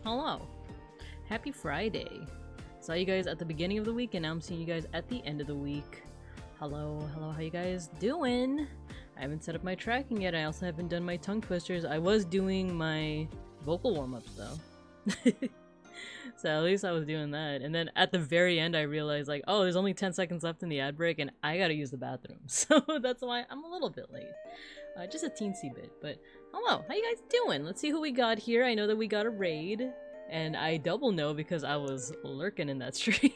Hello. Happy Friday. Saw you guys at the beginning of the week and now I'm seeing you guys at the end of the week. Hello, how you guys doing? I haven't set up my tracking yet. I also haven't done my tongue twisters. I was doing my vocal warm-ups though. So at least I was doing that. And then at the very end I realized like, oh, there's only 10 seconds left in the ad break and I gotta use the bathroom. So that's why I'm a little bit late. Just a teensy bit, but hello, how you guys doing? Let's see who we got here. I know that we got a raid, and I double know because I was lurking in that stream.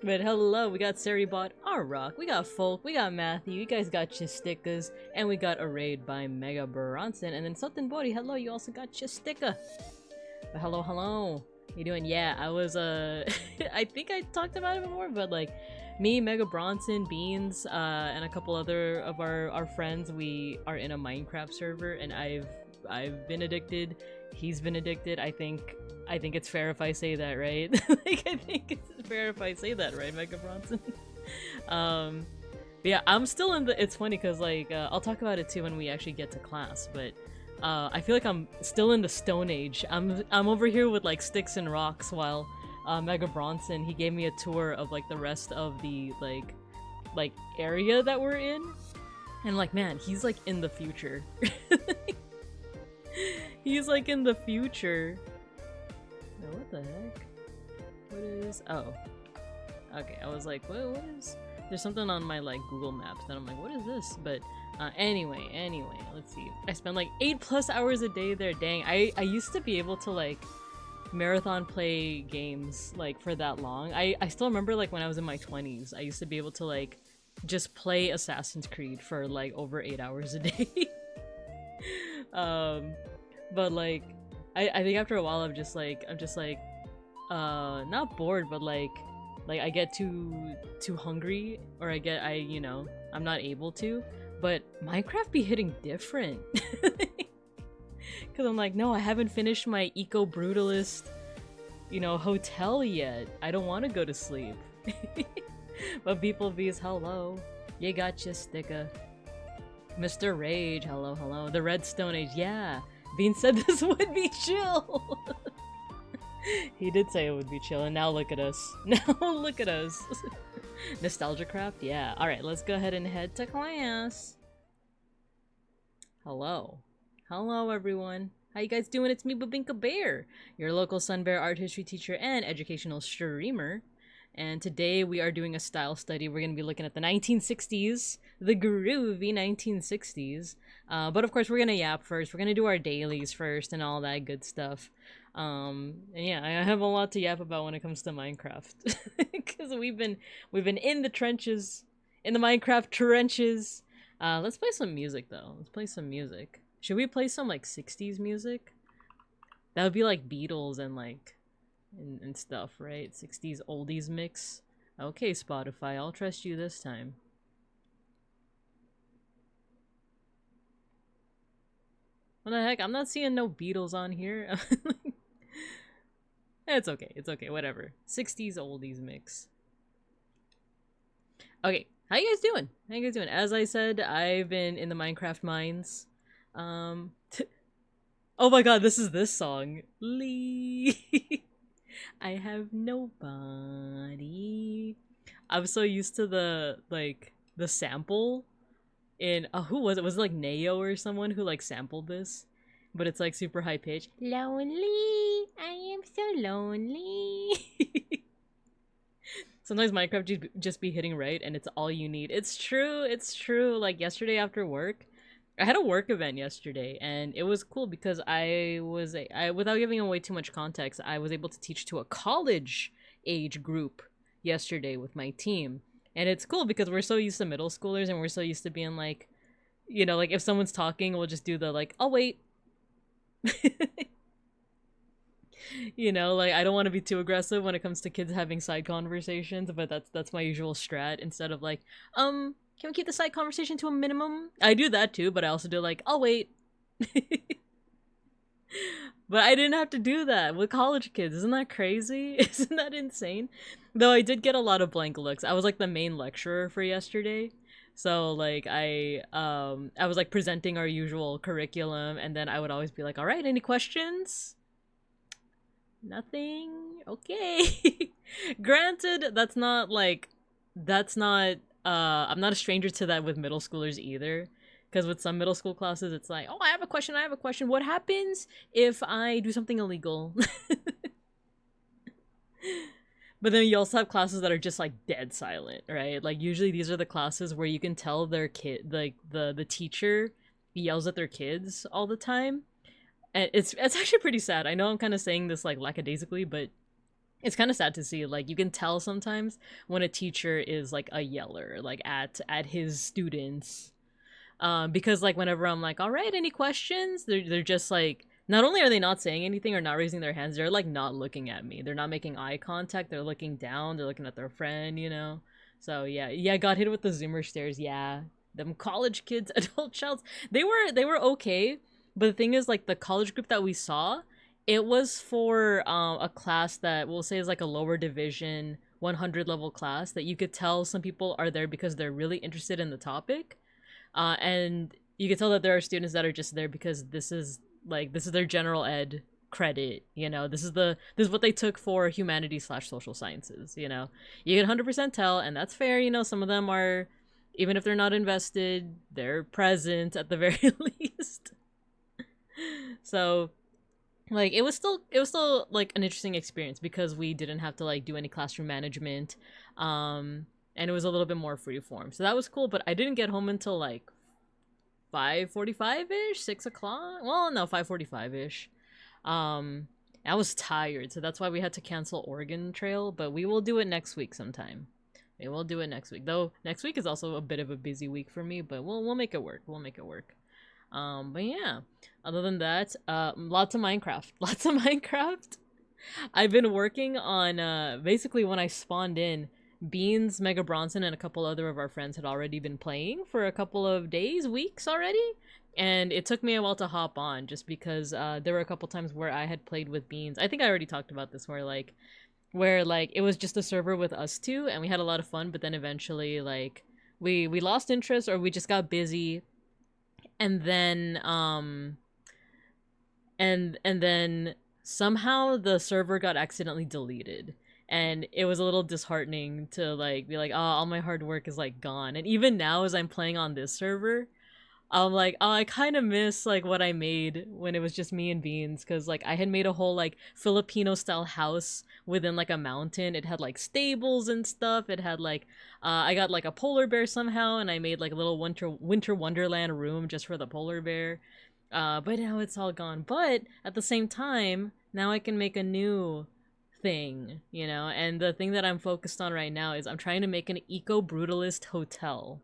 But hello, we got Seribot, Rock, we got Folk, we got Matthew, you guys got Chistikas, and we got a raid by Mega Bronson, and then Sutton Bodhi, hello, you also got Chistika. But hello, how you doing? Yeah, I was, I think I talked about it before, but like, me, Mega Bronson, Beans, and a couple other of our friends, we are in a Minecraft server, and I've been addicted. He's been addicted. I think it's fair if I say that, right? Like, I think it's fair if I say that, right, Mega Bronson? But yeah, I'm still in the. It's funny because like I'll talk about it too when we actually get to class, but I feel like I'm still in the Stone Age. I'm over here with like sticks and rocks while. Mega Bronson, he gave me a tour of like the rest of the like area that we're in, and like, man, he's like in the future. He's like in the future. Oh, what the heck? What is? Oh, okay. I was like, what is? There's something on my like Google Maps that I'm like, what is this? But anyway, let's see. I spend like 8+ hours a day there. Dang, I used to be able to like marathon play games like for that long. I still remember like when I was in my 20s, I used to be able to like just play Assassin's Creed for like over 8 hours a day. But like I think after a while I'm just like not bored, but like I get too hungry, or I'm not able to. But Minecraft be hitting different. Because I'm like, no, I haven't finished my eco-brutalist, hotel yet. I don't want to go to sleep. But beeplebees, hello. You got your sticker. Mr. Rage, hello. The Redstone Age, yeah. Bean said this would be chill. He did say it would be chill, and now look at us. Nostalgia Craft, yeah. Alright, let's go ahead and head to class. Hello everyone. How you guys doing? It's me, Babinka Bear, your local Sun Bear art history teacher and educational streamer. And today we are doing a style study. We're going to be looking at the 1960s, the groovy 1960s. But of course we're going to yap first. We're going to do our dailies first and all that good stuff. And yeah, I have a lot to yap about when it comes to Minecraft. Because we've been in the trenches, in the Minecraft trenches. Let's play some music though. Let's play some music. Should we play some like 60s music? That would be like Beatles and like and stuff, right? 60s oldies mix. Okay, Spotify, I'll trust you this time. What the heck? I'm not seeing no Beatles on here. It's okay, whatever. 60s oldies mix. Okay, how you guys doing? As I said, I've been in the Minecraft mines. Oh my god, this is this song. Lee. I have nobody. I'm so used to the sample in who was it? Was it like Neo or someone who like sampled this? But it's like super high pitched. Lonely, I am so lonely. Sometimes Minecraft just be hitting right and it's all you need. It's true. Like yesterday after work, I had a work event yesterday and it was cool because I without giving away too much context, I was able to teach to a college age group yesterday with my team. And it's cool because we're so used to middle schoolers and we're so used to being like, like if someone's talking, we'll just do the like, I'll wait. Like I don't want to be too aggressive when it comes to kids having side conversations, but that's my usual strat instead of like, can we keep the side conversation to a minimum? I do that too, but I also do like, I'll wait. But I didn't have to do that with college kids. Isn't that crazy? Isn't that insane? Though I did get a lot of blank looks. I was like the main lecturer for yesterday. So like I was like presenting our usual curriculum, and then I would always be like, all right, any questions? Nothing. Okay. Granted, that's not I'm not a stranger to that with middle schoolers either. Because with some middle school classes, it's like, oh, I have a question, I have a question. What happens if I do something illegal? But then you also have classes that are just like dead silent, right? Like usually these are the classes where you can tell their kid, like the teacher yells at their kids all the time. And it's actually pretty sad. I know I'm kind of saying this like lackadaisically, but it's kind of sad to see. Like you can tell sometimes when a teacher is like a yeller, like at his students, because like whenever I'm like, all right, any questions, they're just like, not only are they not saying anything or not raising their hands, they're like not looking at me, they're not making eye contact, they're looking down, they're looking at their friend, you know. So yeah, got hit with the zoomer stares. Yeah, them college kids, adult childs, they were okay. But the thing is, like, the college group that we saw, it was for a class that we'll say is like a lower division 100 level class, that you could tell some people are there because they're really interested in the topic, and you could tell that there are students that are just there because this is their general ed credit, you know. This is what they took for humanities / social sciences, you know. You can 100% tell, and that's fair, you know. Some of them are, even if they're not invested, they're present at the very least. So like it was still like an interesting experience because we didn't have to like do any classroom management, and it was a little bit more free form, so that was cool. But I didn't get home until like 5:45ish, 6 o'clock. Well, no, 5:45ish. I was tired, so that's why we had to cancel Oregon Trail, but we will do it next week sometime. We will do it next week, though next week is also a bit of a busy week for me, but we'll make it work. We'll make it work. But yeah, other than that, lots of Minecraft. Lots of Minecraft. I've been working on, basically when I spawned in, Beans, Mega Bronson, and a couple other of our friends had already been playing for a couple of days, weeks already. And it took me a while to hop on just because there were a couple times where I had played with Beans. I think I already talked about this, where it was just a server with us two and we had a lot of fun, but then eventually like we lost interest, or we just got busy. And then and then somehow the server got accidentally deleted, and it was a little disheartening to like be like, oh, all my hard work is like gone. And even now as I'm playing on this server, I'm like, oh, I kind of miss like what I made when it was just me and Beans, because like I had made a whole like Filipino style house within like a mountain. It had like stables and stuff. It had like I got like a polar bear somehow, and I made like a little winter wonderland room just for the polar bear. But now it's all gone. But at the same time, now I can make a new thing, you know. And the thing that I'm focused on right now is I'm trying to make an eco-brutalist hotel.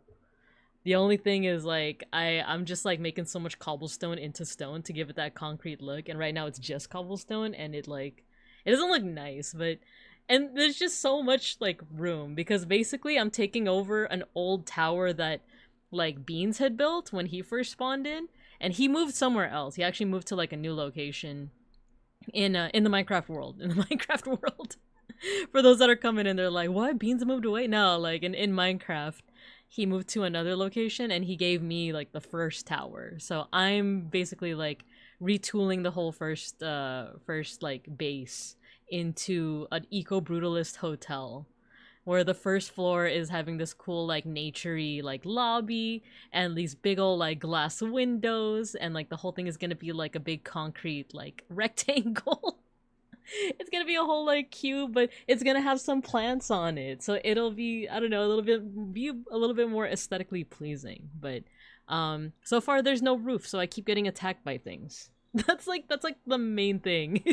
The only thing is, like, I'm just, like, making so much cobblestone into stone to give it that concrete look, and right now it's just cobblestone, and it, like, it doesn't look nice, but, and there's just so much, like, room, because basically I'm taking over an old tower that, like, Beans had built when he first spawned in, and he moved somewhere else. He actually moved to, like, a new location in the Minecraft world, For those that are coming in, they're like, what? Beans moved away? No, like, in Minecraft, he moved to another location and he gave me like the first tower. So I'm basically like retooling the whole first like base into an eco-brutalist hotel, where the first floor is having this cool like naturey like lobby and these big old like glass windows, and like the whole thing is gonna be like a big concrete like rectangle. It's gonna be a whole like cube, but it's gonna have some plants on it, so it'll be, I don't know, be a little bit more aesthetically pleasing. But so far there's no roof, so I keep getting attacked by things. That's like the main thing.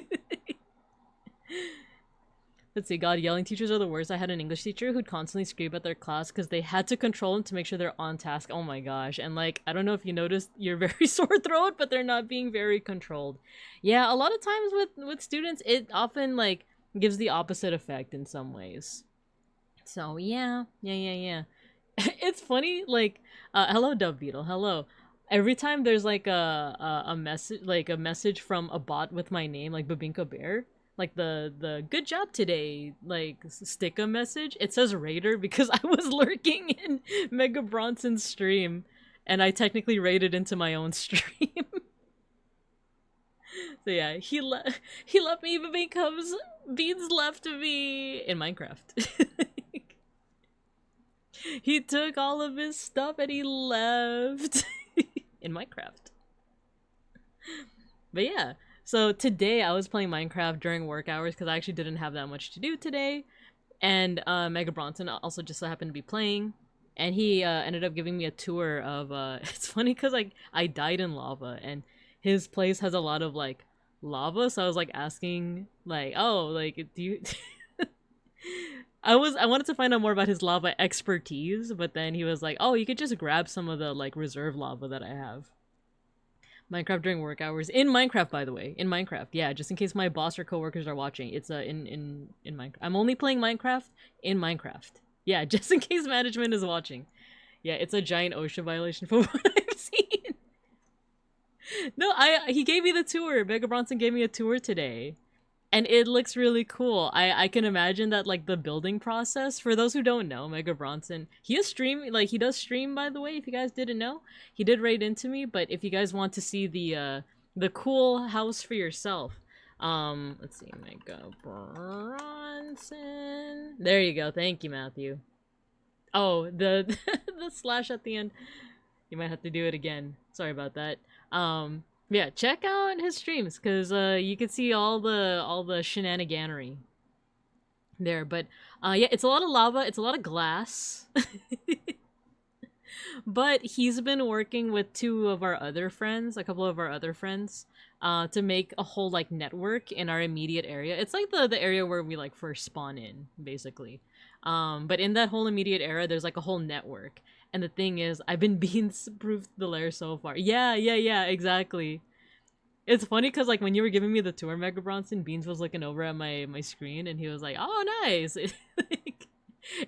Let's see. God, yelling teachers are the worst. I had an English teacher who'd constantly scream at their class because they had to control them to make sure they're on task. Oh my gosh. And like, I don't know if you noticed your very sore throat, but they're not being very controlled. Yeah, a lot of times with students, it often like gives the opposite effect in some ways. So yeah. It's funny, like, hello Dove Beetle, hello. Every time there's like a message from a bot with my name, like Babinka Bear, like the good job today like sticker message. It says Raider because I was lurking in Mega Bronson's stream, and I technically raided into my own stream. So yeah, he let me because Beans left me in Minecraft. He took all of his stuff and he left in Minecraft. But yeah, so today I was playing Minecraft during work hours because I actually didn't have that much to do today. And Mega Bronson also just so happened to be playing. And he ended up giving me a tour of, it's funny because I died in lava and his place has a lot of like lava. So I was like asking like, oh, like, do you... I wanted to find out more about his lava expertise, but then he was like, oh, you could just grab some of the like reserve lava that I have. Minecraft during work hours. In Minecraft, by the way. In Minecraft. Yeah, just in case my boss or coworkers are watching. It's in Minecraft. I'm only playing Minecraft in Minecraft. Yeah, just in case management is watching. Yeah, it's a giant OSHA violation for what I've seen. No, he gave me the tour. Mega Bronson gave me a tour today. And it looks really cool. I can imagine that like the building process, for those who don't know, Mega Bronson, he does stream, by the way, if you guys didn't know. He did raid into me, but if you guys want to see the cool house for yourself, let's see, Mega Bronson. There you go. Thank you, Matthew. Oh, the the slash at the end. You might have to do it again. Sorry about that. Yeah, check out his streams because you can see all the shenaniganery there. But yeah, it's a lot of lava, it's a lot of glass. But he's been working with a couple of our other friends, to make a whole like network in our immediate area. It's like the area where we like first spawn in, basically. But in that whole immediate area, there's like a whole network. And the thing is, I've been beans-proofed the lair so far. Yeah, exactly. It's funny because, like, when you were giving me the tour, Mega Bronson, Beans was looking over at my screen, and he was like, oh, nice!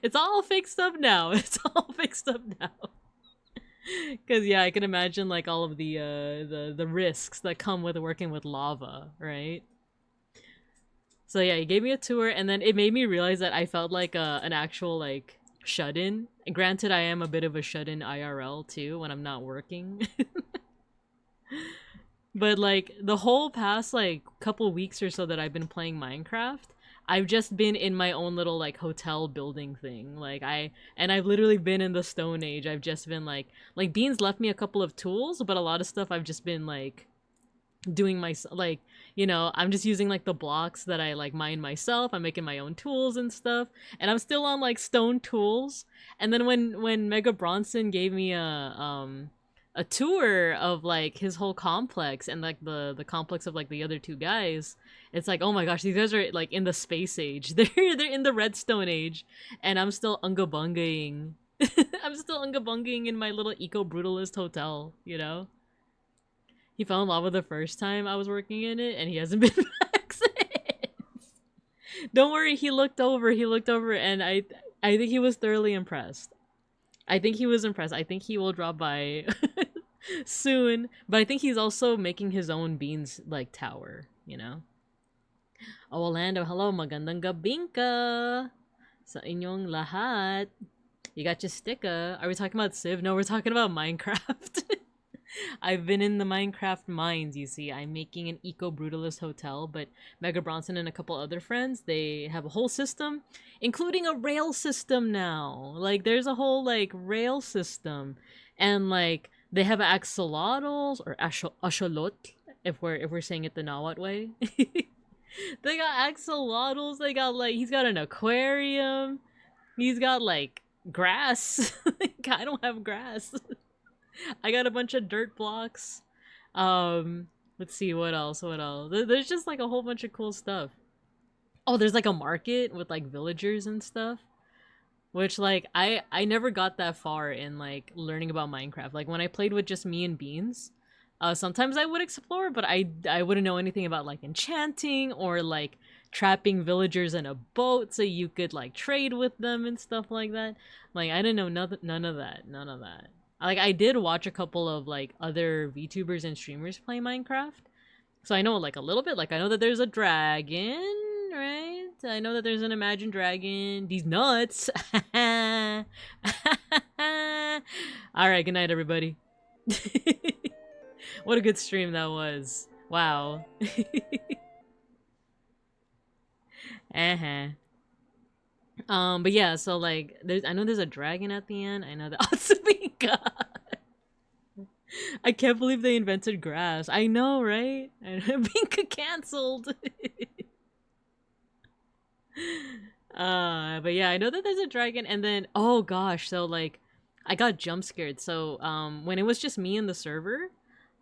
It's all fixed up now. It's all fixed up now. Because, yeah, I can imagine, like, all of the risks that come with working with lava, right? So, yeah, he gave me a tour, and then it made me realize that I felt like an actual, like, shut-in. Granted, I am a bit of a shut-in IRL too when I'm not working. But like the whole past like couple weeks or so that I've been playing Minecraft, I've just been in my own little like hotel building thing. I've literally been in the Stone Age. I've just been like Beans left me a couple of tools, but a lot of stuff I've just been like doing my, like, you know, I'm just using like the blocks that I like mine myself. I'm making my own tools and stuff, and I'm still on like stone tools. And then when Mega Bronson gave me a tour of like his whole complex and like the complex of like the other two guys, it's like, oh my gosh, these guys are like in the space age. They're in the redstone age, and I'm still unga-bungaing. I'm still unga-bungaing in my little eco-brutalist hotel, you know? He fell in love with the first time I was working in it, and he hasn't been back since. Don't worry, he looked over, and I think he was thoroughly impressed. I think he was impressed. I think he will drop by soon, but I think he's also making his own Beans, like, tower, you know? Oh, Orlando, hello, magandang gabingka sa inyong lahat. You got your sticker. Are we talking about Civ? No, we're talking about Minecraft. I've been in the Minecraft mines, you see. I'm making an eco-brutalist hotel, but Mega Bronson and a couple other friends, they have a whole system, including a rail system now. Like, there's a whole, like, rail system. And, like, they have axolotls, or axolot, if we're saying it the Nahuatl way. They got axolotls, they got, like, he's got an aquarium. He's got, like, grass. Like, I don't have grass. I got a bunch of dirt blocks. Let's see, what else? There's just like a whole bunch of cool stuff. Oh, there's like a market with like villagers and stuff. Which like I never got that far in like learning about Minecraft. Like when I played with just me and Beans, sometimes I would explore, but I wouldn't know anything about like enchanting or like trapping villagers in a boat so you could like trade with them and stuff like that. Like I didn't know none of that. Like, I did watch a couple of, like, other VTubers and streamers play Minecraft. So I know, like, a little bit. Like, I know that there's a dragon. right? I know that there's an imagined dragon. These nuts. Alright, good night, everybody. What a good stream that was. Wow. But yeah, so like, I know there's a dragon at the end. I know that Atsumika. I can't believe they invented grass. I know, right? Binka canceled. But yeah, I know that there's a dragon, and then oh gosh, so like, I got jump scared. So when it was just me and the server,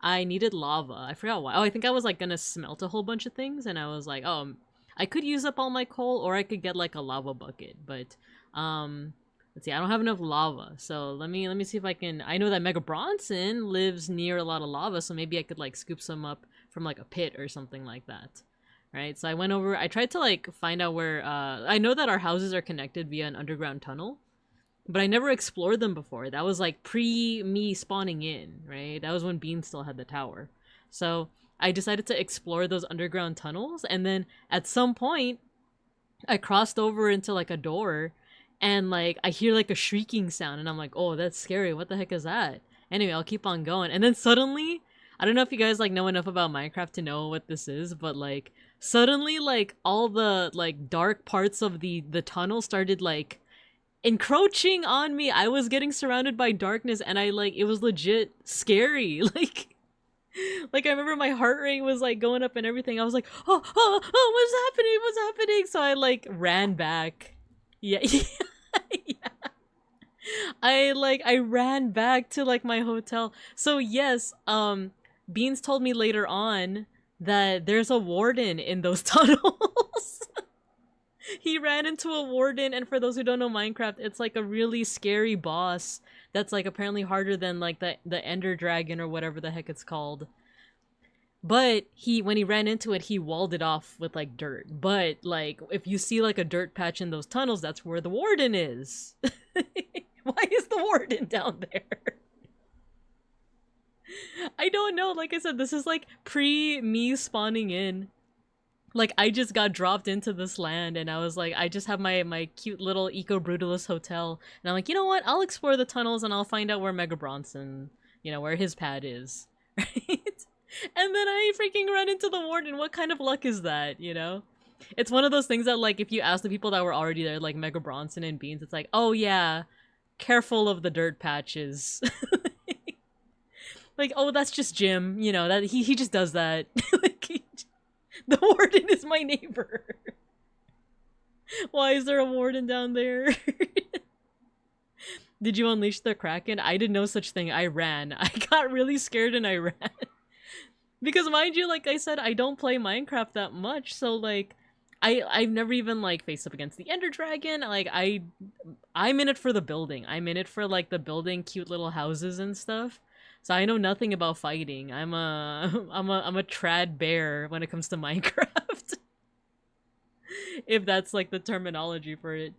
I needed lava. I forgot why. Oh, I think I was like gonna smelt a whole bunch of things, and I was like, oh, I could use up all my coal, or I could get like a lava bucket. But let's see, I don't have enough lava, so let me see if I can. I know that Mega Bronson lives near a lot of lava, so maybe I could like scoop some up from like a pit or something like that. Right, so I went over. I tried to like find out where. I know that our houses are connected via an underground tunnel, but I never explored them before. That was like pre me spawning in, right? That was when Bean still had the tower. So I decided to explore those underground tunnels, and then at some point, I crossed over into like a door, and like I hear like a shrieking sound, and I'm like, oh, that's scary. What the heck is that? Anyway, I'll keep on going, and then suddenly, I don't know if you guys like know enough about Minecraft to know what this is, but like suddenly like all the like dark parts of the tunnel started like encroaching on me. I was getting surrounded by darkness, and I like, it was legit scary. Like I remember my heart rate was like going up and everything. I was like, oh, what's happening? What's happening? So I like ran back. Yeah, yeah. I ran back to like my hotel. So yes, Beans told me later on that there's a warden in those tunnels. He ran into a warden, and for those who don't know Minecraft, it's like a really scary boss that's like apparently harder than like the Ender Dragon or whatever the heck it's called. But when he ran into it, he walled it off with like dirt. But like if you see like a dirt patch in those tunnels, that's where the warden is. Why is the warden down there? I don't know. Like I said, this is like pre me spawning in. Like, I just got dropped into this land, and I was like, I just have my cute little eco-brutalist hotel, and I'm like, you know what, I'll explore the tunnels, and I'll find out where Mega Bronson, you know, where his pad is, right? And then I freaking run into the warden. What kind of luck is that, you know? It's one of those things that, like, if you ask the people that were already there, like Mega Bronson and Beans, it's like, oh yeah, careful of the dirt patches. Like, oh, that's just Jim, you know, that he just does that. Like, the warden is my neighbor. Why is there a warden down there? Did you unleash the Kraken? I did no such thing. I ran. I got really scared and I ran. Because mind you, like I said, I don't play Minecraft that much, so like I've never even like faced up against the Ender Dragon. Like I'm in it for the building. I'm in it for like the building cute little houses and stuff. So I know nothing about fighting. I'm a trad bear when it comes to Minecraft. If that's like the terminology for it.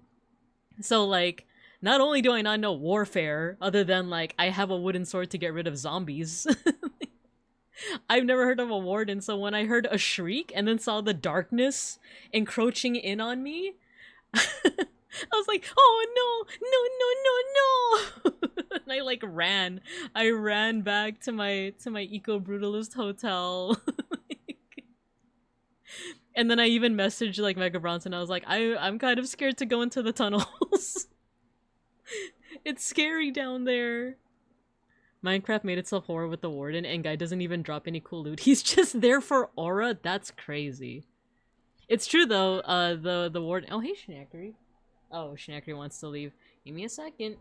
So like, not only do I not know warfare, other than like I have a wooden sword to get rid of zombies. I've never heard of a warden, so when I heard a shriek and then saw the darkness encroaching in on me, I was like, oh no, and I like ran. I ran back to my eco-brutalist hotel. And then I even messaged like Mega Bronson. I was like, I'm kind of scared to go into the tunnels. It's scary down there. Minecraft made itself horror with the warden, and guy doesn't even drop any cool loot. He's just there for aura. That's crazy. It's true though. The warden. Oh hey Schnackery. Oh, Schnackery wants to leave. Give me a second.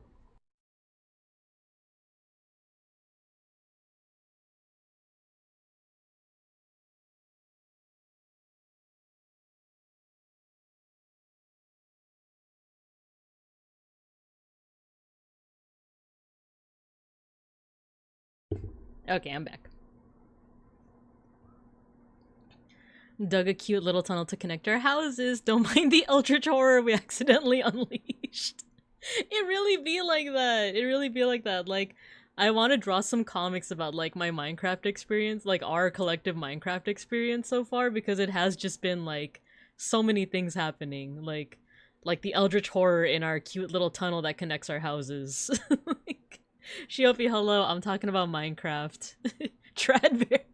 Okay, I'm back. Dug a cute little tunnel to connect our houses. Don't mind the eldritch horror we accidentally unleashed. It really be like that. It really be like that. Like, I want to draw some comics about like my Minecraft experience, like our collective Minecraft experience so far, because it has just been like so many things happening, like the eldritch horror in our cute little tunnel that connects our houses. Like, Shiopi, hello, I'm talking about Minecraft. Trad bear.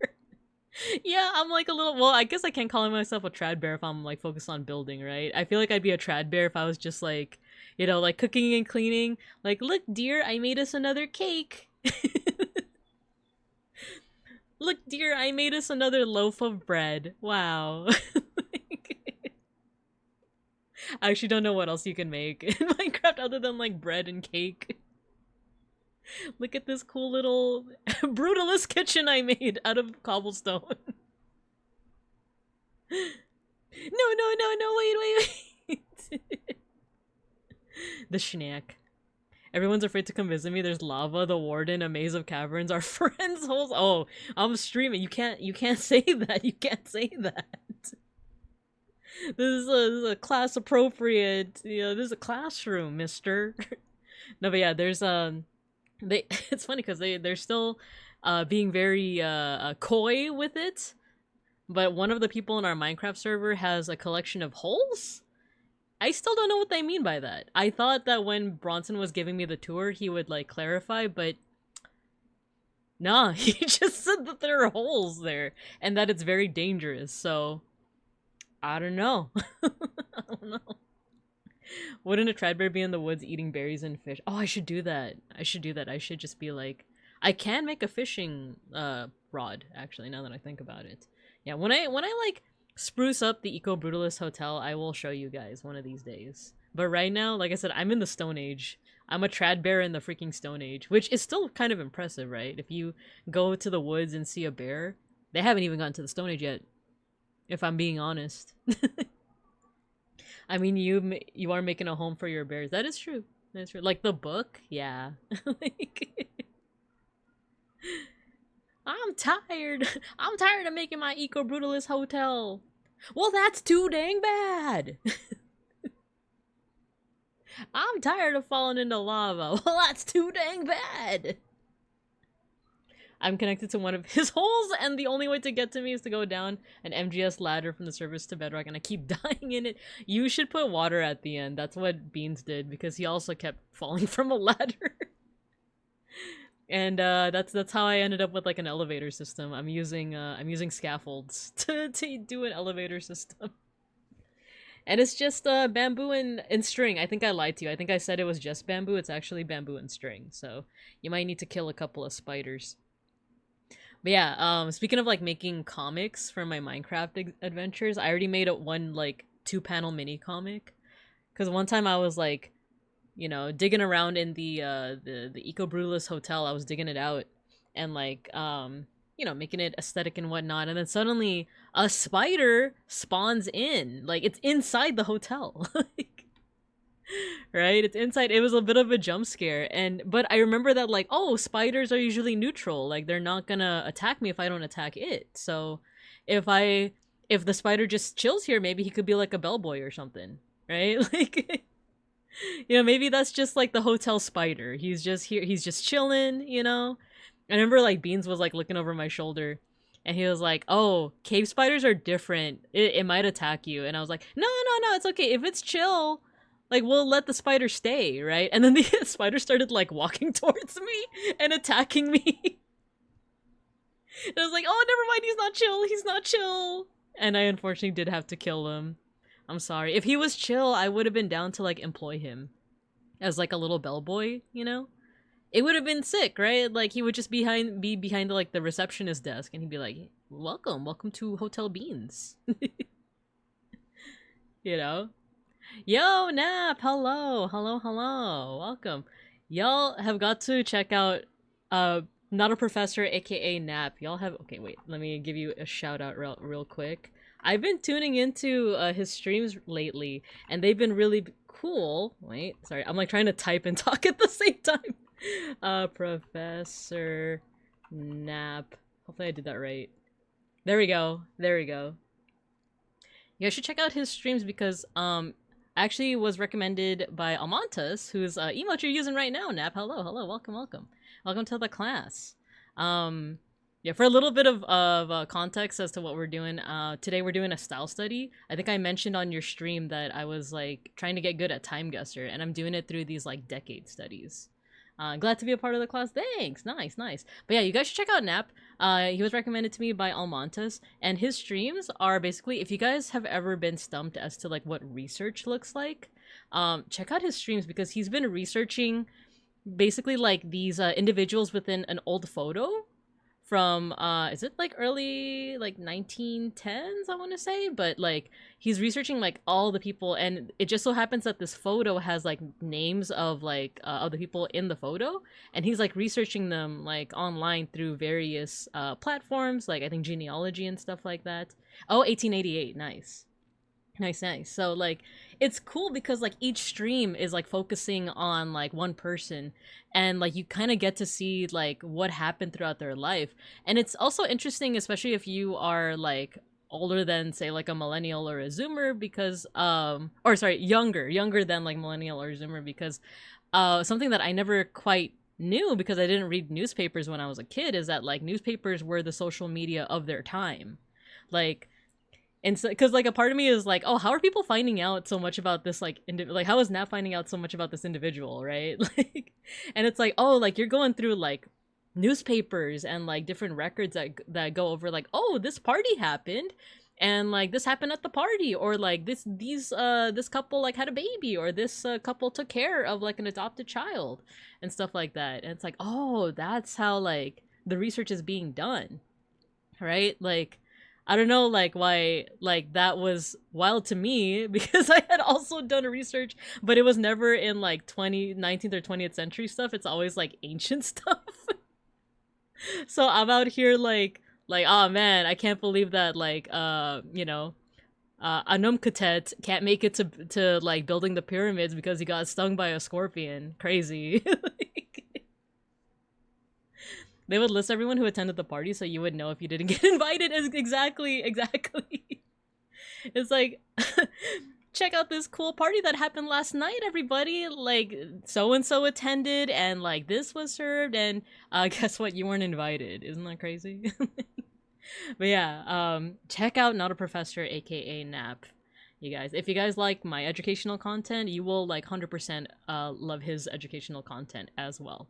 Yeah, I'm like a little, well, I guess I can't call myself a trad bear if I'm like focused on building, right? I feel like I'd be a trad bear if I was just like, you know, like cooking and cleaning. Like, look, dear, I made us another cake. Look, dear, I made us another loaf of bread. Wow. I actually don't know what else you can make in Minecraft other than like bread and cake. Look at this cool little brutalist kitchen I made out of cobblestone. No, wait. The schnack. Everyone's afraid to come visit me. There's lava, the warden, a maze of caverns, our friends' holes. Oh, I'm streaming. You can't say that. You can't say that. This is a class appropriate, you know, this is a classroom, mister. No, but yeah, there's it's funny because they're still being very coy with it, but one of the people in our Minecraft server has a collection of holes. I still don't know what they mean by that. I thought that when Bronson was giving me the tour, he would like clarify, but nah, he just said that there are holes there and that it's very dangerous. So I don't know. I don't know. Wouldn't a trad bear be in the woods eating berries and fish? Oh, I should do that. I should just be like, I can make a fishing rod actually. Now that I think about it, yeah. When I like spruce up the Eco Brutalist Hotel, I will show you guys one of these days. But right now, like I said, I'm in the Stone Age. I'm a trad bear in the freaking Stone Age, which is still kind of impressive, right? If you go to the woods and see a bear, they haven't even gotten to the Stone Age yet, if I'm being honest. I mean, you are making a home for your bears. That is true. That's true. Like the book, yeah. Like, I'm tired. I'm tired of making my Eco Brutalist Hotel. Well, that's too dang bad. I'm tired of falling into lava. Well, that's too dang bad. I'm connected to one of his holes, and the only way to get to me is to go down an MGS ladder from the surface to bedrock, and I keep dying in it. You should put water at the end. That's what Beans did, because he also kept falling from a ladder. And that's how I ended up with like an elevator system. I'm using scaffolds to do an elevator system. And it's just bamboo and string. I think I lied to you. I think I said it was just bamboo. It's actually bamboo and string. So you might need to kill a couple of spiders. But yeah, speaking of like making comics for my Minecraft adventures, I already made one like 2-panel mini comic. Cause one time I was like, you know, digging around in the Eco Brutalist Hotel. I was digging it out and like you know, making it aesthetic and whatnot, and then suddenly a spider spawns in. Like it's inside the hotel. Like, right? It's inside. It was a bit of a jump scare, but I remember that like, oh, spiders are usually neutral. Like they're not gonna attack me if I don't attack it. So if the spider just chills here, maybe he could be like a bellboy or something, right? Like, you know, maybe that's just like the hotel spider. He's just here. He's just chilling, you know? I remember like Beans was like looking over my shoulder and he was like, oh, cave spiders are different. It might attack you. And I was like, no, it's okay. If it's chill, like we'll let the spider stay, right? And then the spider started like walking towards me and attacking me. And I was like, oh, never mind. He's not chill. And I unfortunately did have to kill him. I'm sorry. If he was chill, I would have been down to like employ him as like a little bellboy, you know? It would have been sick, right? Like he would just be behind like the receptionist desk and he'd be like, welcome to Hotel Beans. You know? Yo, Nap, hello, welcome. Y'all have got to check out Not a Professor, aka Nap. Y'all have, okay, wait, let me give you a shout out real quick. I've been tuning into his streams lately, and they've been really cool. Wait, sorry, I'm like trying to type and talk at the same time. Professor Nap. Hopefully I did that right. There we go. You guys should check out his streams because actually was recommended by Amantas, whose emote you're using right now, Nap. Hello, welcome to the class. Yeah, for a little bit of context as to what we're doing, today we're doing a style study. I think I mentioned on your stream that I was like trying to get good at time guesser, and I'm doing it through these like decade studies. Glad to be a part of the class. Thanks. Nice, nice. But yeah, you guys should check out Nap. He was recommended to me by Almontes, and his streams are basically, if you guys have ever been stumped as to like what research looks like, check out his streams because he's been researching basically like these individuals within an old photo from is it like early like 1910s I want to say, but like he's researching like all the people, and it just so happens that this photo has like names of like other people in the photo, and he's like researching them like online through various platforms, like I think genealogy and stuff like that. Oh, 1888. Nice. Nice, nice. So like it's cool because like each stream is like focusing on like one person, and like you kind of get to see like what happened throughout their life. And it's also interesting, especially if you are like older than say like a millennial or a zoomer, because or sorry, younger than like millennial or zoomer, because something that I never quite knew because I didn't read newspapers when I was a kid is that like newspapers were the social media of their time. Like, and so, because like a part of me is like, oh, how are people finding out so much about this? Like, like how is Nat finding out so much about this individual, right? Like, and it's like, oh, like you're going through like newspapers and like different records that go over like, oh, this party happened, and like this happened at the party, or like this couple like had a baby, or this couple took care of like an adopted child and stuff like that. And it's like, oh, that's how like the research is being done, right? Like I don't know like why like that was wild to me because I had also done research, but it was never in like 19th or 20th century stuff. It's always like ancient stuff. So I'm out here like oh man, I can't believe that like you know, Anumkatet can't make it to like building the pyramids because he got stung by a scorpion. Crazy. Like, they would list everyone who attended the party so you would know if you didn't get invited. Exactly. It's like, check out this cool party that happened last night, everybody. Like, so-and-so attended, and like this was served, and guess what? You weren't invited. Isn't that crazy? But yeah, check out Not a Professor, aka Nap. You guys, if you guys like my educational content, you will like 100% love his educational content as well.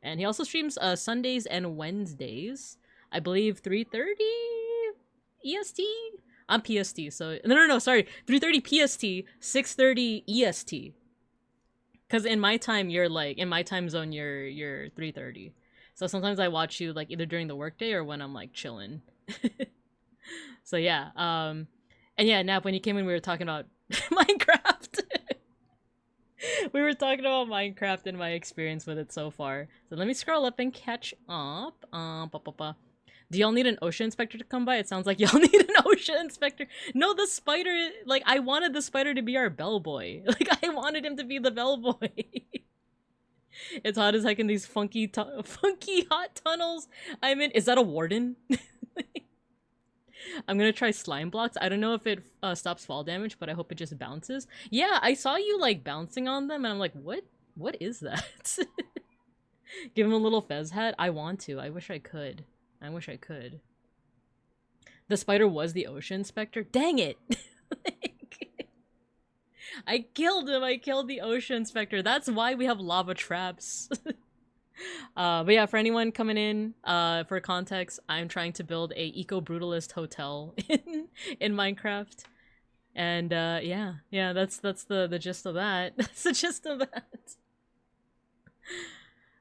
And he also streams Sundays and Wednesdays. I believe 3:30 EST? I'm PST, so no, sorry. 3:30 PST, 6:30 EST. Cuz in my time you're like in my time zone you're 3:30. So sometimes I watch you like either during the workday or when I'm like chilling. So yeah, and yeah, Nap, when you came in we were talking about Minecraft. We were talking about Minecraft and my experience with it so far. So let me scroll up and catch up. Do y'all need an ocean inspector to come by? It sounds like y'all need an ocean inspector. No, the spider, like, I wanted the spider to be our bellboy. Like, I wanted him to be the bellboy. It's hot as heck in these funky hot tunnels. I'm in. Is that a warden? I'm gonna try slime blocks. I don't know if it stops fall damage, but I hope it just bounces. Yeah, I saw you like bouncing on them, and I'm like, what is that? Give him a little fez hat. I want to. I wish I could. The spider was the ocean inspector. Dang it! Like, I killed him. I killed the ocean inspector. That's why we have lava traps. But yeah, for anyone coming in, for context, I'm trying to build a eco-brutalist hotel in Minecraft. And yeah, that's the gist of that. That's the gist of that.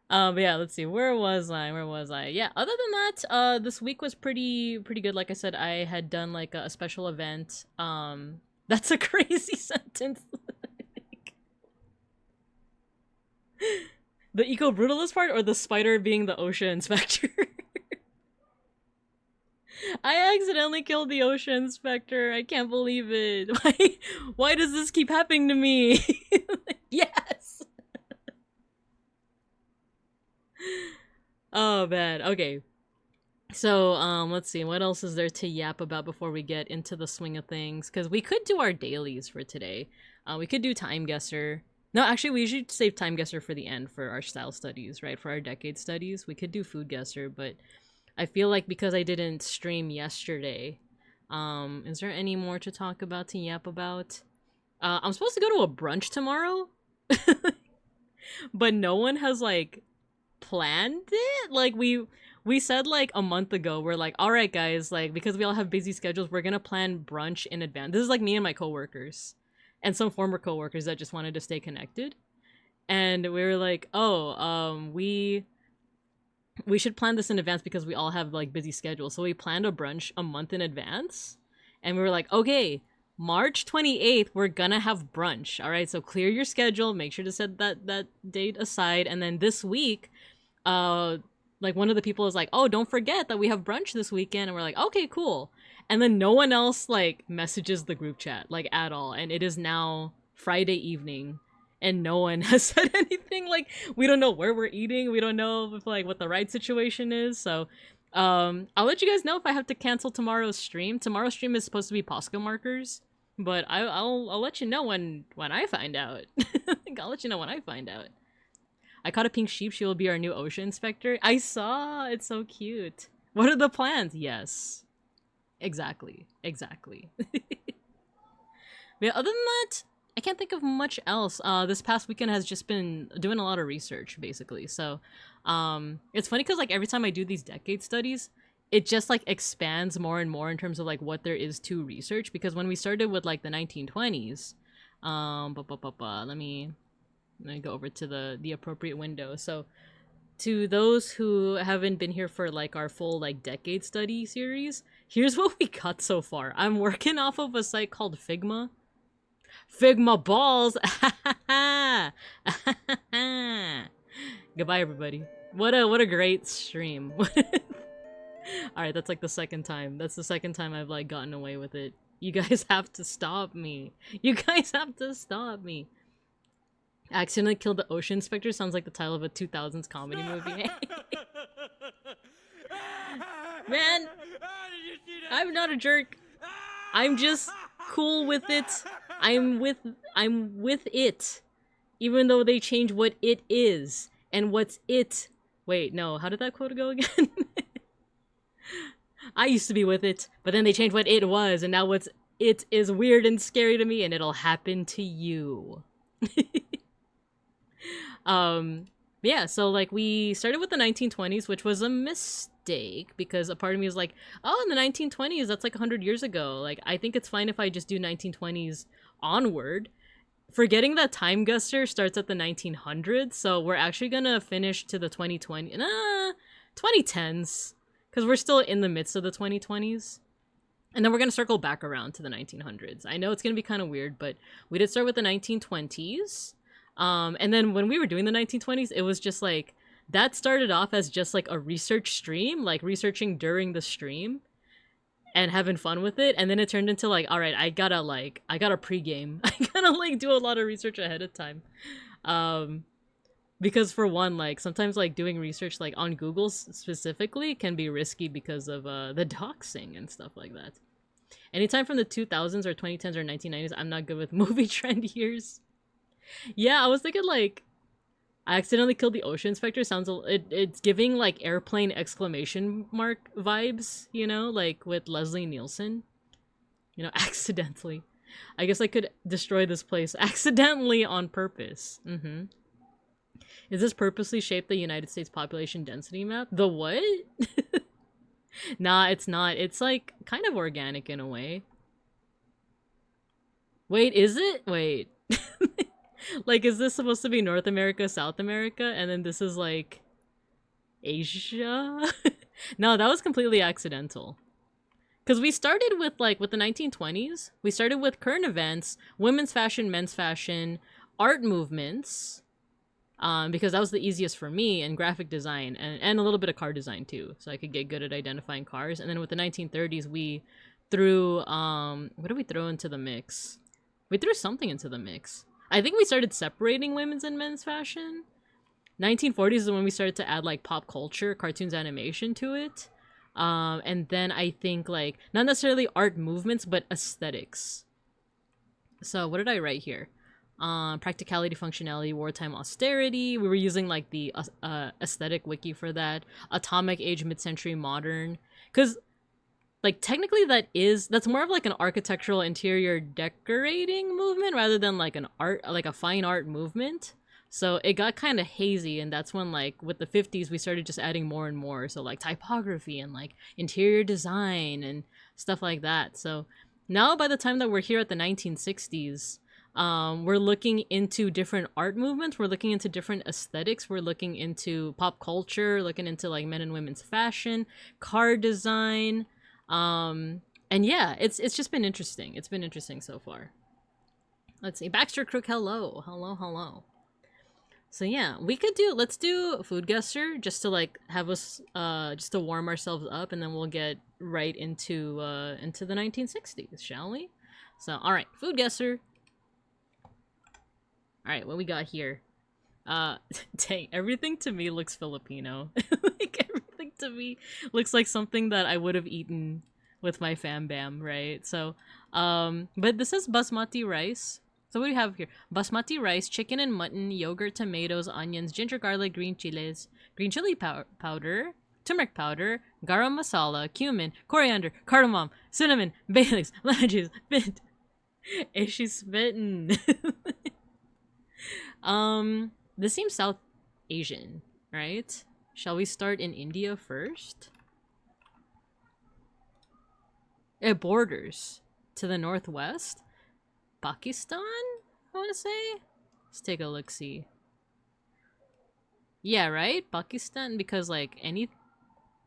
But yeah, let's see. Where was I? Yeah, other than that, this week was pretty good. Like I said, I had done like a special event. That's a crazy sentence. The eco-brutalist part, or the spider being the ocean inspector? I accidentally killed the ocean inspector. I can't believe it. Why does this keep happening to me? Yes! Oh, man. Okay. So, let's see. What else is there to yap about before we get into the swing of things? Because we could do our dailies for today. We could do Time Guesser. No, actually, we usually save Time Guesser for the end for our style studies, right? For our decade studies. We could do Food Guesser, but I feel like because I didn't stream yesterday, is there any more to talk about, to yap about? I'm supposed to go to a brunch tomorrow, but no one has like planned it. Like we said like a month ago, we're like, all right guys, like because we all have busy schedules, we're gonna plan brunch in advance. This is like me and my coworkers and some former coworkers that just wanted to stay connected. And we were like, oh, we should plan this in advance because we all have like busy schedules. So we planned a brunch a month in advance. And we were like, okay, March 28th, we're gonna have brunch. All right, so clear your schedule, make sure to set that date aside. And then this week, like one of the people is like, oh, don't forget that we have brunch this weekend. And we're like, okay, cool. And then no one else like messages the group chat like at all. And it is now Friday evening and no one has said anything. Like, we don't know where we're eating. We don't know if like what the right situation is. So I'll let you guys know if I have to cancel tomorrow's stream. Tomorrow's stream is supposed to be Posca markers, but I'll let you know when I find out. I'll let you know when I find out. I caught a pink sheep. She will be our new ocean inspector. I saw. It's so cute. What are the plans? Yes. Exactly. Yeah, other than that, I can't think of much else. This past weekend has just been doing a lot of research, basically. So, it's funny because like every time I do these decade studies, it just like expands more and more in terms of like what there is to research. Because when we started with like the 1920s, let me go over to the appropriate window. So, to those who haven't been here for like our full like decade study series, here's what we got so far. I'm working off of a site called Figma. Figma balls. Goodbye, everybody. What a great stream. All right, that's like the second time. That's the second time I've like gotten away with it. You guys have to stop me. You guys have to stop me. Accidentally killed the ocean inspector sounds like the title of a 2000s comedy movie. Man, I'm not a jerk. I'm just cool with it. I'm with it. Even though they change what it is. And what's it? Wait, no, how did that quote go again? I used to be with it, but then they changed what it was, and now what's it is weird and scary to me, and it'll happen to you. Yeah, so like we started with the 1920s, which was a mistake because a part of me was like, oh, in the 1920s, that's like 100 years ago. Like, I think it's fine if I just do 1920s onward. Forgetting that Time Guster starts at the 1900s, so we're actually gonna finish to the 2010s, because we're still in the midst of the 2020s. And then we're gonna circle back around to the 1900s. I know it's gonna be kind of weird, but we did start with the 1920s. And then when we were doing the 1920s, it was just like, that started off as just like a research stream, like researching during the stream and having fun with it. And then it turned into like, all right, I gotta pregame. I gotta like do a lot of research ahead of time. Because for one, like sometimes like doing research like on Google specifically can be risky because of the doxing and stuff like that. Anytime from the 2000s or 2010s or 1990s, I'm not good with movie trend years. Yeah, I was thinking like, I accidentally killed the ocean inspector. Sounds it's giving like airplane exclamation mark vibes, you know, like with Leslie Nielsen. You know, accidentally. I guess I could destroy this place accidentally on purpose. Is this purposely shaped the United States population density map? The what? Nah, it's not. It's like kind of organic in a way. Wait, is it? Wait. Like, is this supposed to be North America, South America, and then this is like Asia? No, that was completely accidental. Because we started with like with the 1920s, we started with current events, women's fashion, men's fashion, art movements, because that was the easiest for me, and graphic design, and a little bit of car design too, so I could get good at identifying cars. And then with the 1930s, we threw what did we throw into the mix? We threw something into the mix. I think we started separating women's and men's fashion. 1940s is when we started to add like pop culture, cartoons, animation to it. And then I think like, not necessarily art movements, but aesthetics. So what did I write here? practicality, functionality, wartime austerity. We were using like the aesthetic wiki for that. Atomic age, mid-century modern. Because like technically that's more of like an architectural interior decorating movement rather than like a fine art movement. So it got kind of hazy, and that's when like with the 50s we started just adding more and more. So like typography and like interior design and stuff like that. So now by the time that we're here at the 1960s, we're looking into different art movements, we're looking into different aesthetics, we're looking into pop culture, looking into like men and women's fashion, car design. And yeah, it's just been interesting. It's been interesting so far. Let's see. Baxter Crook, hello. Hello. So yeah, let's do Food Guesser just to like have us just to warm ourselves up, and then we'll get right into the 1960s, shall we? So alright, Food Guesser. Alright, what we got here? Dang, everything to me looks Filipino. Like everything to me looks like something that I would have eaten with my fam bam, right? So, but this is basmati rice. So what do we have here? Basmati rice, chicken and mutton, yogurt, tomatoes, onions, ginger, garlic, green chilies, green chili powder, turmeric powder, garam masala, cumin, coriander, cardamom, cinnamon, bay leaves, lemon juice, mint. Is she spitting? This seems South Asian, right? Shall we start in India first? It borders to the northwest. Pakistan, I want to say? Let's take a look-see. Yeah, right? Pakistan, because like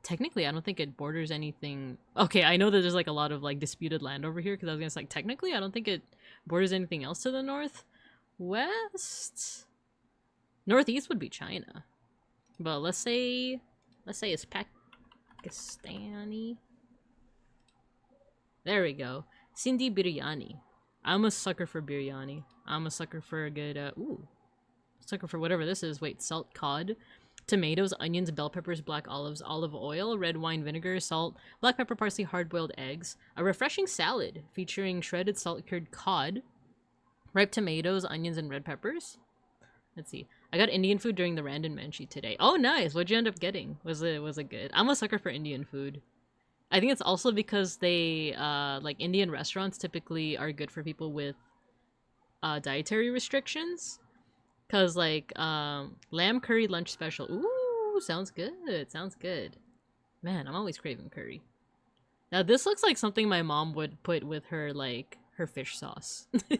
technically I don't think it borders anything. Okay, I know that there's like a lot of like disputed land over here, because I was gonna say like technically I don't think it borders anything else to the north. West? Northeast would be China. But let's say it's Pakistani. There we go. Sindhi biryani. I'm a sucker for biryani. I'm a sucker for a good sucker for whatever this is. Wait, salt cod, tomatoes, onions, bell peppers, black olives, olive oil, red wine vinegar, salt, black pepper, parsley, hard-boiled eggs, a refreshing salad featuring shredded salt-cured cod, ripe tomatoes, onions, and red peppers. Let's see. I got Indian food during the random Menchie today. Oh, nice. What'd you end up getting? Was it good? I'm a sucker for Indian food. I think it's also because they, like, Indian restaurants typically are good for people with dietary restrictions. Because, like, lamb curry lunch special. Ooh, sounds good. Sounds good. Man, I'm always craving curry. Now, this looks like something my mom would put with her, like, her fish sauce. This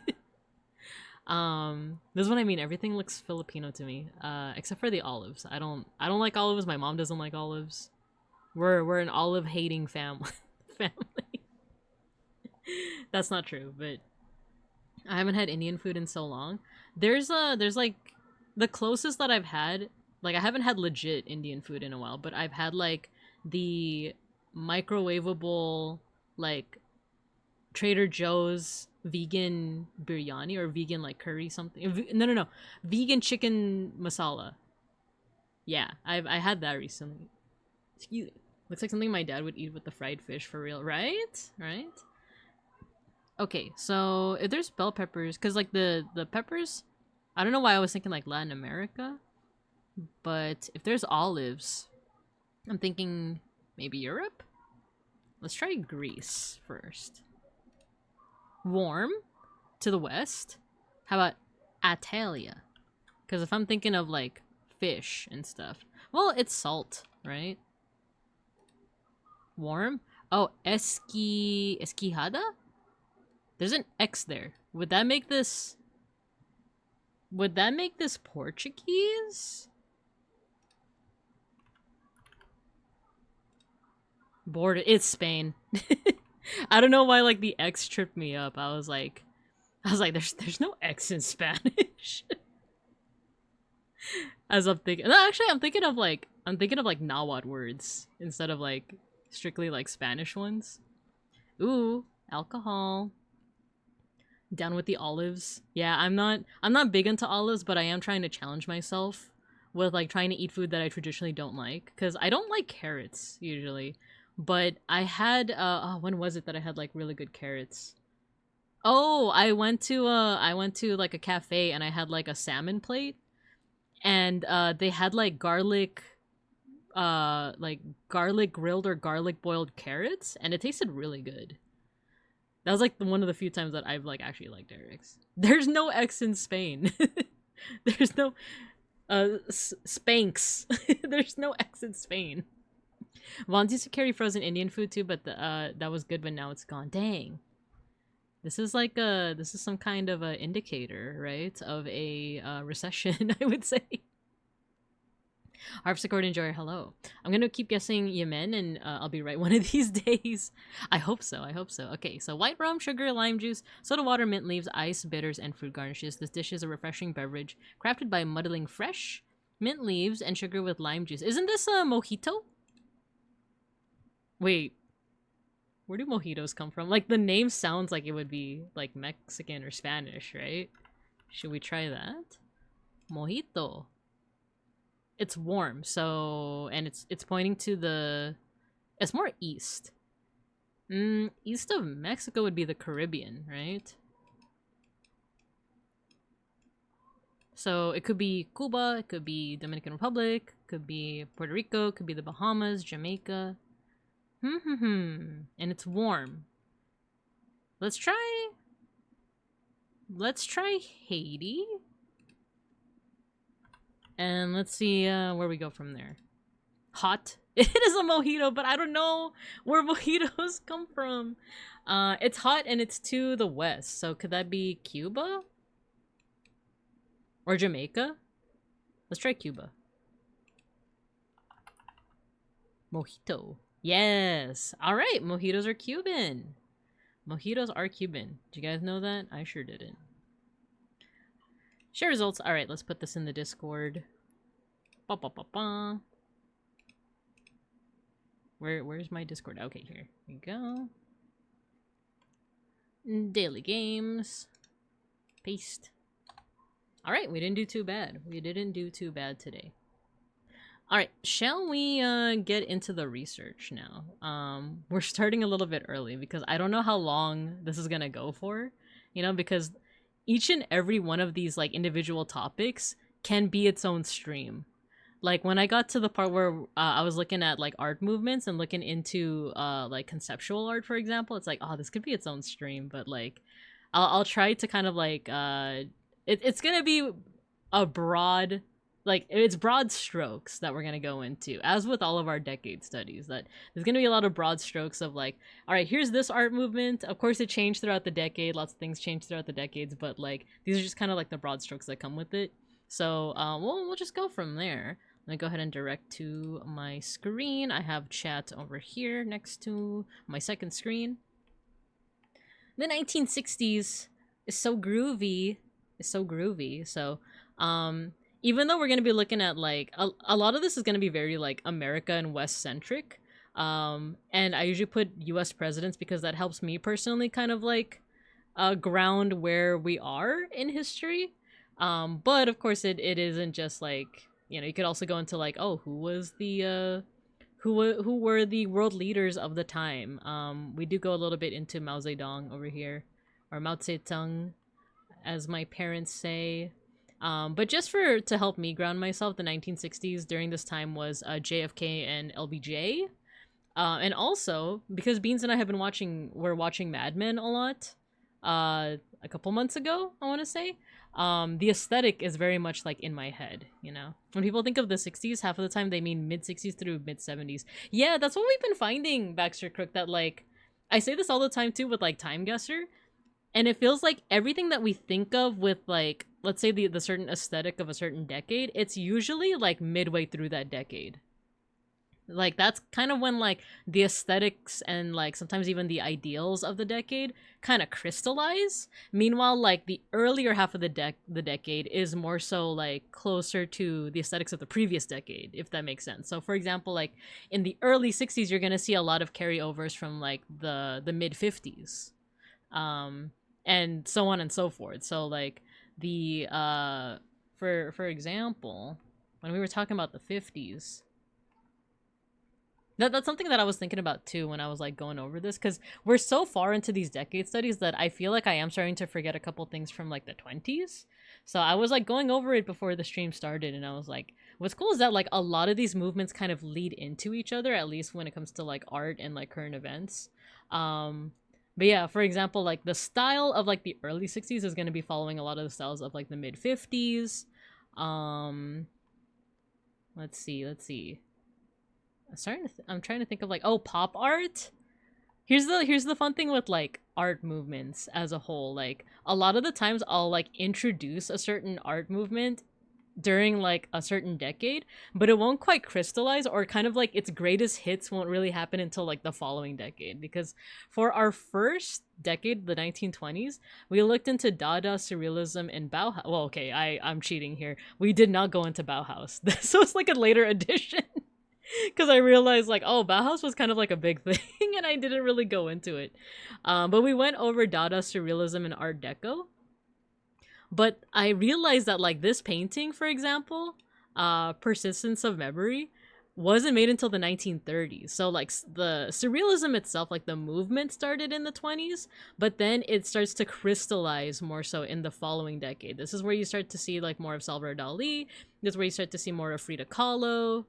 is what I mean. Everything looks Filipino to me, except for the olives. I don't like olives. My mom doesn't like olives. We're an olive hating family. That's not true, but I haven't had Indian food in so long. There's like the closest that I've had, like I haven't had legit Indian food in a while, but I've had like the microwavable like Trader Joe's vegan biryani or vegan like curry something. No. Vegan chicken masala. Yeah, I had that recently. Excuse me. Looks like something my dad would eat with the fried fish for real, right? Right? Okay, so if there's bell peppers, because like the peppers, I don't know why I was thinking like Latin America, but if there's olives, I'm thinking maybe Europe? Let's try Greece first. Warm to the west. How about Italia? Because if I'm thinking of like fish and stuff, well, it's salt, right? Warm. Oh, esquihada? There's an X there. Would that make this Portuguese? Border. It's Spain. I don't know why like the X tripped me up. I was like there's no X in Spanish. As I'm thinking, no, actually I'm thinking of like Nahuatl words instead of like strictly like Spanish ones. Ooh, alcohol. Down with the olives. Yeah, I'm not big into olives, but I am trying to challenge myself with like trying to eat food that I traditionally don't like, because I don't like carrots usually. But I had when was it that I had like really good carrots? Oh, I went to like a cafe and I had like a salmon plate and they had like garlic grilled or garlic boiled carrots and it tasted really good. That was like one of the few times that I've like actually liked Eric's. There's no X in Spain. There's no Spanx. There's no X in Spain. Vons used to carry frozen Indian food too, but that was good, but now it's gone. Dang. This is some kind of a indicator, right, of a recession, I would say. Harpsichord Enjoyer, hello. I'm gonna keep guessing Yemen, and I'll be right one of these days. I hope so. I hope so. Okay, so white rum, sugar, lime juice, soda water, mint leaves, ice, bitters, and fruit garnishes. This dish is a refreshing beverage crafted by muddling fresh mint leaves and sugar with lime juice. Isn't this a mojito? Wait, where do mojitos come from? Like, the name sounds like it would be, like, Mexican or Spanish, right? Should we try that? Mojito. It's warm, so... And it's pointing to the... It's more east. East of Mexico would be the Caribbean, right? So it could be Cuba, it could be Dominican Republic, could be Puerto Rico, could be the Bahamas, Jamaica... And it's warm. Let's try Haiti. And let's see where we go from there. Hot. It is a mojito, but I don't know where mojitos come from. It's hot and it's to the west. So could that be Cuba? Or Jamaica? Let's try Cuba. Mojito. Yes. All right. Mojitos are Cuban. Mojitos are Cuban. Did you guys know that? I sure didn't. Share results. All right. Let's put this in the Discord. Ba ba ba ba. Where's my Discord? Okay, here we go. Daily games. Paste. All right. We didn't do too bad. We didn't do too bad today. Alright, shall we get into the research now? We're starting a little bit early because I don't know how long this is gonna go for, you know, because each and every one of these like individual topics can be its own stream. Like when I got to the part where I was looking at like art movements and looking into like conceptual art, for example, it's like, oh, this could be its own stream, but like I'll try to kind of like it's gonna be a broad, like, it's broad strokes that we're going to go into, as with all of our decade studies, that there's going to be a lot of broad strokes of like, all right, here's this art movement. Of course, it changed throughout the decade. Lots of things changed throughout the decades, but like, these are just kind of like the broad strokes that come with it. So we'll just go from there. Let me go ahead and direct to my screen. I have chat over here next to my second screen. The 1960s is so groovy. So, even though we're going to be looking at, like, a lot of this is going to be very, like, America and West-centric, and I usually put U.S. presidents because that helps me personally kind of, like, ground where we are in history, but, of course, it isn't just, like, you know, you could also go into, like, oh, who was the, who were the world leaders of the time? We do go a little bit into Mao Zedong over here, or Mao Zedong, as my parents say. But just to help me ground myself, the 1960s during this time was JFK and LBJ. And also, because Beans and I have been we're watching Mad Men a lot, a couple months ago, I want to say, the aesthetic is very much like in my head, you know? When people think of the 60s, half of the time they mean mid-60s through mid-70s. Yeah, that's what we've been finding, Baxter Crook, that like, I say this all the time too with like Time Guesser, and it feels like everything that we think of with like, let's say the certain aesthetic of a certain decade, it's usually like midway through that decade. Like that's kind of when like the aesthetics and like sometimes even the ideals of the decade kind of crystallize. Meanwhile, like the earlier half of the decade is more so like closer to the aesthetics of the previous decade, if that makes sense. So for example, like in the early 60s, you're gonna see a lot of carryovers from like the mid 50s. And so on and so forth. So like the for example, when we were talking about the 50s, That's something that I was thinking about too when I was like going over this, because we're so far into these decade studies that I feel like I am starting to forget a couple things from like the 20s. So I was like going over it before the stream started, and I was like, what's cool is that like a lot of these movements kind of lead into each other, at least when it comes to like art and like current events. But yeah, for example, like the style of like the early 60s is going to be following a lot of the styles of like the mid 50s. Let's see. I'm trying to think of like, oh, pop art. Here's the fun thing with like art movements as a whole. Like a lot of the times I'll like introduce a certain art movement during like a certain decade, but it won't quite crystallize, or kind of like its greatest hits won't really happen until like the following decade. Because for our first decade, the 1920s, we looked into Dada, Surrealism, and Bauhaus. Well, okay, I'm cheating here. We did not go into Bauhaus. This was like a later addition. Because I realized like, oh, Bauhaus was kind of like a big thing, and I didn't really go into it. But we went over Dada, Surrealism, and Art Deco. But I realized that like this painting, for example, Persistence of Memory, wasn't made until the 1930s. So like the Surrealism itself, like the movement started in the 20s, but then it starts to crystallize more so in the following decade. This is where you start to see like more of Salvador Dali. This is where you start to see more of Frida Kahlo.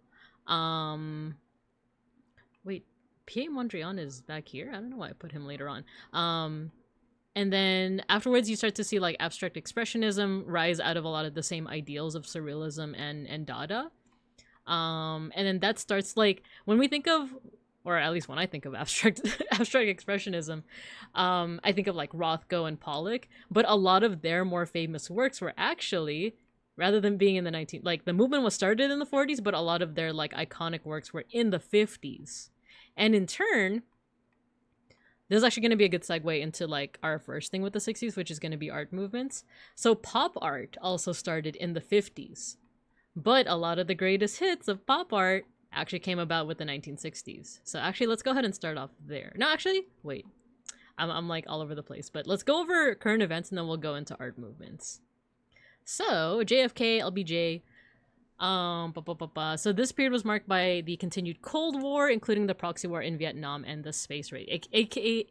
Wait, Pierre Mondrian is back here? I don't know why I put him later on. And then afterwards you start to see like abstract expressionism rise out of a lot of the same ideals of surrealism and Dada. And then that starts like when we think of, or at least when I think of abstract expressionism, I think of like Rothko and Pollock, but a lot of their more famous works were actually, rather than being in the the movement was started in the 40s, but a lot of their like iconic works were in the 50s. And in turn, this is actually going to be a good segue into like our first thing with the 60s, which is going to be art movements. So pop art also started in the 50s, but a lot of the greatest hits of pop art actually came about with the 1960s. So actually, let's go ahead and start off there. No, actually, wait. I'm like all over the place, but let's go over current events and then we'll go into art movements. So JFK, LBJ, so this period was marked by the continued Cold War, including the proxy war in Vietnam and the space race, aka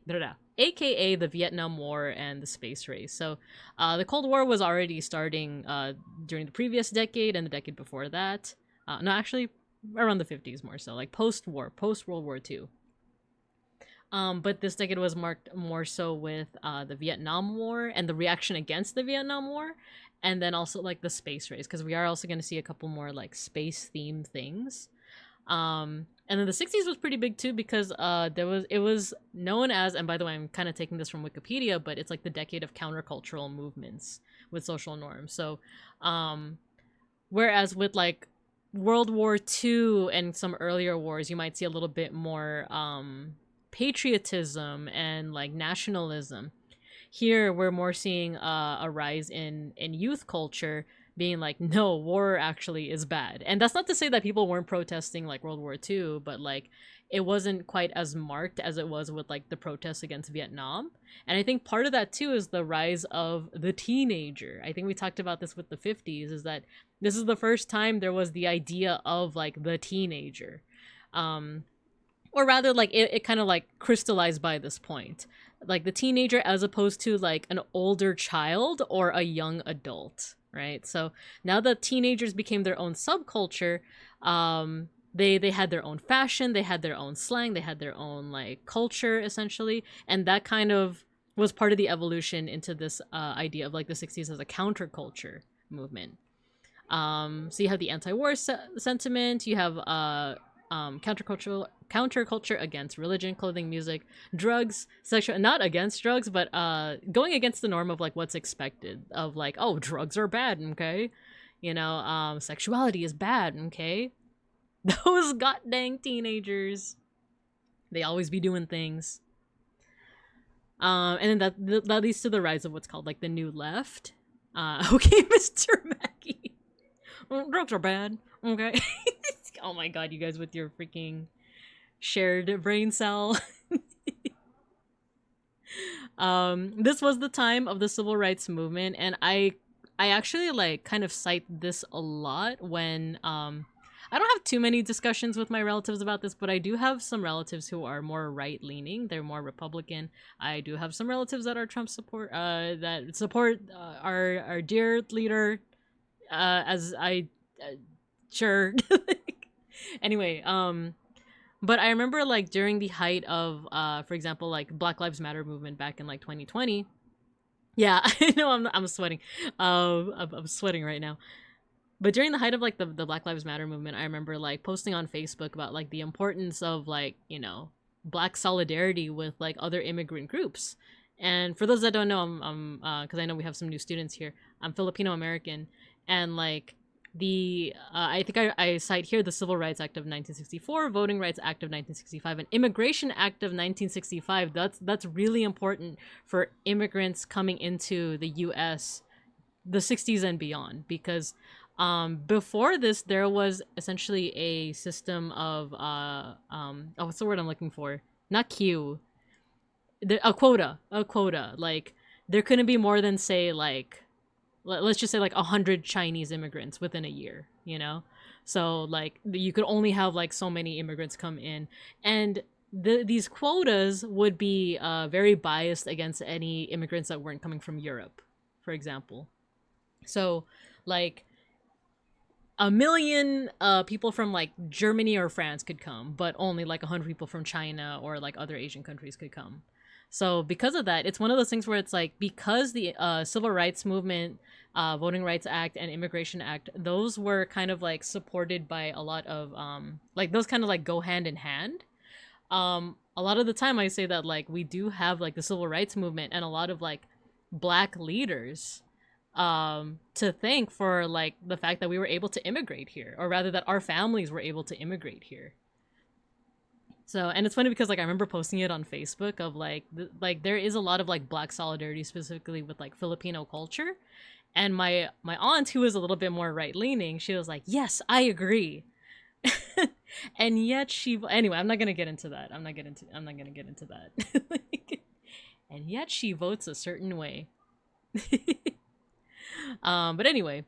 the Vietnam War and the space race. So the Cold War was already starting during the previous decade and the decade before that. No, actually around the 50s more so, like post-war, post-World War II. But this decade was marked more so with the Vietnam War and the reaction against the Vietnam War, and then also like the space race, because we are also going to see a couple more like space themed things. And then the 60s was pretty big too, because it was known as, and by the way, I'm kind of taking this from Wikipedia, but it's like the decade of countercultural movements with social norms. So whereas with like World War II and some earlier wars, you might see a little bit more patriotism and like nationalism. Here we're more seeing a rise in youth culture being like, no, war actually is bad. And that's not to say that people weren't protesting like World War II, but like it wasn't quite as marked as it was with like the protests against Vietnam. And I think part of that too is the rise of the teenager. I think we talked about this with the 50s, is that this is the first time there was the idea of like the teenager. Or rather, like it kind of like crystallized by this point, like the teenager as opposed to like an older child or a young adult, right? So now that teenagers became their own subculture, they had their own fashion, they had their own slang, they had their own like culture essentially, and that kind of was part of the evolution into this idea of like the 60s as a counterculture movement. So you have the anti-war sentiment, you have counterculture against religion, clothing, music, drugs, sexual, not against drugs, but going against the norm of like what's expected of like, oh, drugs are bad, okay, you know, sexuality is bad, okay. Those goddamn teenagers, they always be doing things. And then that leads to the rise of what's called like the new left. Okay, Mr. Mackey, drugs are bad, okay. Oh my god, you guys with your freaking shared brain cell. This was the time of the civil rights movement, and I actually like kind of cite this a lot when I don't have too many discussions with my relatives about this, but I do have some relatives who are more right-leaning. They're more Republican. I do have some relatives that are Trump support, that support our dear leader, as I, sure. Anyway, but I remember like during the height of, for example, like Black Lives Matter movement back in like 2020. Yeah, I know I'm sweating. I'm sweating right now. But during the height of like the Black Lives Matter movement, I remember like posting on Facebook about like the importance of like, you know, Black solidarity with like other immigrant groups. And for those that don't know, I'm because I know we have some new students here. I'm Filipino American, and like I think I cite here the Civil Rights Act of 1964, Voting Rights Act of 1965, and Immigration Act of 1965. That's really important for immigrants coming into the U.S. the 60s and beyond, because before this there was essentially a system of what's the word I'm looking for? Not queue. A quota. Like there couldn't be more than, say, like let's just say like 100 Chinese immigrants within a year, you know? So like you could only have like so many immigrants come in, and these quotas would be very biased against any immigrants that weren't coming from Europe, for example. So like 1 million people from like Germany or France could come, but only like 100 people from China or like other Asian countries could come. So because of that, it's one of those things where it's like, because the Civil Rights Movement, Voting Rights Act, and Immigration Act, those were kind of like supported by a lot of like those kind of like go hand in hand. A lot of the time I say that like we do have like the Civil Rights Movement and a lot of like Black leaders to thank for like the fact that we were able to immigrate here, or rather that our families were able to immigrate here. So, and it's funny because like I remember posting it on Facebook of like like there is a lot of like Black solidarity specifically with like Filipino culture, and my aunt, who is a little bit more right leaning, she was like, "Yes, I agree," and yet anyway, I'm not gonna get into that. I'm not gonna get into that. And yet she votes a certain way. But anyway,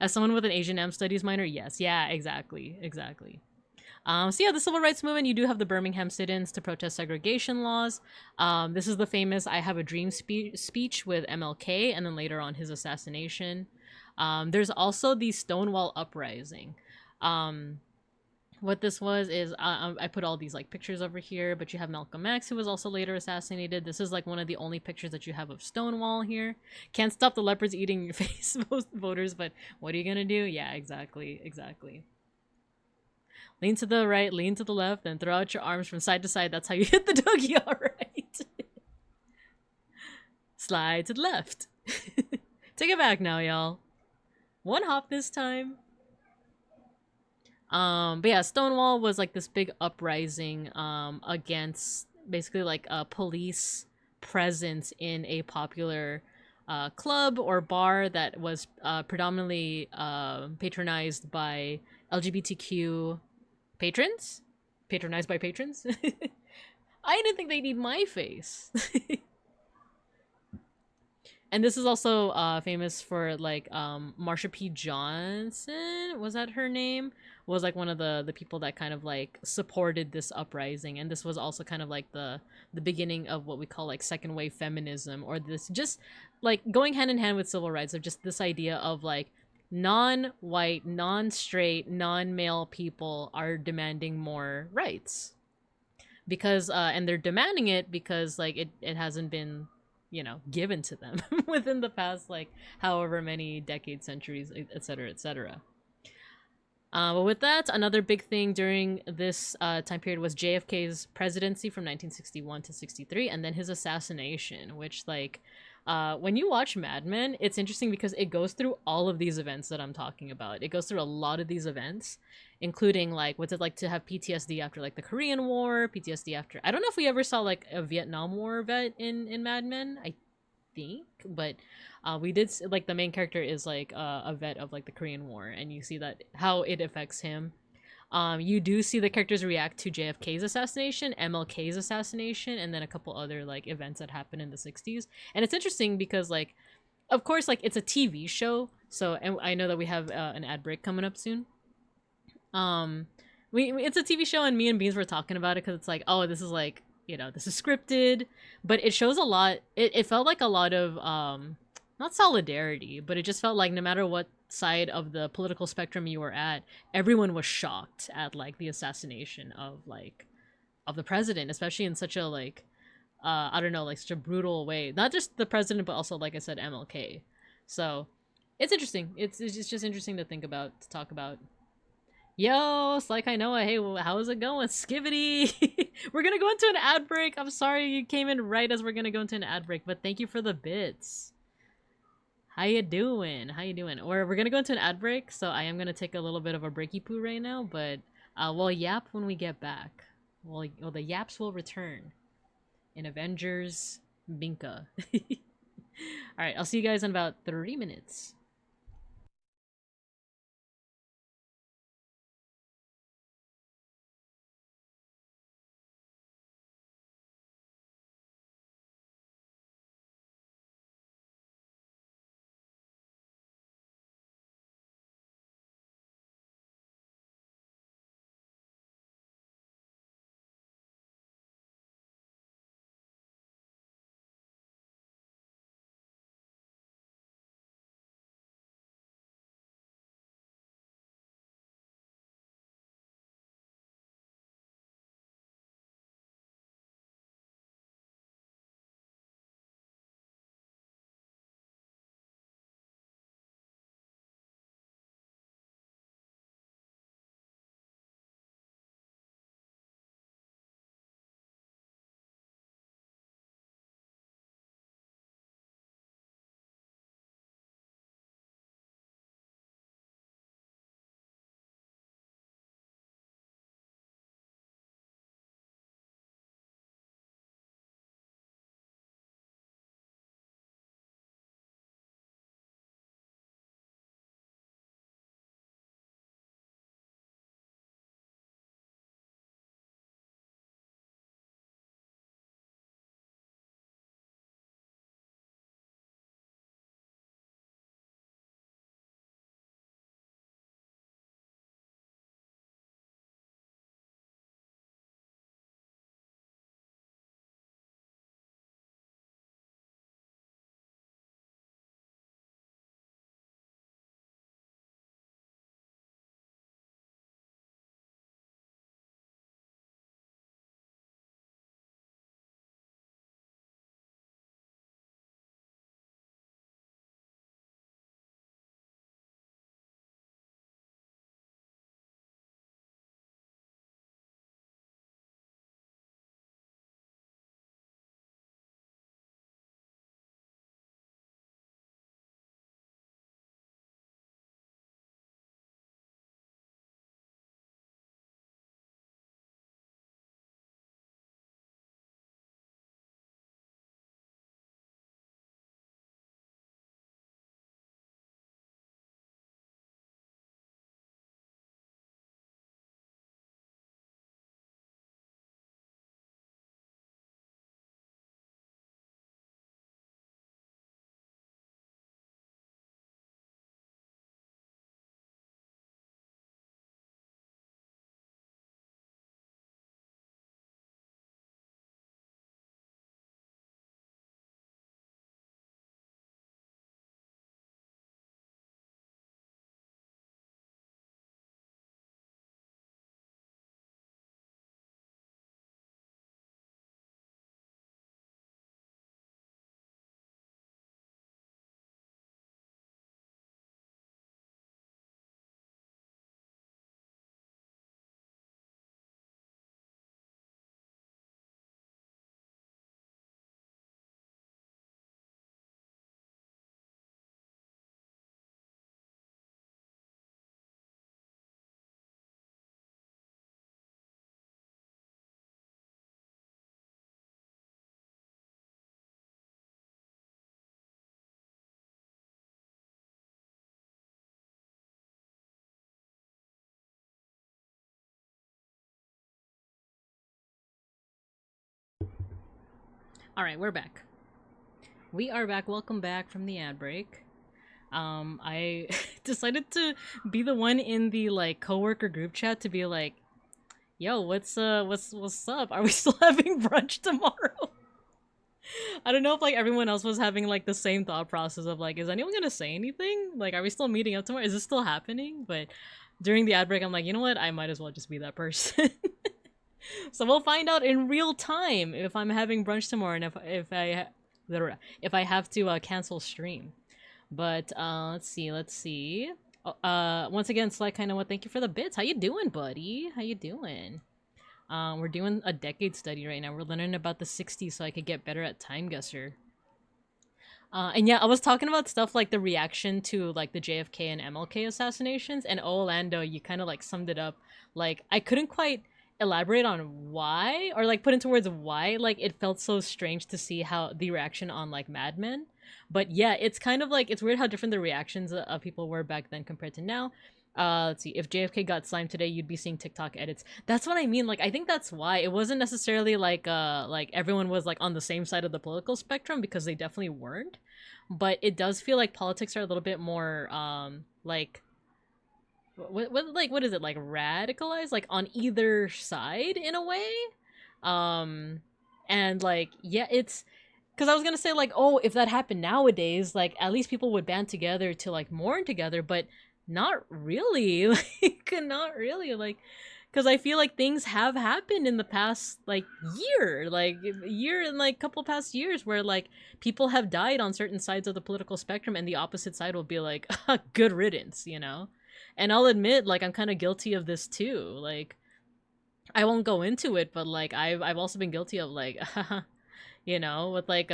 as someone with an Asian Am Studies minor, yes, yeah, exactly. So yeah, the Civil Rights Movement, you do have the Birmingham sit-ins to protest segregation laws. This is the famous I Have a Dream speech with MLK, and then later on his assassination. There's also the Stonewall Uprising. What this was is, I put all these like pictures over here, but you have Malcolm X, who was also later assassinated. This is like one of the only pictures that you have of Stonewall here. Can't stop the leopards eating your face, most voters, but what are you gonna do? Yeah, exactly. Lean to the right, lean to the left, and throw out your arms from side to side. That's how you hit the doggy, alright. Slide to the left. Take it back now, y'all. One hop this time. But yeah, Stonewall was like this big uprising against basically like a police presence in a popular club or bar that was predominantly patronized by LGBTQ patrons. Patronized by patrons. I didn't think they need my face. And this is also famous for like Marsha P. Johnson, was that her name? Was like one of the people that kind of like supported this uprising, and this was also kind of like the beginning of what we call like second wave feminism, or this just like going hand in hand with civil rights, of just this idea of like non-white, non-straight, non-male people are demanding more rights, because and they're demanding it because like it hasn't been, you know, given to them within the past like however many decades, centuries, etc., etc. But with that, another big thing during this time period was JFK's presidency from 1961 to 63, and then his assassination, which like when you watch Mad Men, it's interesting because it goes through all of these events that I'm talking about. It goes through a lot of these events, including like what's it like to have PTSD after like the Korean War, PTSD after, I don't know if we ever saw like a Vietnam War vet in Mad Men, I think, but we did, like the main character is like a vet of like the Korean War, and you see that how it affects him. You do see the characters react to JFK's assassination, MLK's assassination, and then a couple other like events that happened in the 60s. And it's interesting because like, of course, like it's a TV show, so, and I know that we have an ad break coming up soon. Um, it's a TV show, and me and Beans were talking about it because it's like, oh, this is like, this is scripted, but it shows a lot. It felt like a lot of not solidarity, but it just felt like no matter what side of the political spectrum you were at, everyone was shocked at like the assassination of the president, especially in such a like I don't know, like such a brutal way. Not just the president, but also like I said, MLK. So it's interesting. It's just interesting to think about, to talk about. Yo, it's like I know. Hey, how's it going, Skivity? We're gonna go into an ad break. I'm sorry you came in right as we're gonna go into an ad break, but thank you for the bits. How you doing? How you doing? Or we're gonna go into an ad break, so I am gonna take a little bit of a breaky poo right now, but we'll yap when we get back. Well, the yaps will return in Avengers Binka. Alright, I'll see you guys in about 30 minutes. Alright, we're back. We are back. Welcome back from the ad break. I decided to be the one in the like coworker group chat to be like, yo, what's up? Are we still having brunch tomorrow? I don't know if like everyone else was having like the same thought process of like, is anyone gonna say anything? Like, are we still meeting up tomorrow? Is this still happening? But during the ad break, I'm like, you know what? I might as well just be that person. So we'll find out in real time if I'm having brunch tomorrow and if I have to cancel stream. But let's see. Once again, Slack kind of what? Thank you for the bits. How you doing, buddy? How you doing? We're doing a decade study right now. We're learning about the 60s so I could get better at time guesser. And yeah, I was talking about stuff like the reaction to like the JFK and MLK assassinations, and Orlando, you kind of like summed it up. Like, I couldn't quite elaborate on why, or like put into words why like it felt so strange to see how the reaction on like Mad Men. But yeah, it's kind of like, it's weird how different the reactions of people were back then compared to now. Let's see, if JFK got slimed today, you'd be seeing TikTok edits. That's what I mean. Like, I think that's why it wasn't necessarily like everyone was like on the same side of the political spectrum, because they definitely weren't. But it does feel like politics are a little bit more like what is it, like radicalized, like on either side in a way. And like, yeah, it's because I was gonna say like, oh, if that happened nowadays, like at least people would band together to like mourn together, but not really. Like, not really, like, because I feel like things have happened in the past like year and like couple past years where like people have died on certain sides of the political spectrum, and the opposite side will be like, good riddance, you know. And I'll admit, like, I'm kind of guilty of this too. Like, I won't go into it, but like I've also been guilty of like you know, with like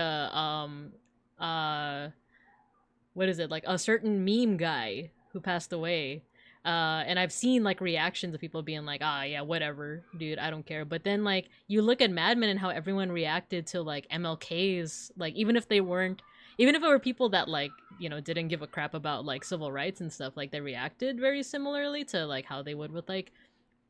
what is it, like a certain meme guy who passed away. And I've seen like reactions of people being like, yeah, whatever, dude, I don't care. But then like you look at Mad Men and how everyone reacted to like MLK's, like even if it were people that like, you know, didn't give a crap about like civil rights and stuff, like they reacted very similarly to like how they would with like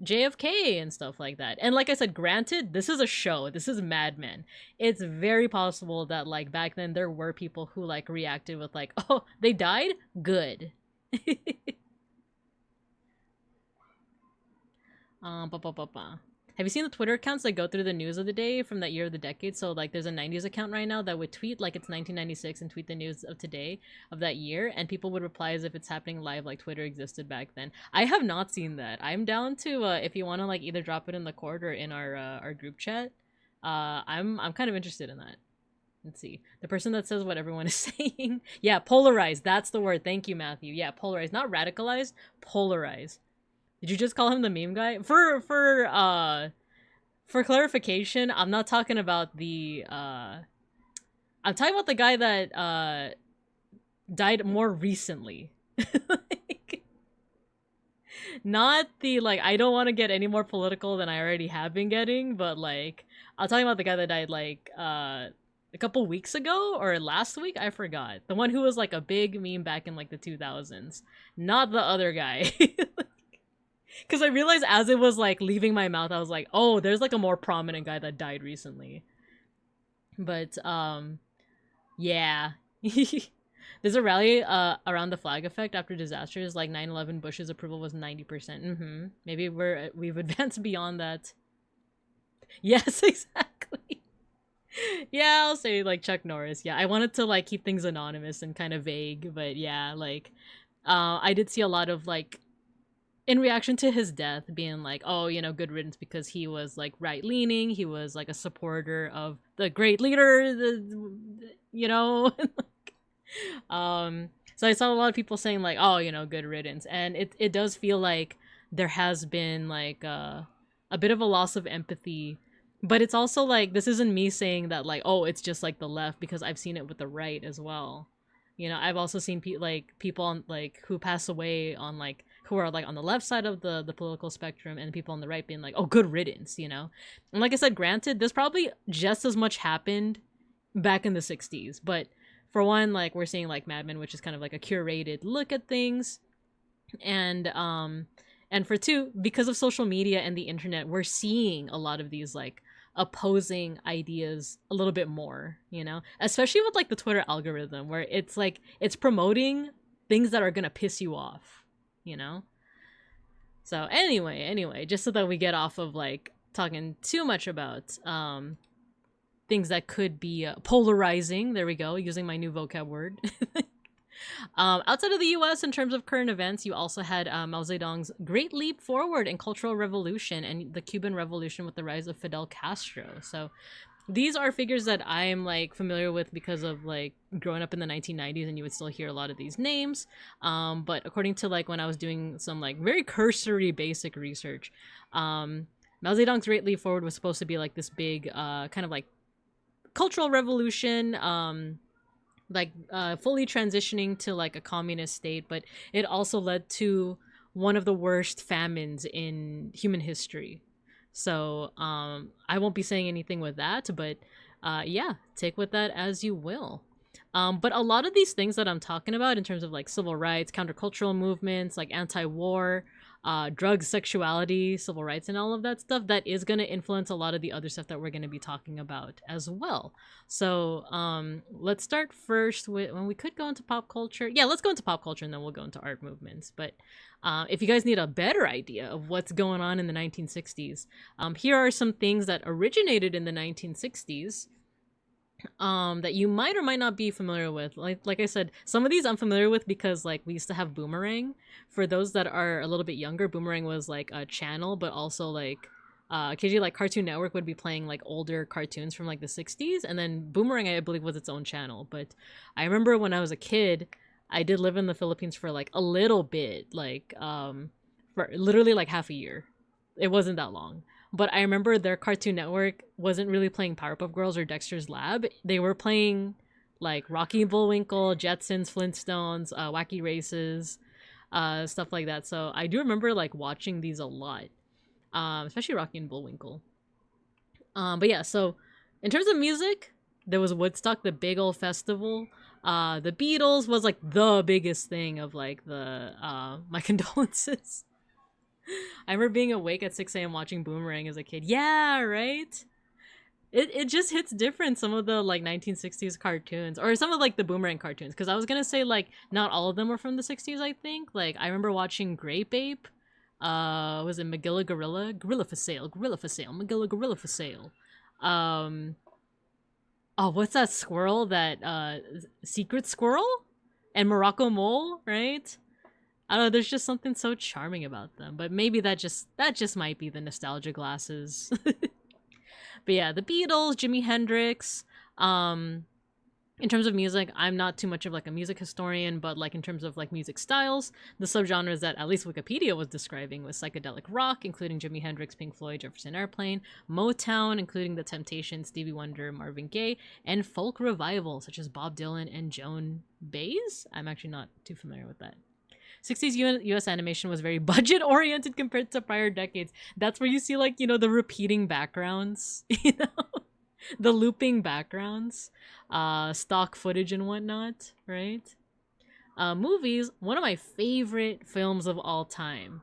JFK and stuff like that. And like I said, granted, this is a show, this is Mad Men. It's very possible that like back then there were people who like reacted with like, oh, they died? Good. Have you seen the Twitter accounts that go through the news of the day from that year of the decade? So like there's a 90s account right now that would tweet like it's 1996 and tweet the news of today of that year, and people would reply as if it's happening live, like Twitter existed back then. I have not seen that. I'm down to if you want to like either drop it in the Cord or in our group chat. I'm kind of interested in that. Let's see. The person that says what everyone is saying. Yeah, polarized. That's the word. Thank you, Matthew. Yeah, polarized. Not radicalized. Polarized. Did you just call him the meme guy? For clarification, I'm not talking about the I'm talking about the guy that died more recently. Like, not the like, I don't want to get any more political than I already have been getting, but like I'm talking about the guy that died like a couple weeks ago or last week, I forgot. The one who was like a big meme back in like the 2000s. Not the other guy. Because I realized as it was like leaving my mouth, I was like, oh, there's like a more prominent guy that died recently. But yeah. There's a rally around the flag effect after disasters like 9/11. Bush's approval was 90%. Maybe we've advanced beyond that. Yes, exactly. Yeah, I'll say like Chuck Norris. Yeah, I wanted to like keep things anonymous and kind of vague, but yeah, like I did see a lot of like in reaction to his death being like, oh, you know, good riddance, because he was like right leaning, he was like a supporter of the great leader, you know. So I saw a lot of people saying like, oh, you know, good riddance, and it does feel like there has been like a bit of a loss of empathy. But it's also like, this isn't me saying that like, oh, it's just like the left, because I've seen it with the right as well. You know, I've also seen people on like who pass away on like who are like on the left side of the political spectrum, and people on the right being like, oh, good riddance, you know. And like I said, granted, this probably just as much happened back in the 60s, but for one, like we're seeing like Mad Men, which is kind of like a curated look at things, and for two, because of social media and the internet, we're seeing a lot of these like opposing ideas a little bit more, you know, especially with like the Twitter algorithm, where it's like it's promoting things that are gonna piss you off, you know? So anyway, just so that we get off of like talking too much about things that could be polarizing. There we go, using my new vocab word. Outside of the US, in terms of current events, you also had Mao Zedong's Great Leap Forward and Cultural Revolution and the Cuban Revolution with the rise of Fidel Castro. So these are figures that I'm like familiar with because of like growing up in the 1990s, and you would still hear a lot of these names. But according to like when I was doing some like very cursory basic research, Mao Zedong's Great Leap Forward was supposed to be like this big kind of like cultural revolution, fully transitioning to like a communist state, but it also led to one of the worst famines in human history. So I won't be saying anything with that, but yeah, take with that as you will. But a lot of these things that I'm talking about in terms of like civil rights, countercultural movements, like anti-war, drugs, sexuality, civil rights, and all of that stuff, that is going to influence a lot of the other stuff that we're going to be talking about as well. So let's start first with, when we could go into pop culture. Yeah, let's go into pop culture and then we'll go into art movements. But if you guys need a better idea of what's going on in the 1960s, here are some things that originated in the 1960s that you might or might not be familiar with. Like I said, some of these I'm familiar with because like we used to have Boomerang. For those that are a little bit younger, Boomerang was like a channel, but also like occasionally like Cartoon Network would be playing like older cartoons from like the 60s, and then Boomerang I believe was its own channel. But I remember when I was a kid, I did live in the Philippines for like a little bit, like for literally like half a year. It wasn't that long. But I remember their Cartoon Network wasn't really playing Powerpuff Girls or Dexter's Lab. They were playing like Rocky and Bullwinkle, Jetsons, Flintstones, Wacky Races, stuff like that. So I do remember like watching these a lot, especially Rocky and Bullwinkle. But yeah, so in terms of music, there was Woodstock, the big old festival. The Beatles was like the biggest thing of like the my condolences. I remember being awake at 6 a.m. watching Boomerang as a kid. Yeah, right? It just hits different, some of the like 1960s cartoons, or some of like the Boomerang cartoons, because I was gonna say like not all of them were from the 60s. I think like I remember watching Grape Ape. Was it Magilla Gorilla for sale, Magilla Gorilla for sale. Oh, what's that squirrel, that Secret Squirrel and Morocco Mole, right? I don't know, there's just something so charming about them, but maybe that just might be the nostalgia glasses. But yeah, the Beatles, Jimi Hendrix. In terms of music, I'm not too much of like a music historian, but like in terms of like music styles, the subgenres that at least Wikipedia was describing was psychedelic rock, including Jimi Hendrix, Pink Floyd, Jefferson Airplane, Motown, including The Temptations, Stevie Wonder, Marvin Gaye, and folk revival, such as Bob Dylan and Joan Baez. I'm actually not too familiar with that. 60s US animation was very budget oriented compared to prior decades. That's where you see like, you know, the repeating backgrounds, you know, the looping backgrounds, stock footage and whatnot, right? Movies, one of my favorite films of all time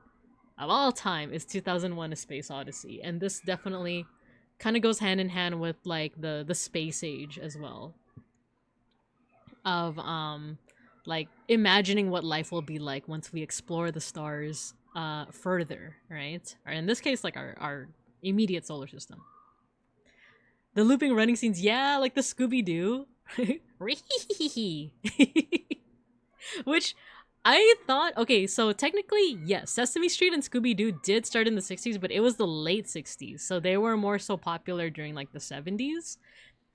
is 2001: A Space Odyssey, and this definitely kind of goes hand in hand with like the space age as well, of like imagining what life will be like once we explore the stars further, right? Or in this case, like our immediate solar system. The looping running scenes, yeah, like the Scooby-Doo. Which I thought, okay, so technically, yes, Sesame Street and Scooby-Doo did start in the 60s, but it was the late 60s, so they were more so popular during like the 70s.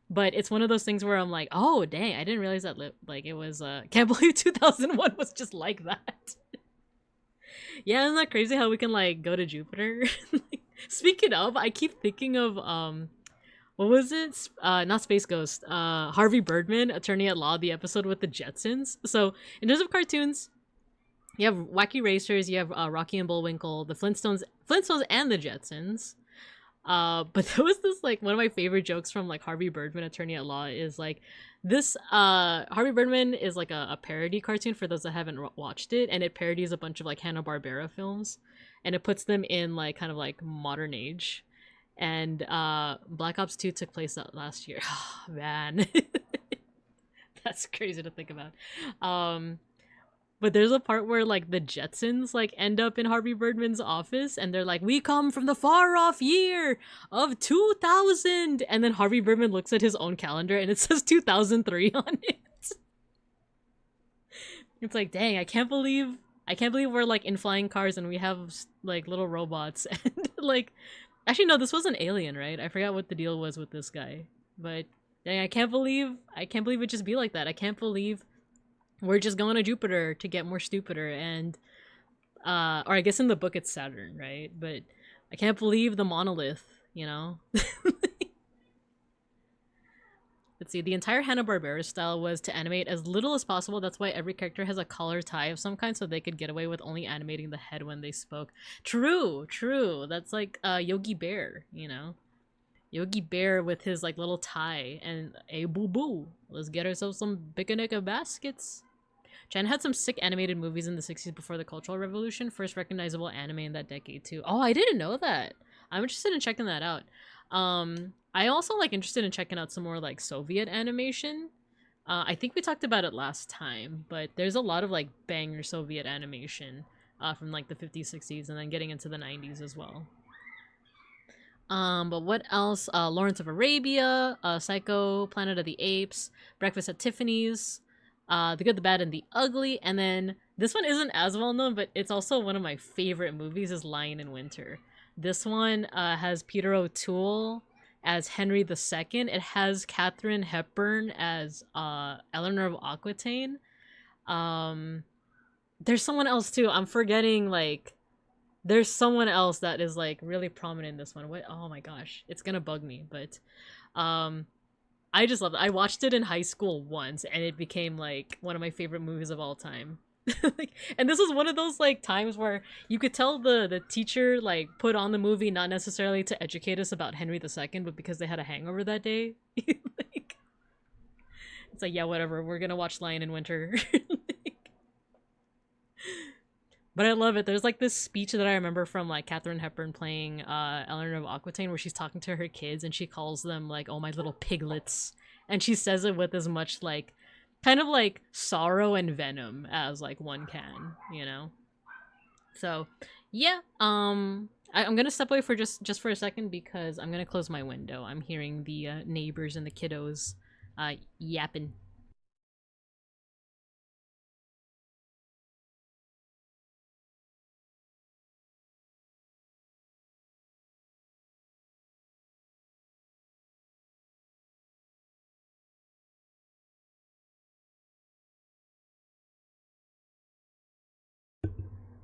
But it's one of those things where I'm like, oh, dang, I didn't realize that, like, it was, can't believe 2001 was just like that. Yeah, isn't that crazy how we can, like, go to Jupiter? Speaking of, I keep thinking of, what was it? Not Space Ghost, Harvey Birdman, Attorney at Law, the episode with the Jetsons. So, in terms of cartoons, you have Wacky Racers, you have Rocky and Bullwinkle, the Flintstones and the Jetsons. But there was this, like, one of my favorite jokes from, like, Harvey Birdman, Attorney at Law, is, like, this, Harvey Birdman is, like, a parody cartoon for those that haven't watched it, and it parodies a bunch of, like, Hanna-Barbera films, and it puts them in, like, kind of, like, modern age. And, Black Ops 2 took place last year. Man. That's crazy to think about. But there's a part where like the Jetsons like end up in Harvey Birdman's office and they're like, we come from the far off year of 2000. And then Harvey Birdman looks at his own calendar and it says 2003 on it. It's like, dang, I can't believe we're like in flying cars and we have like little robots and like, actually no, this was an alien, right? I forgot what the deal was with this guy, but dang, I can't believe it just be like that. I can't believe we're just going to Jupiter to get more stupider and, or I guess in the book it's Saturn, right? But I can't believe the monolith, you know? Let's see, the entire Hanna-Barbera style was to animate as little as possible. That's why every character has a collar tie of some kind so they could get away with only animating the head when they spoke. True. That's like Yogi Bear, you know? Yogi Bear with his like little tie and a boo-boo. Let's get ourselves some picnic baskets. Jen had some sick animated movies in the 60s before the Cultural Revolution. First recognizable anime in that decade too. Oh, I didn't know that. I'm interested in checking that out. I also like interested in checking out some more like Soviet animation. I think we talked about it last time, but there's a lot of like banger Soviet animation from like the 50s, 60s, and then getting into the 90s as well. But what else? Lawrence of Arabia, Psycho, Planet of the Apes, Breakfast at Tiffany's, The Good, the Bad, and the Ugly, and then this one isn't as well known, but it's also one of my favorite movies, is Lion in Winter. This one has Peter O'Toole as Henry II. It has Katharine Hepburn as Eleanor of Aquitaine. There's someone else too. I'm forgetting, like, there's someone else that is like really prominent in this one. What? Oh my gosh, it's gonna bug me, but I just love it. I watched it in high school once, and it became like one of my favorite movies of all time. Like, and this was one of those like times where you could tell the teacher like put on the movie not necessarily to educate us about Henry II, but because they had a hangover that day. Like, it's like, yeah, whatever, we're gonna watch Lion in Winter. Like, but I love it. There's like this speech that I remember from like Katharine Hepburn playing Eleanor of Aquitaine, where she's talking to her kids and she calls them like, oh, my little piglets, and she says it with as much like kind of like sorrow and venom as like one can, you know? So yeah, I'm gonna step away for just for a second because I'm gonna close my window. I'm hearing the neighbors and the kiddos yapping.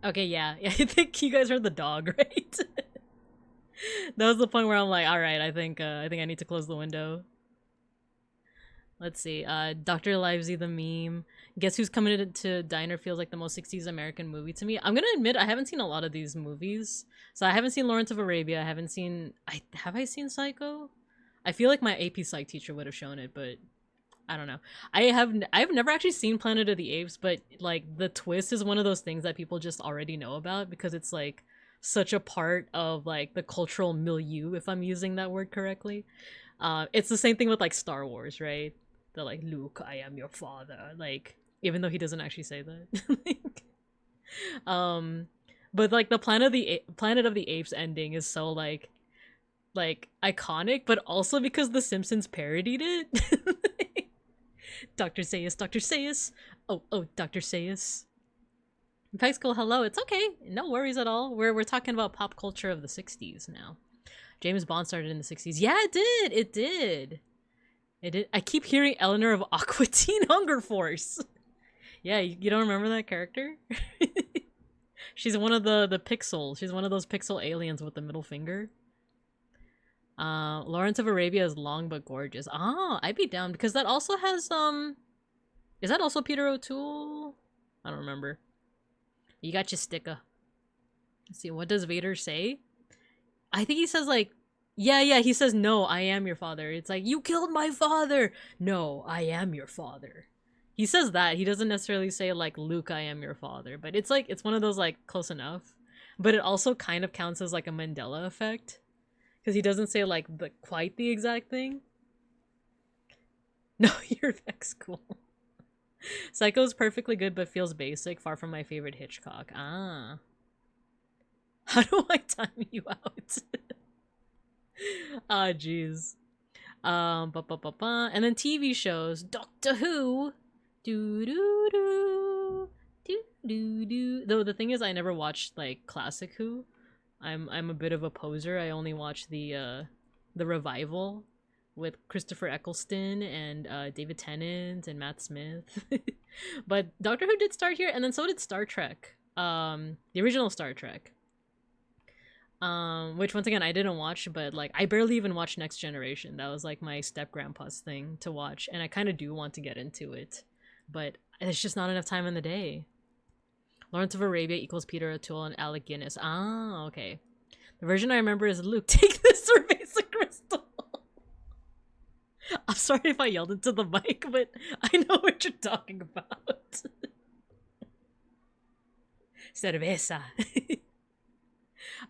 Okay, yeah, I think you guys heard the dog, right? That was the point where I'm like, all right, I think I need to close the window. Let's see. Dr. Livesey the meme. Guess Who's Coming to Diner feels like the most 60s American movie to me. I'm gonna admit I haven't seen a lot of these movies. So I haven't seen Lawrence of Arabia. I haven't seen. Have I seen Psycho? I feel like my AP Psych teacher would have shown it, but I don't know. I've never actually seen Planet of the Apes, but like the twist is one of those things that people just already know about because it's like such a part of like the cultural milieu, if I'm using that word correctly. It's the same thing with like Star Wars, right? They're like, Luke, I am your father. Like, even though he doesn't actually say that. Like, but like the Planet of the Apes ending is so like iconic, but also because The Simpsons parodied it. Dr. Sayus, Dr. Sayus. Oh, Dr. Sayus. Peg School, hello. It's okay. No worries at all. We're talking about pop culture of the 60s now. James Bond started in the 60s. Yeah, it did. It did. It did. I keep hearing Eleanor of Aquitaine Hunger Force. Yeah, you don't remember that character? She's one of the pixels. She's one of those pixel aliens with the middle finger. Lawrence of Arabia is long but gorgeous. Ah, I'd be down because that also has is that also Peter O'Toole? I don't remember. You got your sticker. Let's see, what does Vader say? I think he says like, yeah, he says, no, I am your father. It's like, you killed my father. No, I am your father. He says that. He doesn't necessarily say like, Luke, I am your father. But it's like, it's one of those like close enough. But it also kind of counts as like a Mandela effect. Because he doesn't say like quite the exact thing. No, you're Vex cool. Psycho's perfectly good but feels basic, far from my favorite Hitchcock. Ah. How do I time you out? Ah, jeez. And then TV shows. Doctor Who. Do do do. Do do do. Though the thing is, I never watched like classic Who. I'm a bit of a poser. I only watch the revival with Christopher Eccleston and David Tennant and Matt Smith. But Doctor Who did start here, and then so did Star Trek. The original Star Trek. Which once again I didn't watch, but like I barely even watched Next Generation. That was like my step grandpa's thing to watch, and I kind of do want to get into it, but it's just not enough time in the day. Lawrence of Arabia equals Peter O'Toole and Alec Guinness. Ah, okay. The version I remember is Luke, take this cerveza crystal. I'm sorry if I yelled into the mic, but I know what you're talking about. Cerveza.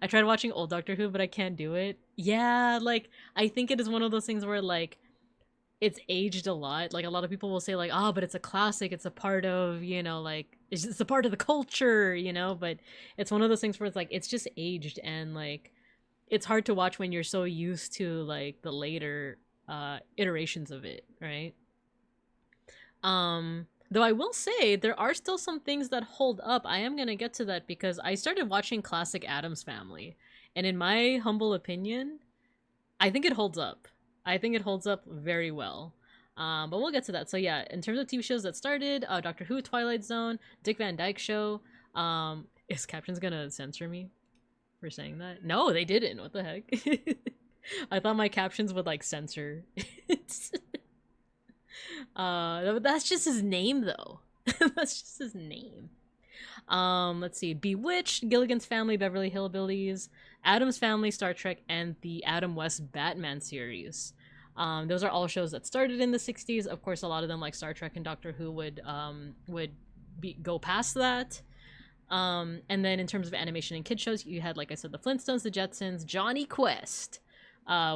I tried watching old Doctor Who, but I can't do it. Yeah, like, I think it is one of those things where, like, it's aged a lot. Like, a lot of people will say, like, oh, but it's a classic. It's a part of, you know, like, it's a part of the culture, you know? But it's one of those things where it's, like, it's just aged. And, like, it's hard to watch when you're so used to, like, the later iterations of it, right? Though I will say, there are still some things that hold up. I am gonna get to that because I started watching classic Addams Family. And in my humble opinion, I think it holds up. I think it holds up very well. But we'll get to that. So yeah, in terms of TV shows that started, Doctor Who, Twilight Zone, Dick Van Dyke Show. Is Captions gonna censor me for saying that? No, they didn't. What the heck? I thought my captions would like censor it. That's just his name though. That's just his name. Let's see. Bewitched, Gilligan's Family, Beverly Hillbillies, Addams Family, Star Trek, and the Adam West Batman series. Those are all shows that started in the 60s. Of course, a lot of them, like Star Trek and Doctor Who, would go past that. And then in terms of animation and kid shows, you had, like I said, the Flintstones, the Jetsons, Johnny Quest,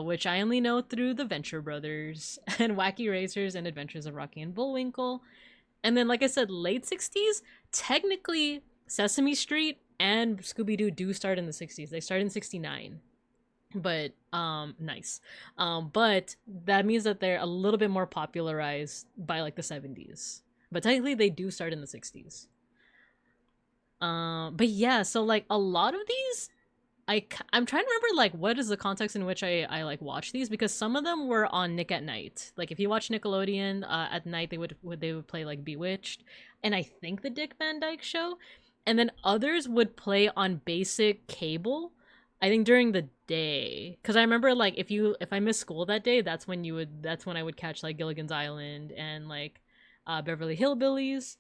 which I only know through the Venture Brothers, and Wacky Racers and Adventures of Rocky and Bullwinkle. And then, like I said, late 60s, technically Sesame Street and Scooby-Doo do start in the 60s. They start in 69. But, nice. But that means that they're a little bit more popularized by, like, the 70s. But technically, they do start in the 60s. But yeah, so, like, a lot of these, I'm trying to remember, like, what is the context in which I like, watch these, because some of them were on Nick at Night. Like, if you watch Nickelodeon, at night, they would play, like, Bewitched, and I think the Dick Van Dyke Show, and then others would play on basic cable, I think during the day, because I remember, like, if I missed school that day, that's when I would catch, like, Gilligan's Island and, like, Beverly Hillbillies.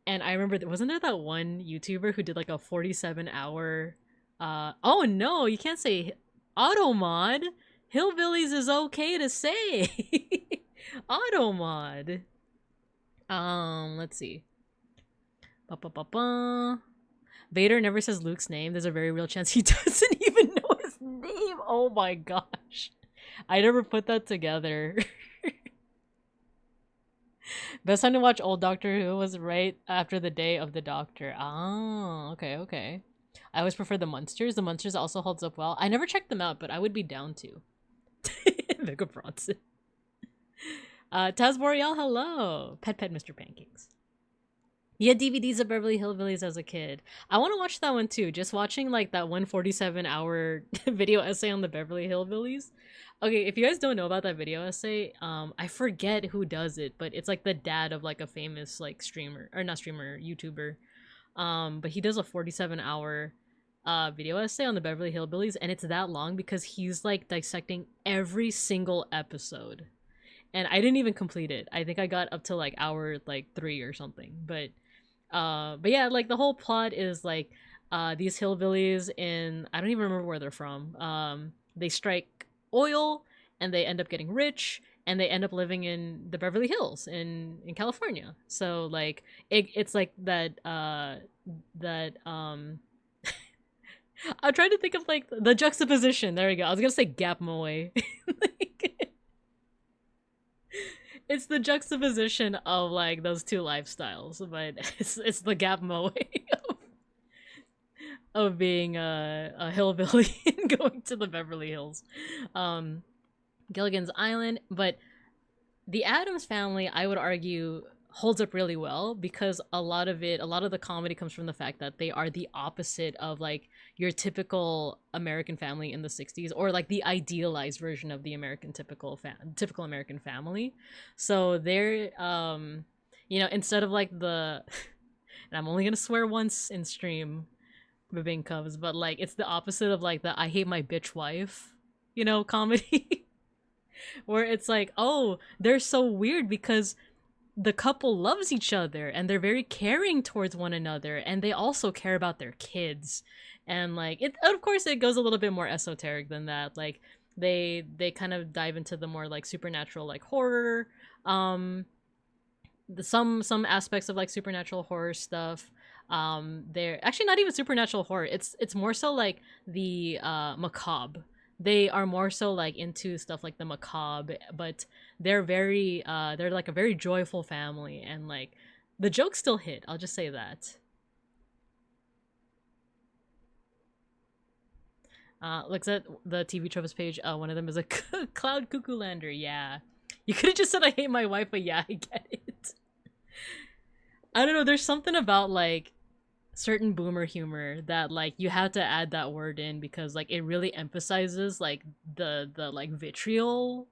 And I remember, wasn't there that one YouTuber who did, like, a 47-hour oh no, you can't say Automod. Hillbillies is okay to say. Automod. Let's see. Ba-ba-ba-ba. Vader never says Luke's name. There's a very real chance he doesn't even know his name. Oh my gosh. I never put that together. Best time to watch old Doctor Who was right after the Day of the Doctor. Oh, okay. I always prefer the Munsters. The Munsters also holds up well. I never checked them out, but I would be down to. Mega Bronson. Taz Boreal, hello. Pet Mr. Pancakes. You had DVDs of Beverly Hillbillies as a kid. I want to watch that one too. Just watching like that 147-hour video essay on the Beverly Hillbillies. Okay, if you guys don't know about that video essay, I forget who does it, but it's like the dad of like a famous like streamer, or not streamer, YouTuber. But he does a 47-hour video essay on the Beverly Hillbillies, and it's that long because he's like dissecting every single episode. And I didn't even complete it. I think I got up to like hour like 3 or something. But yeah, like the whole plot is like these hillbillies in, I don't even remember where they're from. They strike oil and they end up getting rich, and they end up living in the Beverly Hills in California. So like it's like that I'm trying to think of like the juxtaposition. There we go. I was gonna say Gap Moe. Like, it's the juxtaposition of like those two lifestyles, but it's the Gap Moe of being a hillbilly and going to the Beverly Hills. Gilligan's Island, but the Addams Family, I would argue, holds up really well because a lot of the comedy comes from the fact that they are the opposite of like your typical American family in the 60s, or like the idealized version of the American typical American family. So they're instead of like the and I'm only gonna swear once in stream, Bing Cubs, but like it's the opposite of like the I hate my bitch wife, comedy. Where it's like, oh, they're so weird because the couple loves each other and they're very caring towards one another, and they also care about their kids. And like it, of course, it goes a little bit more esoteric than that. Like they kind of dive into the more like supernatural, like horror, some aspects of like supernatural horror stuff. They're actually not even supernatural horror. It's more so like the macabre. They are more so like into stuff like the macabre, but they're like a very joyful family, and like the jokes still hit. I'll just say that. Looks at the TV tropes page. One of them is a Cloud Cuckoo Lander. Yeah, you could have just said I hate my wife, but yeah, I get it. I don't know. There's something about like certain boomer humor that like you have to add that word in because like it really emphasizes like the like vitriol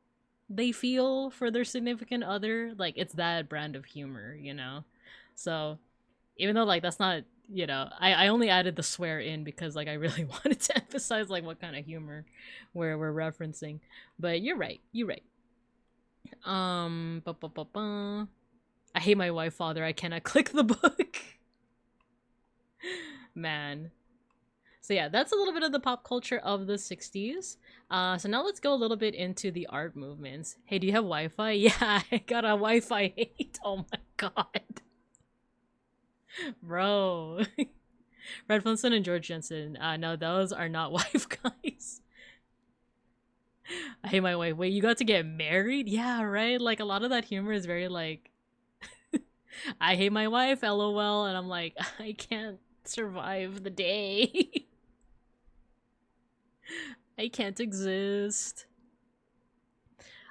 they feel for their significant other. Like it's that brand of humor, so even though like that's not, I only added the swear in because like I really wanted to emphasize like what kind of humor we're referencing. But you're right, I hate my wife, father, I cannot click the book. Man. So yeah, that's a little bit of the pop culture of the 60s. So now let's go a little bit into the art movements. Hey, do you have Wi-Fi? Yeah, I got a Wi-Fi 8. Oh my god. Bro. Red Flintstone and George Jensen. No, those are not wife guys. I hate my wife. Wait, you got to get married? Yeah, right? Like a lot of that humor is very like I hate my wife, LOL, and I'm like, I can't survive the day. I can't exist.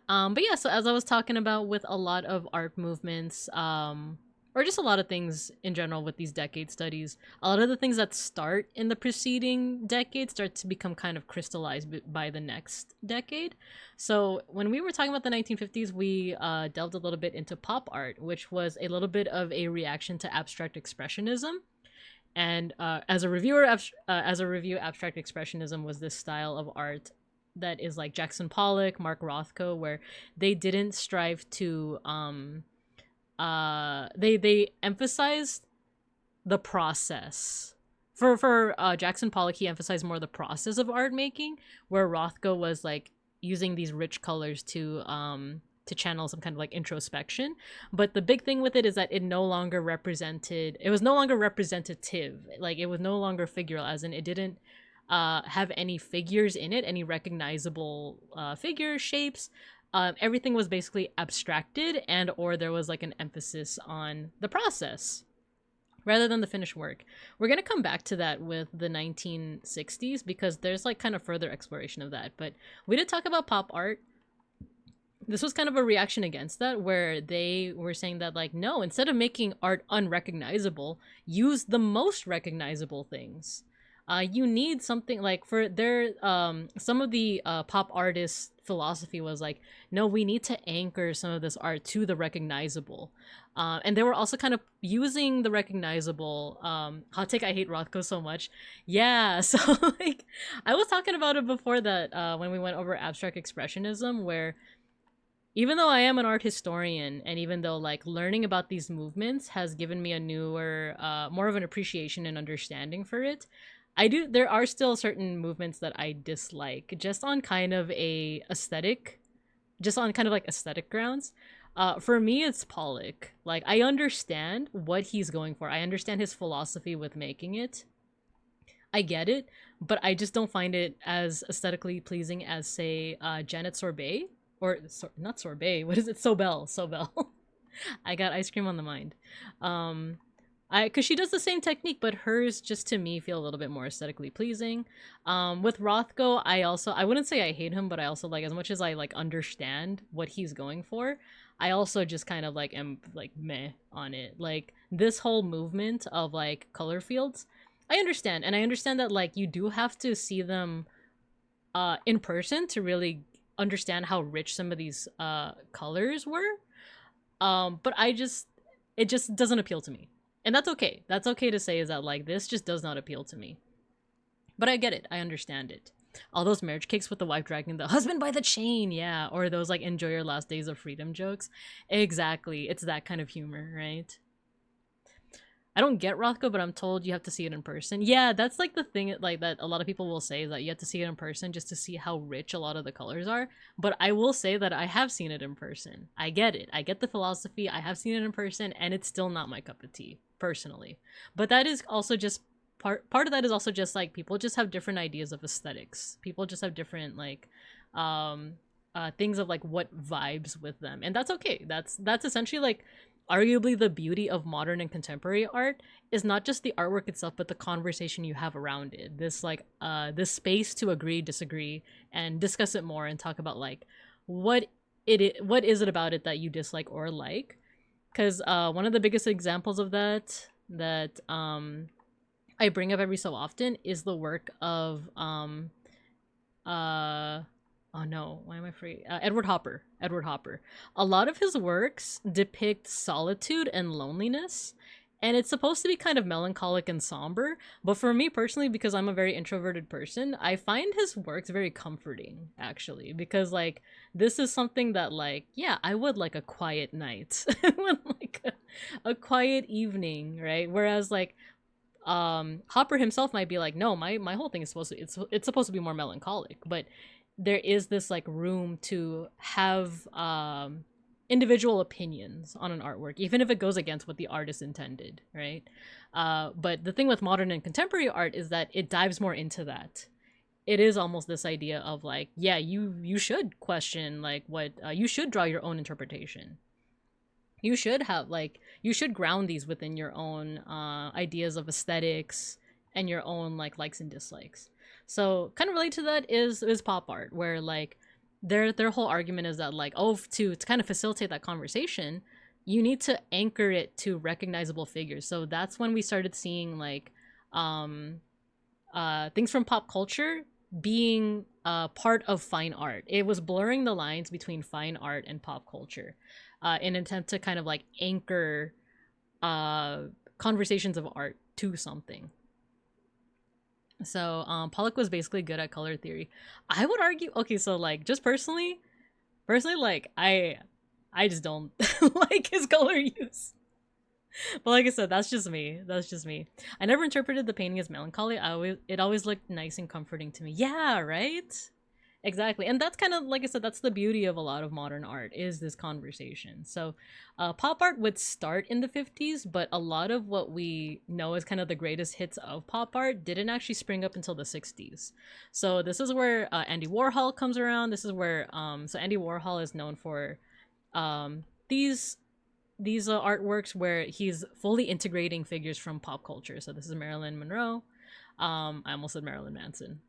But yeah, so as I was talking about with a lot of art movements, or just a lot of things in general with these decade studies, a lot of the things that start in the preceding decade start to become kind of crystallized by the next decade. So when we were talking about the 1950s, we delved a little bit into pop art, which was a little bit of a reaction to abstract expressionism. And as a review, abstract expressionism was this style of art that is like Jackson Pollock, Mark Rothko, where they didn't strive to they emphasized the process. For Jackson Pollock, he emphasized more the process of art making, where Rothko was like using these rich colors to channel some kind of like introspection. But the big thing with it is that it was no longer representative. Like it was no longer figural, as in it didn't have any figures in it, any recognizable figures, shapes. Everything was basically abstracted, and or there was like an emphasis on the process rather than the finished work. We're going to come back to that with the 1960s because there's like kind of further exploration of that. But we did talk about pop art. This was kind of a reaction against that, where they were saying that like, no, instead of making art unrecognizable, use the most recognizable things. You need something like for their some of the pop artists' philosophy was like, no, we need to anchor some of this art to the recognizable. And they were also kind of using the recognizable. Hot take, I hate Rothko so much. Yeah, so like I was talking about it before that when we went over abstract expressionism, where even though I am an art historian, and even though like learning about these movements has given me a newer, more of an appreciation and understanding for it, there are still certain movements that I dislike just on kind of aesthetic grounds. For me, it's Pollock. Like, I understand what he's going for. I understand his philosophy with making it. I get it, but I just don't find it as aesthetically pleasing as, say, Janet Sorbet. or not sorbet. What is it? Sobel. Sobel. I got ice cream on the mind. Cause she does the same technique, but hers just to me feel a little bit more aesthetically pleasing. With Rothko, I wouldn't say I hate him, but I also like, as much as I like understand what he's going for, I also just kind of like am like meh on it. Like this whole movement of like color fields, I understand, and I understand that like you do have to see them in person to really understand how rich some of these colors were. But it just doesn't appeal to me. And that's okay. That's okay to say, is that like this just does not appeal to me. But I get it. I understand it. All those marriage cakes with the wife dragging the husband by the chain, yeah. Or those like enjoy your last days of freedom jokes. Exactly. It's that kind of humor, right? I don't get Rothko, but I'm told you have to see it in person. Yeah, that's like the thing like that a lot of people will say, is that you have to see it in person just to see how rich a lot of the colors are. But I will say that I have seen it in person. I get it. I get the philosophy. I have seen it in person, and it's still not my cup of tea, personally. But that is also just part of that is also just like people just have different ideas of aesthetics. People just have different like things of like what vibes with them. And that's okay. That's essentially like arguably the beauty of modern and contemporary art is not just the artwork itself, but the conversation you have around it. This like this space to agree, disagree, and discuss it more and talk about like what is it about it that you dislike or like. Because one of the biggest examples of that I bring up every so often is the work of oh no, why am I free? Edward Hopper. Edward Hopper. A lot of his works depict solitude and loneliness, and it's supposed to be kind of melancholic and somber. But for me personally, because I'm a very introverted person, I find his works very comforting, actually, because like this is something that like, yeah, I would like a quiet night, I would like a quiet evening, right? Whereas like Hopper himself might be like, no, my whole thing is supposed to it's supposed to be more melancholic, but there is this like room to have individual opinions on an artwork, even if it goes against what the artist intended, right? But the thing with modern and contemporary art is that it dives more into that. It is almost this idea of like, yeah, you should question like what you should draw your own interpretation. You should have like you should ground these within your own ideas of aesthetics and your own like likes and dislikes. So kind of related to that is pop art, where like their whole argument is that like, oh, to kind of facilitate that conversation, you need to anchor it to recognizable figures. So that's when we started seeing like things from pop culture being part of fine art. It was blurring the lines between fine art and pop culture in an attempt to kind of like anchor conversations of art to something. So Pollock was basically good at color theory. I would argue, okay, so like just personally like I just don't like his color use. But like I said, that's just me. I never interpreted the painting as melancholy. It always looked nice and comforting to me. Yeah, right? Exactly. And that's kind of, like I said, that's the beauty of a lot of modern art, is this conversation. So pop art would start in the 50s, but a lot of what we know as kind of the greatest hits of pop art didn't actually spring up until the 60s. So this is where Andy Warhol comes around. This is where so Andy Warhol is known for these artworks where he's fully integrating figures from pop culture. So this is Marilyn Monroe. I almost said Marilyn Manson.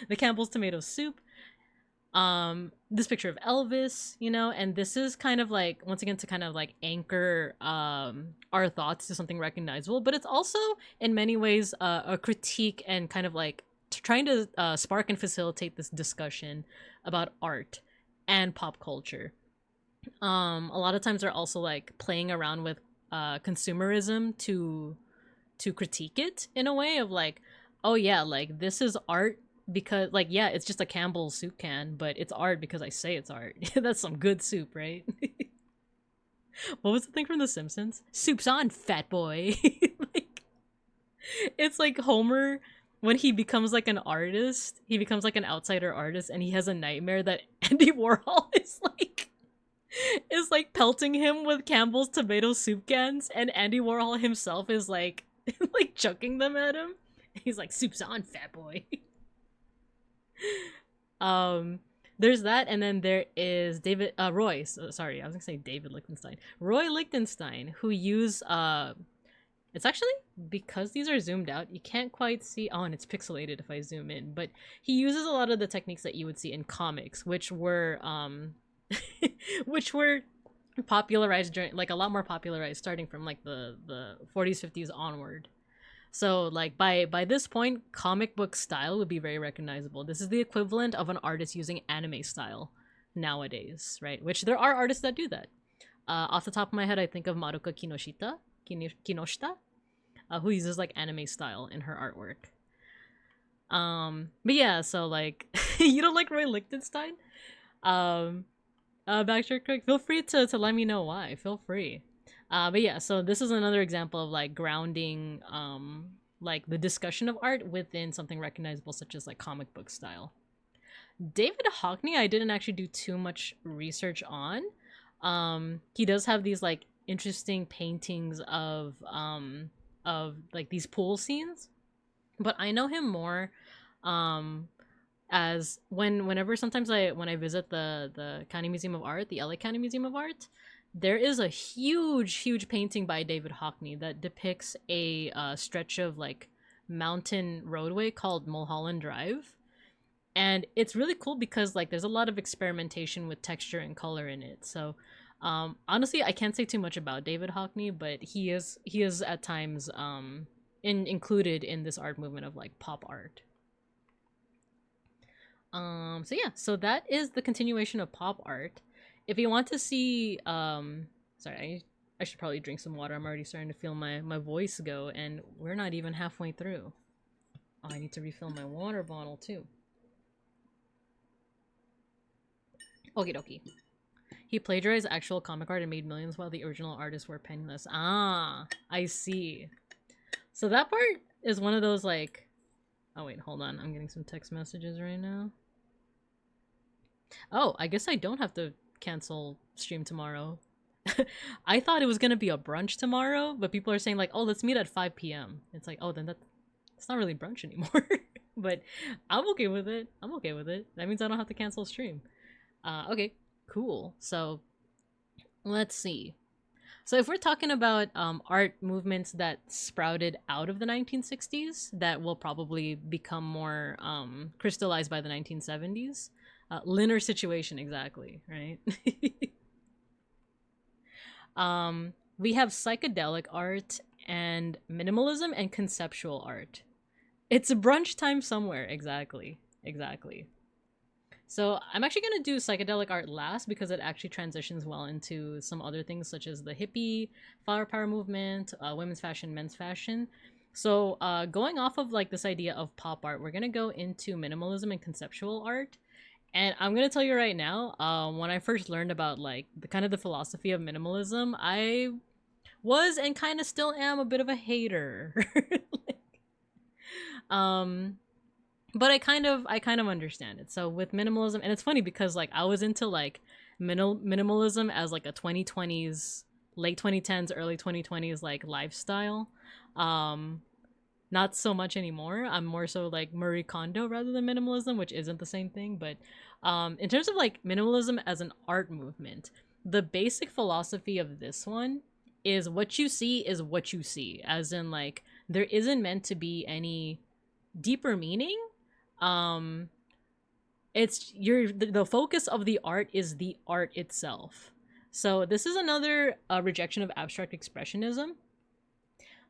The Campbell's tomato soup, this picture of Elvis, you know, and this is kind of like, once again, to kind of like anchor our thoughts to something recognizable, but it's also in many ways a critique and kind of like trying to spark and facilitate this discussion about art and pop culture. A lot of times they're also like playing around with consumerism to critique it in a way of like, oh yeah, like this is art because like, yeah, it's just a Campbell's soup can, but it's art because I say it's art. That's some good soup, right? What was the thing from The Simpsons? Soup's on, fat boy. Like, it's like Homer when he becomes like an artist, he becomes like an outsider artist, and he has a nightmare that Andy Warhol is like pelting him with Campbell's tomato soup cans, and Andy Warhol himself is like like chucking them at him. He's like, soup's on, fat boy. There's that, and then there is Roy. Sorry, I was gonna say David Lichtenstein. Roy Lichtenstein, who use it's actually, because these are zoomed out, you can't quite see. Oh, and it's pixelated if I zoom in. But he uses a lot of the techniques that you would see in comics, which were which were popularized during, like, a lot more popularized starting from like the 40s, 50s onward. So like by this point, comic book style would be very recognizable. This is the equivalent of an artist using anime style nowadays, right? Which there are artists that do that. Off the top of my head, I think of Maruka Kinoshita, who uses like anime style in her artwork. But yeah, so like you don't like Roy Lichtenstein? Backtrack quick. Feel free to let me know why. Feel free. But yeah, so this is another example of like grounding like the discussion of art within something recognizable, such as like comic book style. David Hockney, I didn't actually do too much research on. He does have these like interesting paintings of like these pool scenes, but I know him more as whenever sometimes when I visit the County Museum of Art, the LA County Museum of Art, there is a huge painting by David Hockney that depicts a stretch of like mountain roadway called Mulholland Drive. And it's really cool because like there's a lot of experimentation with texture and color in it. So honestly, I can't say too much about David Hockney, but he is at times included in this art movement of like pop art. So yeah, so that is the continuation of pop art. If you want to see sorry, I should probably drink some water. I'm already starting to feel my voice go, and we're not even halfway through. Oh, I need to refill my water bottle too. Okie dokie. He plagiarized actual comic art and made millions while the original artists were penniless. Ah, I see. So that part is one of those like... Oh wait, hold on. I'm getting some text messages right now. Oh, I guess I don't have to cancel stream tomorrow. I thought it was gonna be a brunch tomorrow, but people are saying like, oh, let's meet at 5 p.m. It's like, oh, then it's not really brunch anymore. But I'm okay with it. I'm okay with it. That means I don't have to cancel stream. Okay, cool. So let's see. So if we're talking about art movements that sprouted out of the 1960s that will probably become more crystallized by the 1970s, linear situation, exactly, right? We have psychedelic art and minimalism and conceptual art. It's a brunch time somewhere, exactly. So I'm actually going to do psychedelic art last because it actually transitions well into some other things such as the hippie, flower power movement, women's fashion, men's fashion. So going off of like this idea of pop art, we're going to go into minimalism and conceptual art. And I'm going to tell you right now, when I first learned about like the kind of the philosophy of minimalism, I was and kind of still am a bit of a hater. But I kind of understand it. So with minimalism, and it's funny because like I was into like minimalism as like a 2020s, late 2010s, early 2020s like lifestyle. Not so much anymore. I'm more so like Marie Kondo rather than minimalism, which isn't the same thing. But in terms of like minimalism as an art movement, the basic philosophy of this one is what you see is what you see, as in like there isn't meant to be any deeper meaning. It's the focus of the art is the art itself. So this is another rejection of abstract expressionism.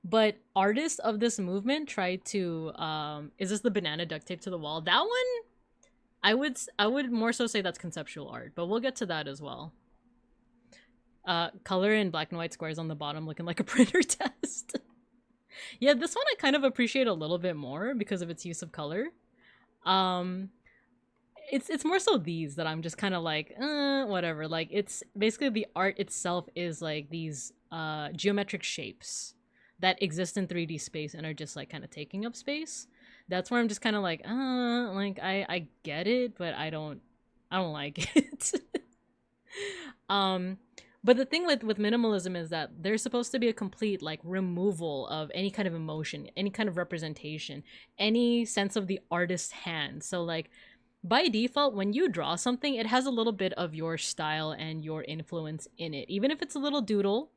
But artists of this movement tried to is this the banana duct tape to the wall? That one I would more so say that's conceptual art, but we'll get to that as well. Color in black and white squares on the bottom looking like a printer test. Yeah, this one I kind of appreciate a little bit more because of its use of color. It's more so these that I'm just kind of like, whatever. Like it's basically the art itself is like these geometric shapes that exist in 3D space and are just like kind of taking up space. That's where I'm just kind of like, I get it, but I don't like it. But the thing with minimalism is that there's supposed to be a complete like removal of any kind of emotion, any kind of representation, any sense of the artist's hand. So like by default, when you draw something, it has a little bit of your style and your influence in it, even if it's a little doodle,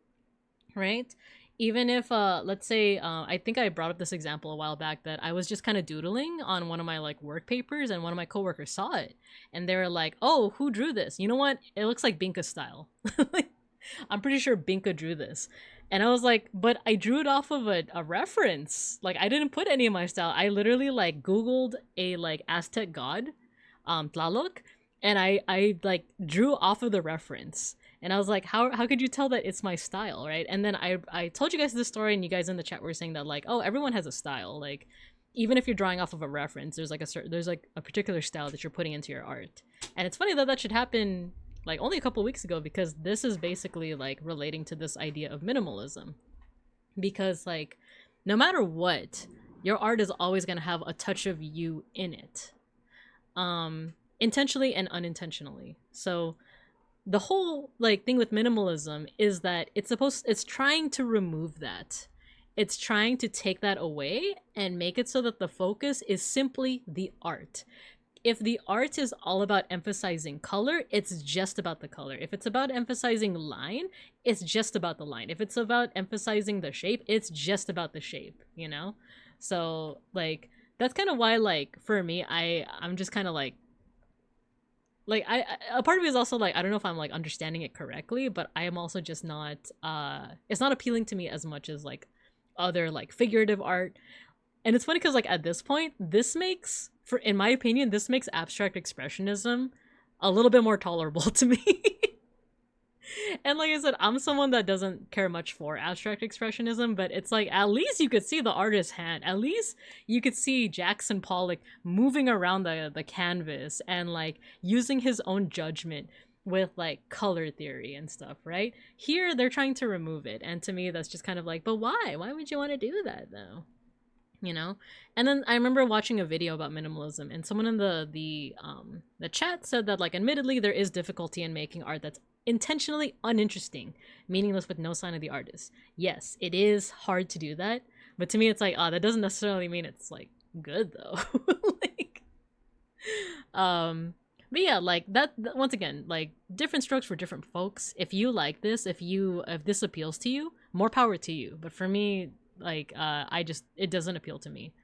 right? Even if let's say I think I brought up this example a while back that I was just kind of doodling on one of my like work papers, and one of my coworkers saw it and they were like, oh, who drew this? You know what, it looks like Binka's style. Like, I'm pretty sure Binka drew this. And I was like, but I drew it off of a reference. Like, I didn't put any of my style. I literally like Googled a like Aztec god, Tlaloc, and I like drew off of the reference. And I was like, how could you tell that it's my style, right? And then I told you guys this story, and you guys in the chat were saying that like, oh, everyone has a style. Like, even if you're drawing off of a reference, there's like a particular style that you're putting into your art. And it's funny that that should happen like only a couple of weeks ago, because this is basically like relating to this idea of minimalism. Because like, no matter what, your art is always going to have a touch of you in it, intentionally and unintentionally. So the whole like thing with minimalism is that it's trying to remove that. It's trying to take that away and make it so that the focus is simply the art. If the art is all about emphasizing color, it's just about the color. If it's about emphasizing line, it's just about the line. If it's about emphasizing the shape, it's just about the shape, you know? So like, that's kind of why, like, for me, I'm just kind of like a part of me is also like, I don't know if I'm like understanding it correctly, but I am also just not it's not appealing to me as much as like other like figurative art. And it's funny because like at this point, this makes, for in my opinion, this makes abstract expressionism a little bit more tolerable to me. And like I said, I'm someone that doesn't care much for abstract expressionism, but it's like, at least you could see the artist's hand. At least you could see Jackson Pollock moving around the canvas and like using his own judgment with like color theory and stuff, right? Here, they're trying to remove it. And to me, that's just kind of like, but why? Why would you want to do that though? You know? And then I remember watching a video about minimalism, and someone in the chat said that like, admittedly, there is difficulty in making art that's intentionally uninteresting, meaningless, with no sign of the artist. Yes, it is hard to do that, but to me it's like, that doesn't necessarily mean it's like good though. Like, but yeah, like that once again, like, different strokes for different folks. If you like this, if this appeals to you, more power to you. But for me, like, it doesn't appeal to me.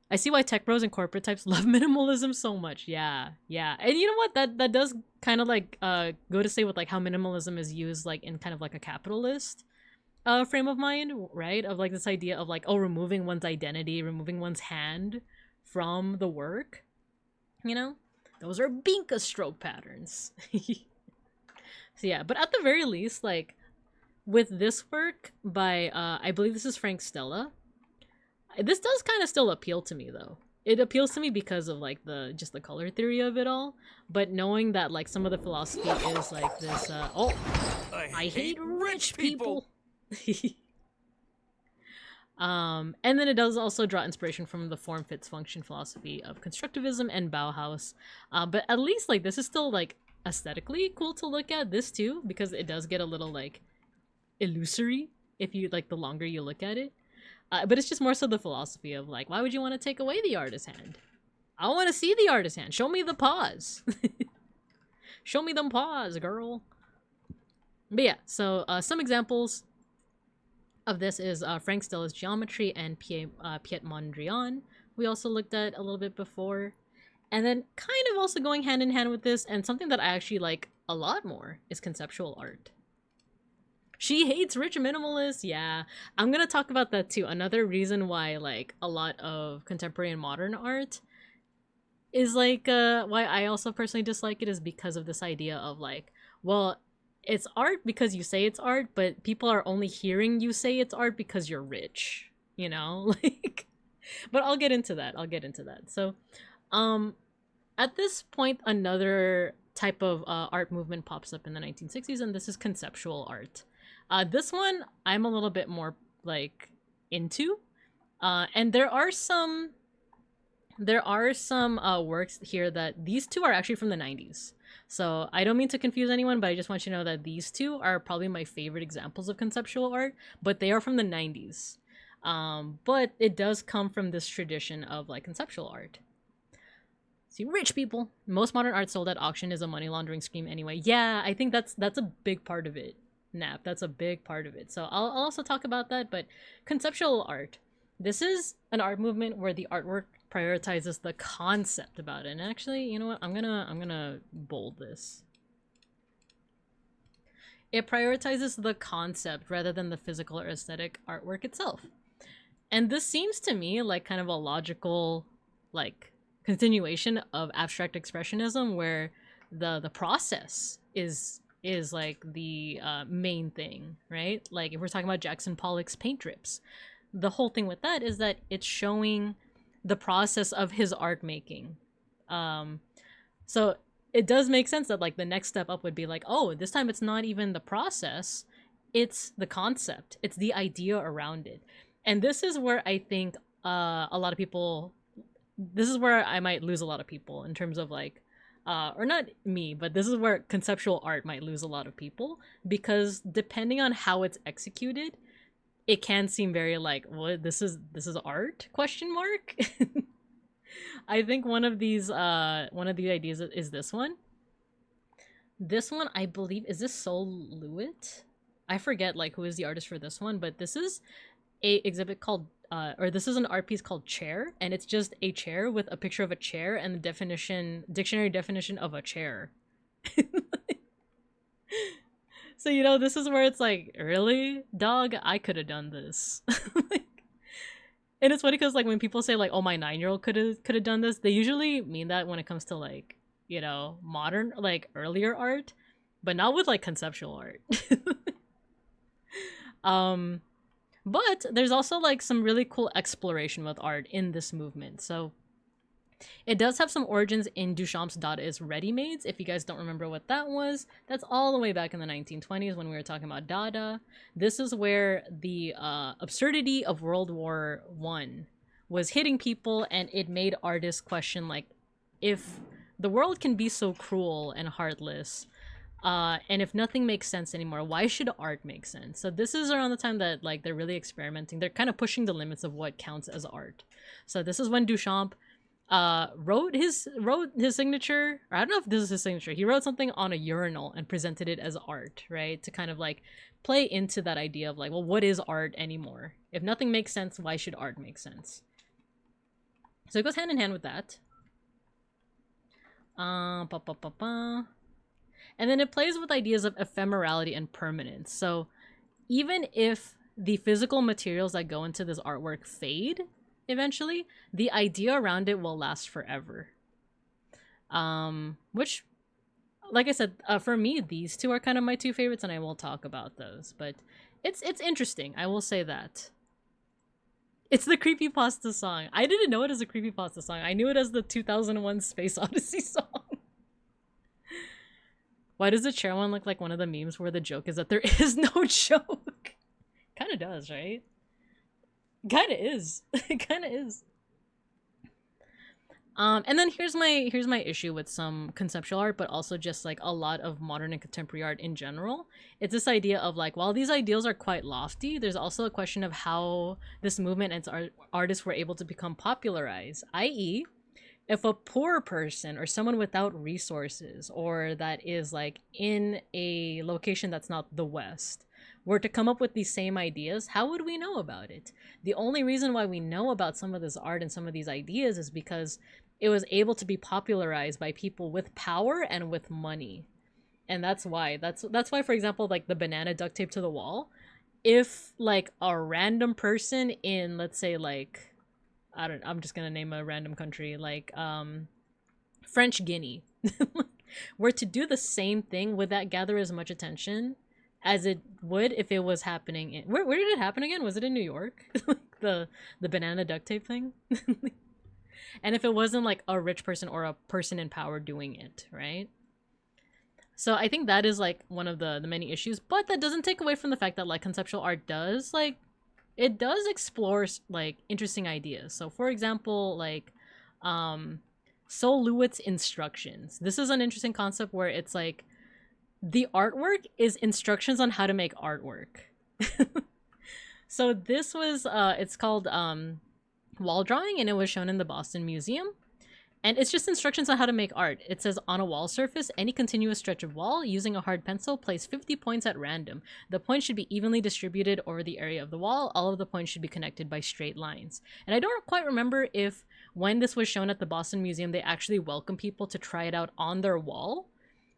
I see why tech bros and corporate types love minimalism so much. Yeah. And you know what? That does kind of like go to say with like how minimalism is used like in kind of like a capitalist frame of mind, right? Of like this idea of like, oh, removing one's identity, removing one's hand from the work. You know? Those are Binka stroke patterns. So yeah, but at the very least, like, with this work by I believe this is Frank Stella, this does kind of still appeal to me though. It appeals to me because of like the color theory of it all, but knowing that like some of the philosophy is like this I hate rich people. And then it does also draw inspiration from the form fits function philosophy of constructivism and Bauhaus, but at least like this is still like aesthetically cool to look at, this too, because it does get a little like illusory if you like the longer you look at it. But it's just more so the philosophy of like, why would you want to take away the artist's hand? I want to see the artist's hand. Show me the paws. Show me them paws, girl. But yeah, so some examples of this is Frank Stella's Geometry and Piet Mondrian. We also looked at a little bit before. And then kind of also going hand in hand with this, and something that I actually like a lot more, is conceptual art. She hates rich minimalists. Yeah, I'm gonna talk about that too. Another reason why like a lot of contemporary and modern art is like why I also personally dislike it is because of this idea of like, well, it's art because you say it's art, but people are only hearing you say it's art because you're rich, you know? Like, but I'll get into that. So at this point, another type of art movement pops up in the 1960s, and this is conceptual art. This one I'm a little bit more like into, and there are some works here that these two are actually from the 90s. So I don't mean to confuse anyone, but I just want you to know that these two are probably my favorite examples of conceptual art, but they are from the 90s. But it does come from this tradition of like conceptual art. See, rich people. Most modern art sold at auction is a money laundering scheme anyway. Yeah, I think that's a big part of it. Nap, that's a big part of it. So I'll also talk about that, but conceptual art. This is an art movement where the artwork prioritizes the concept about it. And actually, you know what? I'm gonna bold this. It prioritizes the concept rather than the physical or aesthetic artwork itself. And this seems to me like kind of a logical, like, continuation of abstract expressionism, where the process is like the main thing, right? Like if we're talking about Jackson Pollock's paint drips, the whole thing with that is that it's showing the process of his art making. So it does make sense that like the next step up would be like, oh, this time it's not even the process, it's the concept, it's the idea around it. And this is where I think a lot of people, this is where I might lose a lot of people in terms of like, or not me, but this is where conceptual art might lose a lot of people, because depending on how it's executed, it can seem very like, what, this is art, question mark. I think one of the ideas is this one. This one, I believe, is this Sol Lewitt? I forget like who is the artist for this one, but this is a exhibit called or this is an art piece called Chair, and it's just a chair with a picture of a chair and the dictionary definition of a chair. So, you know, this is where it's like, really, dog, I could have done this. And it's funny because like when people say like, oh, my 9-year-old could have done this, they usually mean that when it comes to like, you know, modern, like earlier art, but not with like conceptual art. But there's also like some really cool exploration with art in this movement. So it does have some origins in Duchamp's Dadaist ready-mades. If you guys don't remember what that was, that's all the way back in the 1920s when we were talking about Dada. This is where the absurdity of World War I was hitting people, and it made artists question like, if the world can be so cruel and heartless, and if nothing makes sense anymore, why should art make sense? So this is around the time that like they're really experimenting. They're kind of pushing the limits of what counts as art. So this is when Duchamp wrote his signature, or I don't know if this is his signature. He wrote something on a urinal and presented it as art, right? To kind of like play into that idea of like, well, what is art anymore? If nothing makes sense, why should art make sense? So it goes hand in hand with that. And then it plays with ideas of ephemerality and permanence. So even if the physical materials that go into this artwork fade eventually, the idea around it will last forever. Which, like I said, for me, these two are kind of my two favorites, and I will talk about those. But it's interesting, I will say that. It's the creepypasta song. I didn't know it as a creepypasta song. I knew it as the 2001 Space Odyssey song. Why does the chair one look like one of the memes where the joke is that there is no joke? Kind of does, right? Kind of is. It kind of is. And then here's my issue with some conceptual art, but also just like a lot of modern and contemporary art in general. It's this idea of like, while these ideals are quite lofty, there's also a question of how this movement and its artists were able to become popularized, i.e., if a poor person or someone without resources, or that is like in a location that's not the West, were to come up with these same ideas, how would we know about it? The only reason why we know about some of this art and some of these ideas is because it was able to be popularized by people with power and with money. And that's why, that's why, for example, like the banana duct tape to the wall, if like a random person in, let's say like, I'm just gonna name a random country, like French Guinea, were to do the same thing, would that gather as much attention as it would if it was happening in, where did it happen again? Was it in New York? the banana duct tape thing? And if it wasn't like a rich person or a person in power doing it, right? So I think that is like one of the many issues, but that doesn't take away from the fact that like conceptual art does like, it does explore like interesting ideas. So for example, like Sol Lewitt's instructions. This is an interesting concept where it's like the artwork is instructions on how to make artwork. So this was it's called wall drawing, and it was shown in the Boston Museum. And it's just instructions on how to make art. It says on a wall surface, any continuous stretch of wall, using a hard pencil, place 50 points at random. The points should be evenly distributed over the area of the wall. All of the points should be connected by straight lines. And I don't quite remember if when this was shown at the Boston Museum, they actually welcomed people to try it out on their wall.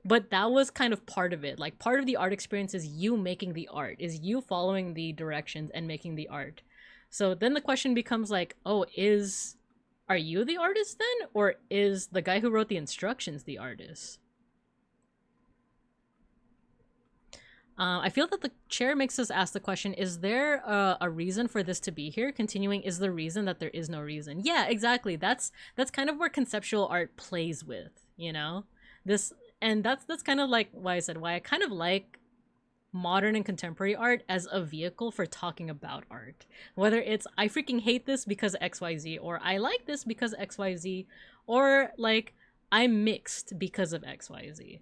But that was kind of part of it. Like, part of the art experience is you making the art, is you following the directions and making the art. So then the question becomes like, oh, are you the artist then? Or is the guy who wrote the instructions the artist? I feel that the chair makes us ask the question, is there a reason for this to be here? Continuing, is the reason that there is no reason? Yeah, exactly. That's kind of where conceptual art plays with, you know? And that's kind of like why I kind of like modern and contemporary art as a vehicle for talking about art. Whether it's I freaking hate this because XYZ, or I like this because XYZ, or like I'm mixed because of XYZ.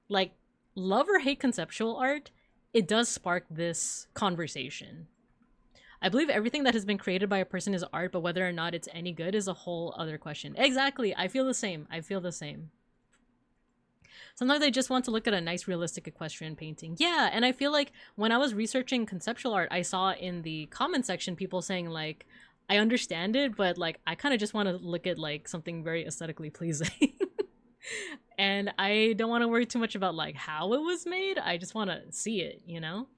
Like, love or hate conceptual art, it does spark this conversation. I believe everything that has been created by a person is art, but whether or not it's any good is a whole other question. Exactly. I feel the same. Sometimes I just want to look at a nice realistic equestrian painting. Yeah, and I feel like when I was researching conceptual art, I saw in the comment section people saying like, I understand it, but like I kind of just want to look at like something very aesthetically pleasing. And I don't want to worry too much about like how it was made. I just want to see it, you know?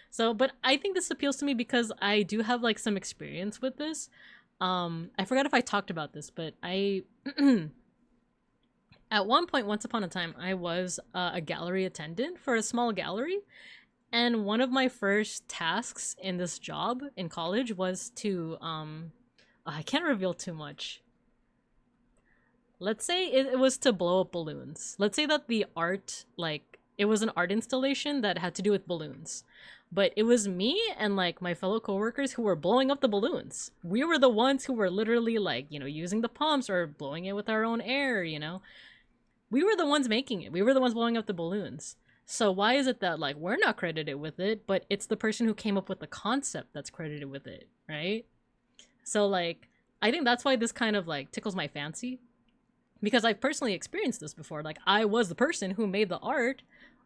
So, but I think this appeals to me because I do have like some experience with this. I forgot if I talked about this, but I at one point, once upon a time, I was a gallery attendant for a small gallery. And one of my first tasks in this job in college was to, I can't reveal too much. Let's say it was to blow up balloons. Let's say that the art, like, it was an art installation that had to do with balloons. But it was me and like my fellow coworkers who were blowing up the balloons. We were the ones who were literally like, you know, using the pumps or blowing it with our own air, you know? We were the ones making it. We were the ones blowing up the balloons. So why is it that like we're not credited with it, but it's the person who came up with the concept that's credited with it, right? So like, I think that's why this kind of like tickles my fancy, because I've personally experienced this before. Like, I was the person who made the art,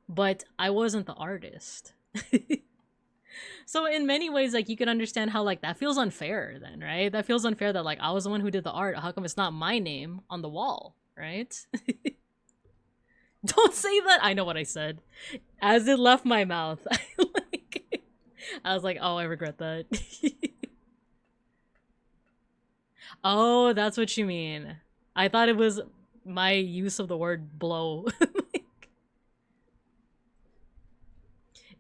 but I wasn't the artist. So in many ways, like, you can understand how like that feels unfair then, right? That feels unfair that like I was the one who did the art. How come it's not my name on the wall, right? Don't say that. I know what I said. As it left my mouth, I was like, oh, I regret that. Oh, that's what you mean. I thought it was my use of the word blow.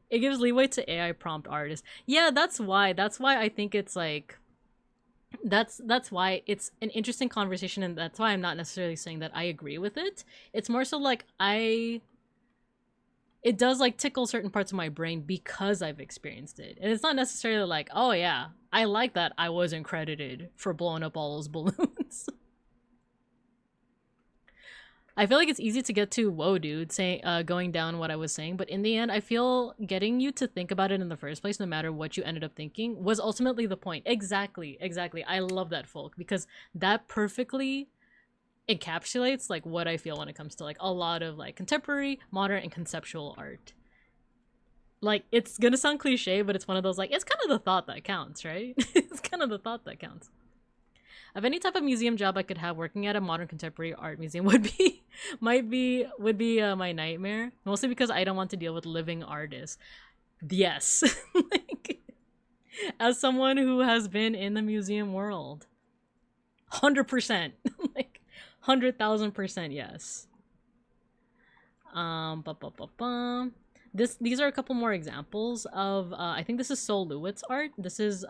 It gives leeway to AI prompt artists. Yeah, that's why I think it's like, that's why it's an interesting conversation, and that's why I'm not necessarily saying that I agree with it. It's more so like it does like tickle certain parts of my brain because I've experienced it. And it's not necessarily like, oh yeah, I like that I wasn't credited for blowing up all those balloons. I feel like it's easy to get to, whoa, dude, going down what I was saying, but in the end, I feel getting you to think about it in the first place, no matter what you ended up thinking, was ultimately the point. Exactly. I love that, folk, because that perfectly encapsulates like what I feel when it comes to like a lot of like contemporary, modern, and conceptual art. Like, it's gonna sound cliche, but it's one of those like, it's kind of the thought that counts, right? It's kind of the thought that counts. Of any type of museum job I could have, working at a modern contemporary art museum would be my nightmare. Mostly because I don't want to deal with living artists. Yes. Like, as someone who has been in the museum world, 100%, like 100,000% yes. These are a couple more examples of I think this is Sol Lewitt's art. This is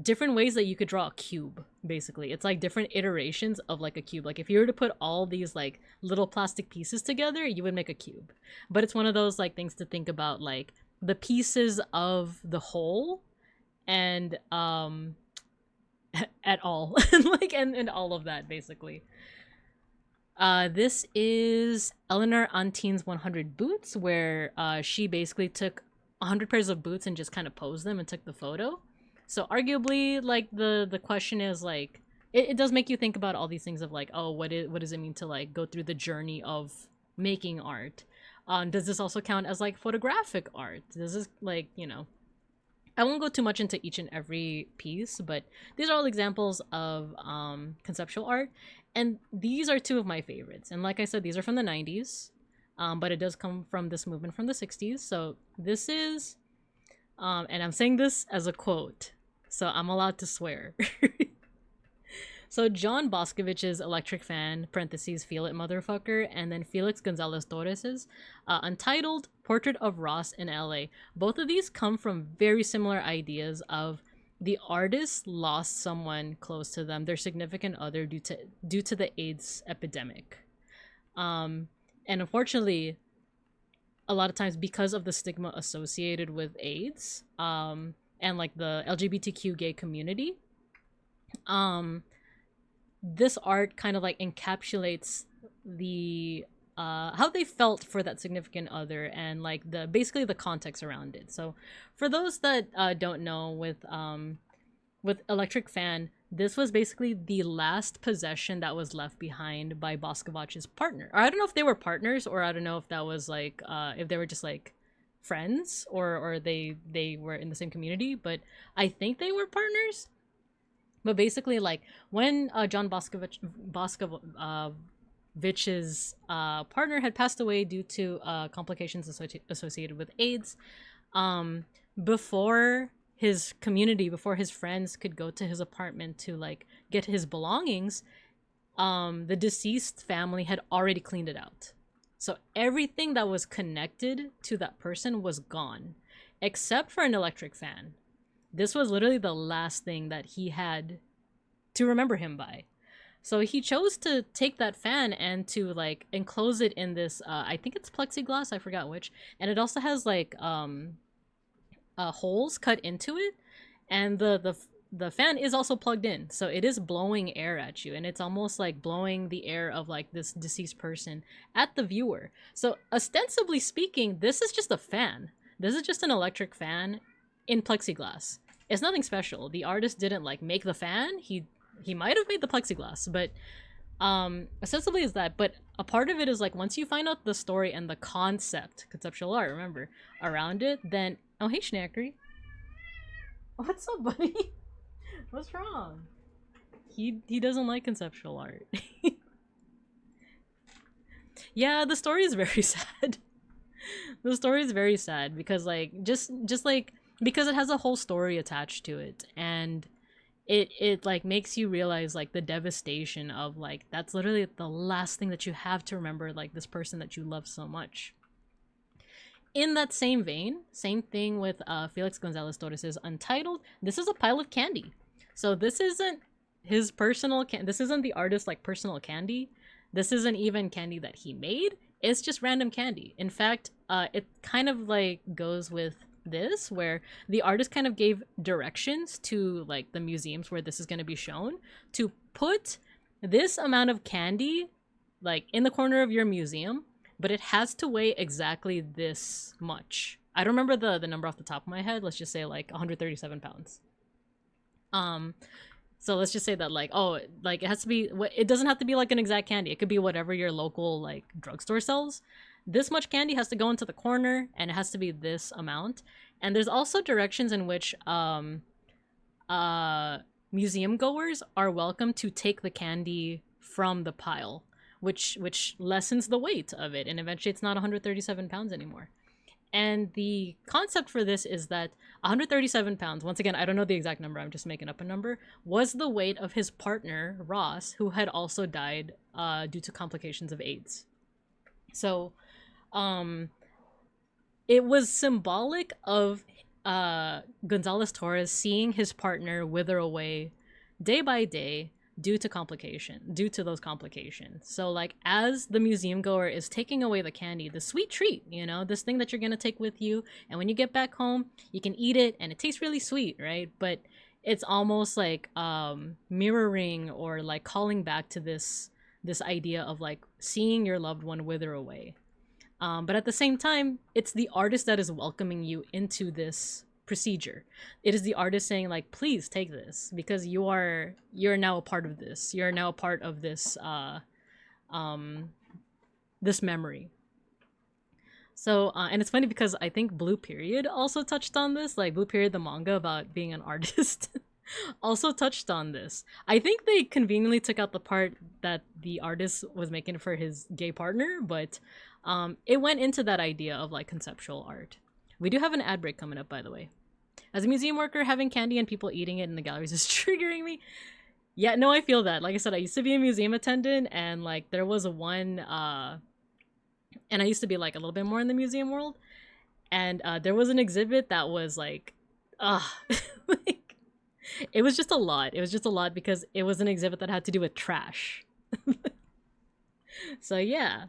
different ways that you could draw a cube, basically. It's like different iterations of like a cube. Like, if you were to put all these like little plastic pieces together, you would make a cube. But it's one of those like things to think about, like the pieces of the whole and at all. Like, and all of that, basically. This is Eleanor Antin's 100 Boots, where she basically took 100 pairs of boots and just kind of posed them and took the photo. So arguably, like the question is like it does make you think about all these things of like, oh, what does it mean to like go through the journey of making art? Does this also count as like photographic art? Does this like, you know, I won't go too much into each and every piece, but these are all examples of conceptual art, and these are two of my favorites. And like I said, these are from the 90s, but it does come from this movement from the 60s. So this is, and I'm saying this as a quote, so I'm allowed to swear. So John Boscovich's Electric Fan, parentheses, Feel It Motherfucker, and then Felix Gonzalez Torres's Untitled Portrait of Ross in LA. Both of these come from very similar ideas of the artist lost someone close to them, their significant other, due to the AIDS epidemic. And unfortunately, a lot of times because of the stigma associated with AIDS, and like the LGBTQ gay community, this art kind of like encapsulates the how they felt for that significant other and like the basically the context around it. So for those that don't know, with Electric Fan, this was basically the last possession that was left behind by Boscovich's partner. Or I don't know if they were partners, or I don't know if that was like if they were just like friends, or they were in the same community, but I think they were partners. But basically, like, when John Boscovich's partner had passed away due to complications associated with AIDS, before his community, before his friends could go to his apartment to, like, get his belongings, the deceased family had already cleaned it out. So everything that was connected to that person was gone, except for an electric fan. This was literally the last thing that he had to remember him by. So he chose to take that fan and to like enclose it in this I think it's plexiglass, I forgot which, and it also has like holes cut into it, and the fan is also plugged in, so it is blowing air at you, and it's almost like blowing the air of like this deceased person at the viewer. So ostensibly speaking, this is just a fan. This is just an electric fan in plexiglass. It's nothing special. The artist didn't like make the fan. He might have made the plexiglass, but ostensibly is that. But a part of it is like, once you find out the story and the conceptual art, remember, around it, then oh, hey Schnackery, what's up, buddy? What's wrong? He doesn't like conceptual art. Yeah, the story is very sad. The story is very sad because like just like, because it has a whole story attached to it, and it like makes you realize like the devastation of like, that's literally the last thing that you have to remember, like this person that you love so much. In that same vein, same thing with Felix Gonzalez Torres's Untitled. This is a pile of candy. So this isn't his personal this isn't the artist's like personal candy. This isn't even candy that he made. It's just random candy. In fact, it kind of like goes with this, where the artist kind of gave directions to like the museums where this is going to be shown, to put this amount of candy like in the corner of your museum, but it has to weigh exactly this much. I don't remember the number off the top of my head. Let's just say like 137 pounds. So let's just say that like, oh, like it has to be, it doesn't have to be like an exact candy. It could be whatever your local like drugstore sells. This much candy has to go into the corner, and it has to be this amount. And there's also directions in which museum goers are welcome to take the candy from the pile, which lessens the weight of it, and eventually it's not 137 pounds anymore. And the concept for this is that 137 pounds, once again, I don't know the exact number, I'm just making up a number, was the weight of his partner, Ross, who had also died due to complications of AIDS. So, it was symbolic of Gonzalez Torres seeing his partner wither away day by day due to those complications. So like, as the museum goer is taking away the candy, the sweet treat, you know, this thing that you're gonna take with you, and when you get back home you can eat it and it tastes really sweet, right? But it's almost like mirroring or like calling back to this idea of like seeing your loved one wither away. But at the same time, it's the artist that is welcoming you into this procedure. It is the artist saying like, please take this because you're now a part of this. You're now a part of this this memory. So and it's funny because I think Blue Period also touched on this, like Blue Period the manga about being an artist also touched on this. I think they conveniently took out the part that the artist was making for his gay partner, but it went into that idea of like conceptual art. We do have an ad break coming up, by the way. As a museum worker, having candy and people eating it in the galleries is triggering me. Yeah, no, I feel that. Like I said, I used to be a museum attendant, and like there was one and I used to be like a little bit more in the museum world, and there was an exhibit that was like like it was just a lot. It was just a lot because it was an exhibit that had to do with trash. So yeah,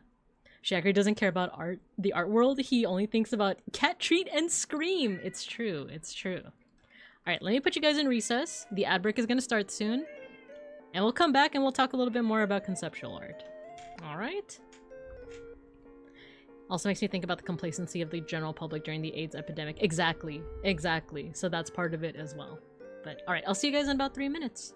Shaggy doesn't care about art, the art world. He only thinks about cat treat and scream. It's true. It's true. All right, let me put you guys in recess. The ad break is going to start soon, and we'll come back and we'll talk a little bit more about conceptual art. All right. Also makes me think about the complacency of the general public during the AIDS epidemic. Exactly. Exactly. So that's part of it as well. But all right, I'll see you guys in about 3 minutes.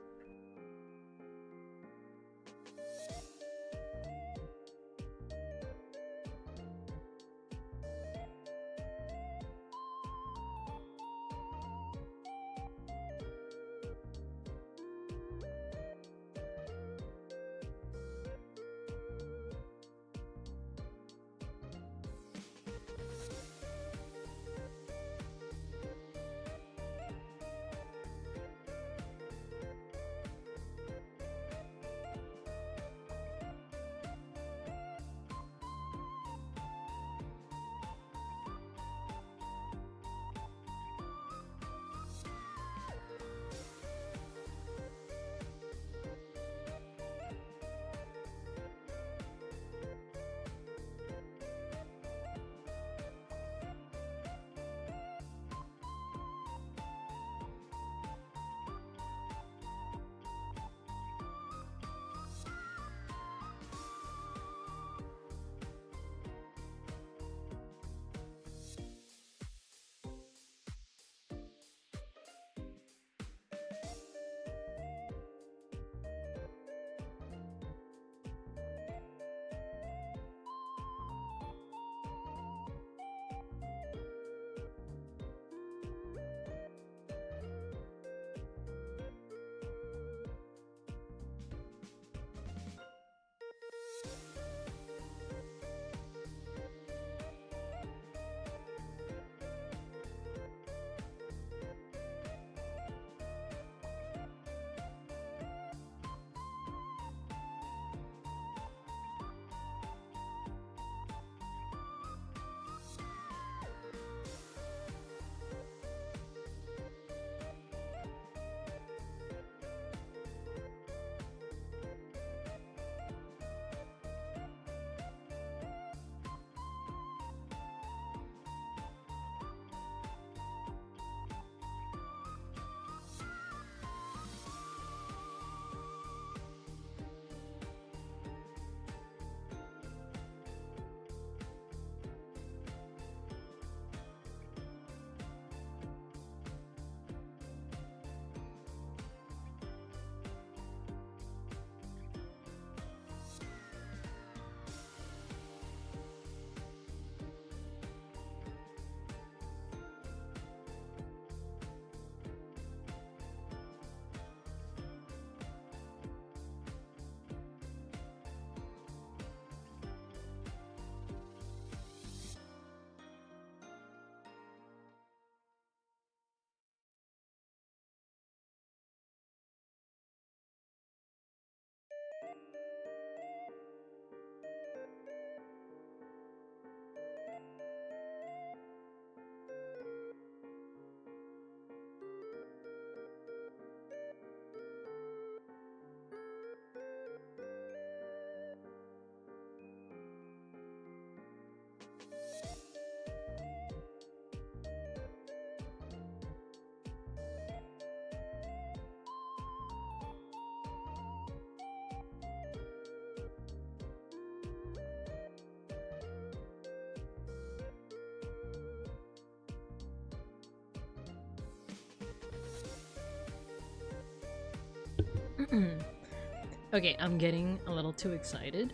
Okay, I'm getting a little too excited.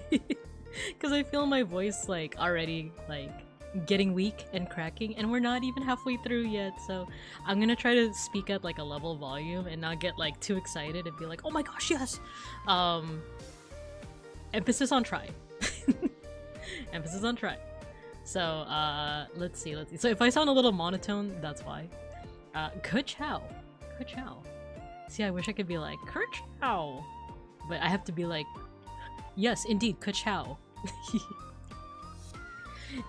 Because I feel my voice, like, already, like, getting weak and cracking, and we're not even halfway through yet, so I'm gonna try to speak at, like, a level volume and not get, like, too excited and be like, oh my gosh, yes! Emphasis on try. Emphasis on try. So, let's see. So if I sound a little monotone, that's why. Ka-chow. Ka-chow. See, I wish I could be like, ka-chow! But I have to be like, yes, indeed, ka-chow.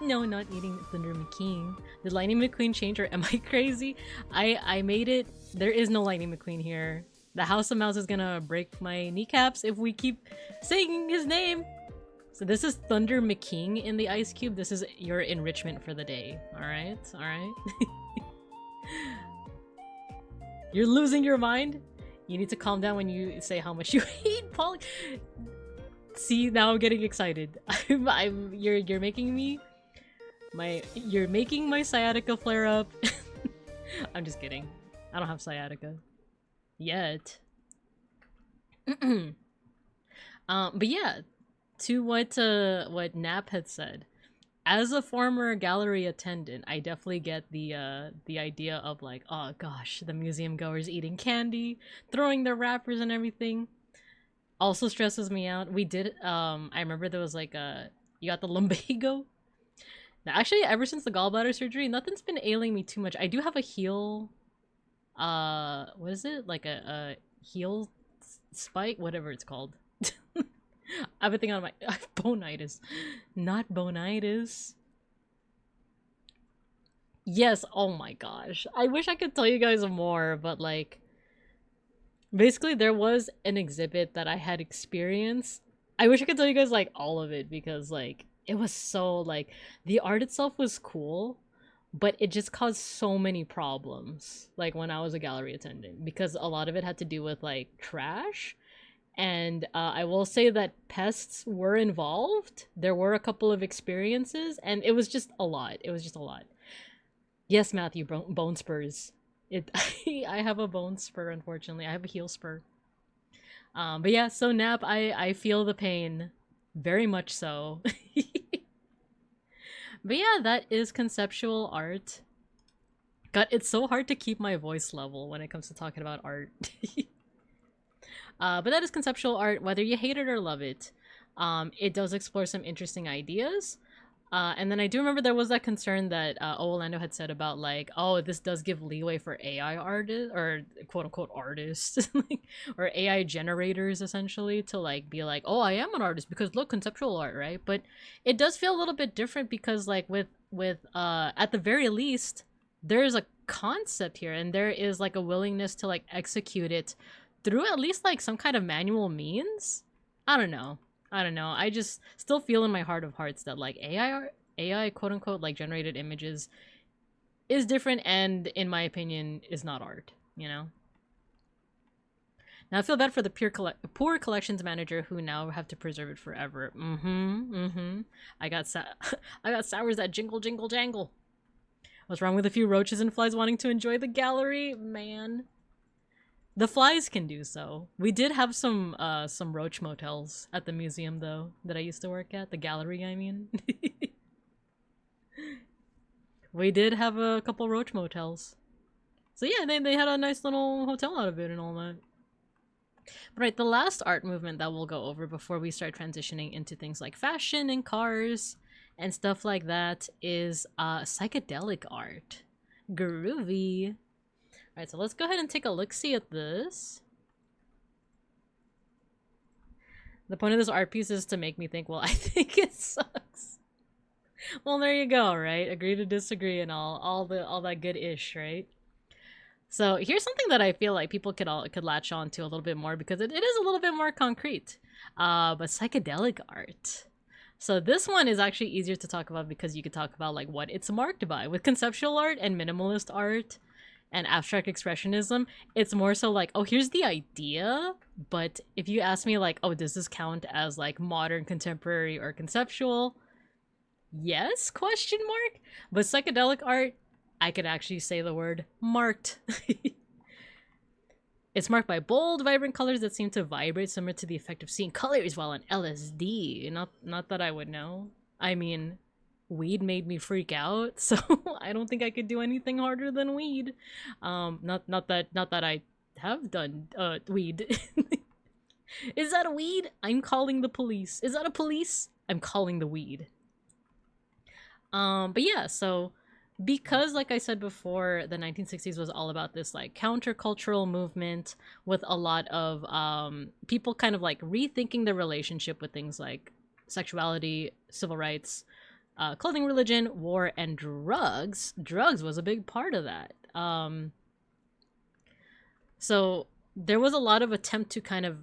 No, not eating Thunder McQueen. Did Lightning McQueen change or am I crazy? I made it. There is no Lightning McQueen here. The House of Mouse is gonna break my kneecaps if we keep saying his name. So this is Thunder McKing in the Ice Cube. This is your enrichment for the day. Alright? Alright? You're losing your mind? You need to calm down when you say how much you hate Polly. See, now I'm getting excited. You're making me you're making my sciatica flare up. I'm just kidding. I don't have sciatica yet. But yeah, to what Nap had said, as a former gallery attendant, I definitely get the idea of like, oh gosh, the museum goers eating candy, throwing their wrappers and everything. Also stresses me out. We did, I remember there was like you got the lumbago. Now, actually, ever since the gallbladder surgery, nothing's been ailing me too much. I do have a heel, what is it? Like a heel spike? Whatever it's called. I have a thing on my, I have bonitis. Not bonitis. Yes, oh my gosh. I wish I could tell you guys more, but like, basically, there was an exhibit that I had experienced. I wish I could tell you guys, like, all of it, because, like, it was so, like, the art itself was cool, but it just caused so many problems, like, when I was a gallery attendant, because a lot of it had to do with, like, trash, and I will say that pests were involved. There were a couple of experiences, and it was just a lot. It was just a lot. Yes, Matthew, bone spurs. I have a bone spur, unfortunately. I have a heel spur. But yeah, so Nap, I feel the pain. Very much so. But yeah, that is conceptual art. God, it's so hard to keep my voice level when it comes to talking about art. But that is conceptual art, whether you hate it or love it. It does explore some interesting ideas. And then I do remember there was that concern that Orlando had said about like, oh, this does give leeway for AI artists or quote unquote artists or AI generators essentially to like be like, oh, I am an artist because look, conceptual art, right? But it does feel a little bit different because like with at the very least, there's a concept here and there is like a willingness to like execute it through at least like some kind of manual means. I don't know. I just still feel in my heart of hearts that like AI quote unquote like generated images is different and in my opinion is not art, you know? Now I feel bad for the poor collections manager who now have to preserve it forever. I got sours that jingle jingle jangle. What's wrong with a few roaches and flies wanting to enjoy the gallery? Man. The flies can do so. We did have some roach motels at the museum though that I used to work at, the gallery I mean. We did have a couple roach motels. So yeah, they had a nice little hotel out of it and all that. But right, the last art movement that we'll go over before we start transitioning into things like fashion and cars and stuff like that is psychedelic art. Groovy. Alright, so let's go ahead and take a look-see at this. The point of this art piece is to make me think, well, I think it sucks. Well, there you go, right? Agree to disagree and all that good ish, right? So here's something that I feel like people could latch on to a little bit more because it is a little bit more concrete. But psychedelic art. So this one is actually easier to talk about because you could talk about like what it's marked by. With conceptual art and minimalist art and abstract expressionism, it's more so like, oh, here's the idea, but if you ask me like, oh, does this count as like modern, contemporary, or conceptual? Yes, question mark? But psychedelic art, I could actually say the word marked. It's marked by bold, vibrant colors that seem to vibrate, similar to the effect of seeing colors while on LSD. Not that I would know. I mean, weed made me freak out, so I don't think I could do anything harder than weed. Not that I have done weed. Is that a weed? I'm calling the police. Is that a police? I'm calling the weed. But yeah, so because like I said before, the 1960s was all about this like countercultural movement with a lot of people kind of like rethinking their relationship with things like sexuality, civil rights, clothing, religion, war, and drugs. Drugs was a big part of that. So there was a lot of attempt to kind of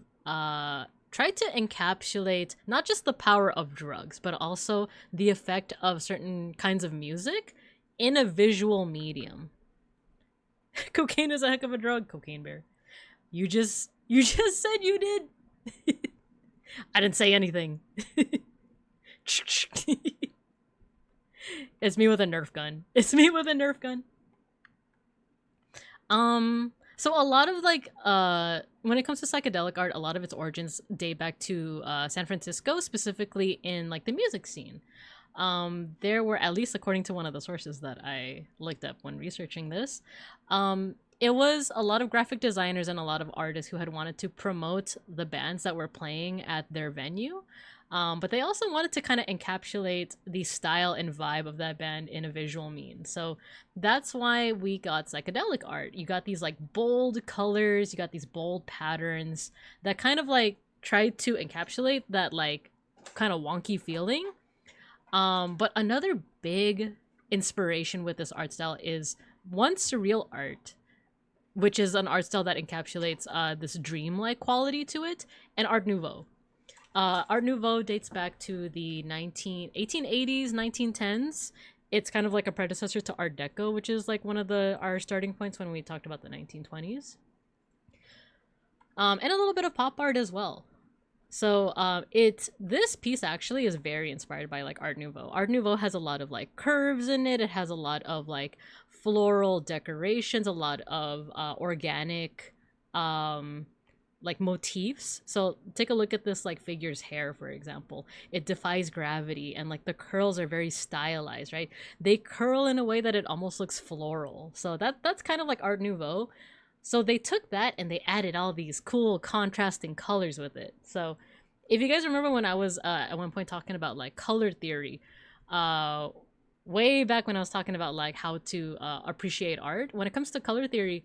try to encapsulate not just the power of drugs, but also the effect of certain kinds of music in a visual medium. Cocaine is a heck of a drug, Cocaine Bear. You just said you did. I didn't say anything. It's me with a Nerf gun. It's me with a Nerf gun. So a lot of like when it comes to psychedelic art, a lot of its origins date back to San Francisco, specifically in like the music scene. There were, at least according to one of the sources that I looked up when researching this, it was a lot of graphic designers and a lot of artists who had wanted to promote the bands that were playing at their venue. But they also wanted to kind of encapsulate the style and vibe of that band in a visual means. So that's why we got psychedelic art. You got these like bold colors, you got these bold patterns that kind of like tried to encapsulate that like kind of wonky feeling. But another big inspiration with this art style is one, surreal art, which is an art style that encapsulates this dreamlike quality to it, and Art Nouveau. Art Nouveau dates back to the 1880s, 1910s. It's kind of like a predecessor to Art Deco, which is like one of our starting points when we talked about the 1920s. And a little bit of pop art as well. So this piece actually is very inspired by like Art Nouveau. Art Nouveau has a lot of like curves in it. It has a lot of like floral decorations, a lot of organic like motifs. So take a look at this like figure's hair, for example. It defies gravity, and like the curls are very stylized, right? They curl in a way that it almost looks floral. So that's kind of like Art Nouveau. So they took that and they added all these cool contrasting colors with it. So if you guys remember when I was at one point talking about like color theory, way back when I was talking about like how to appreciate art, when it comes to color theory,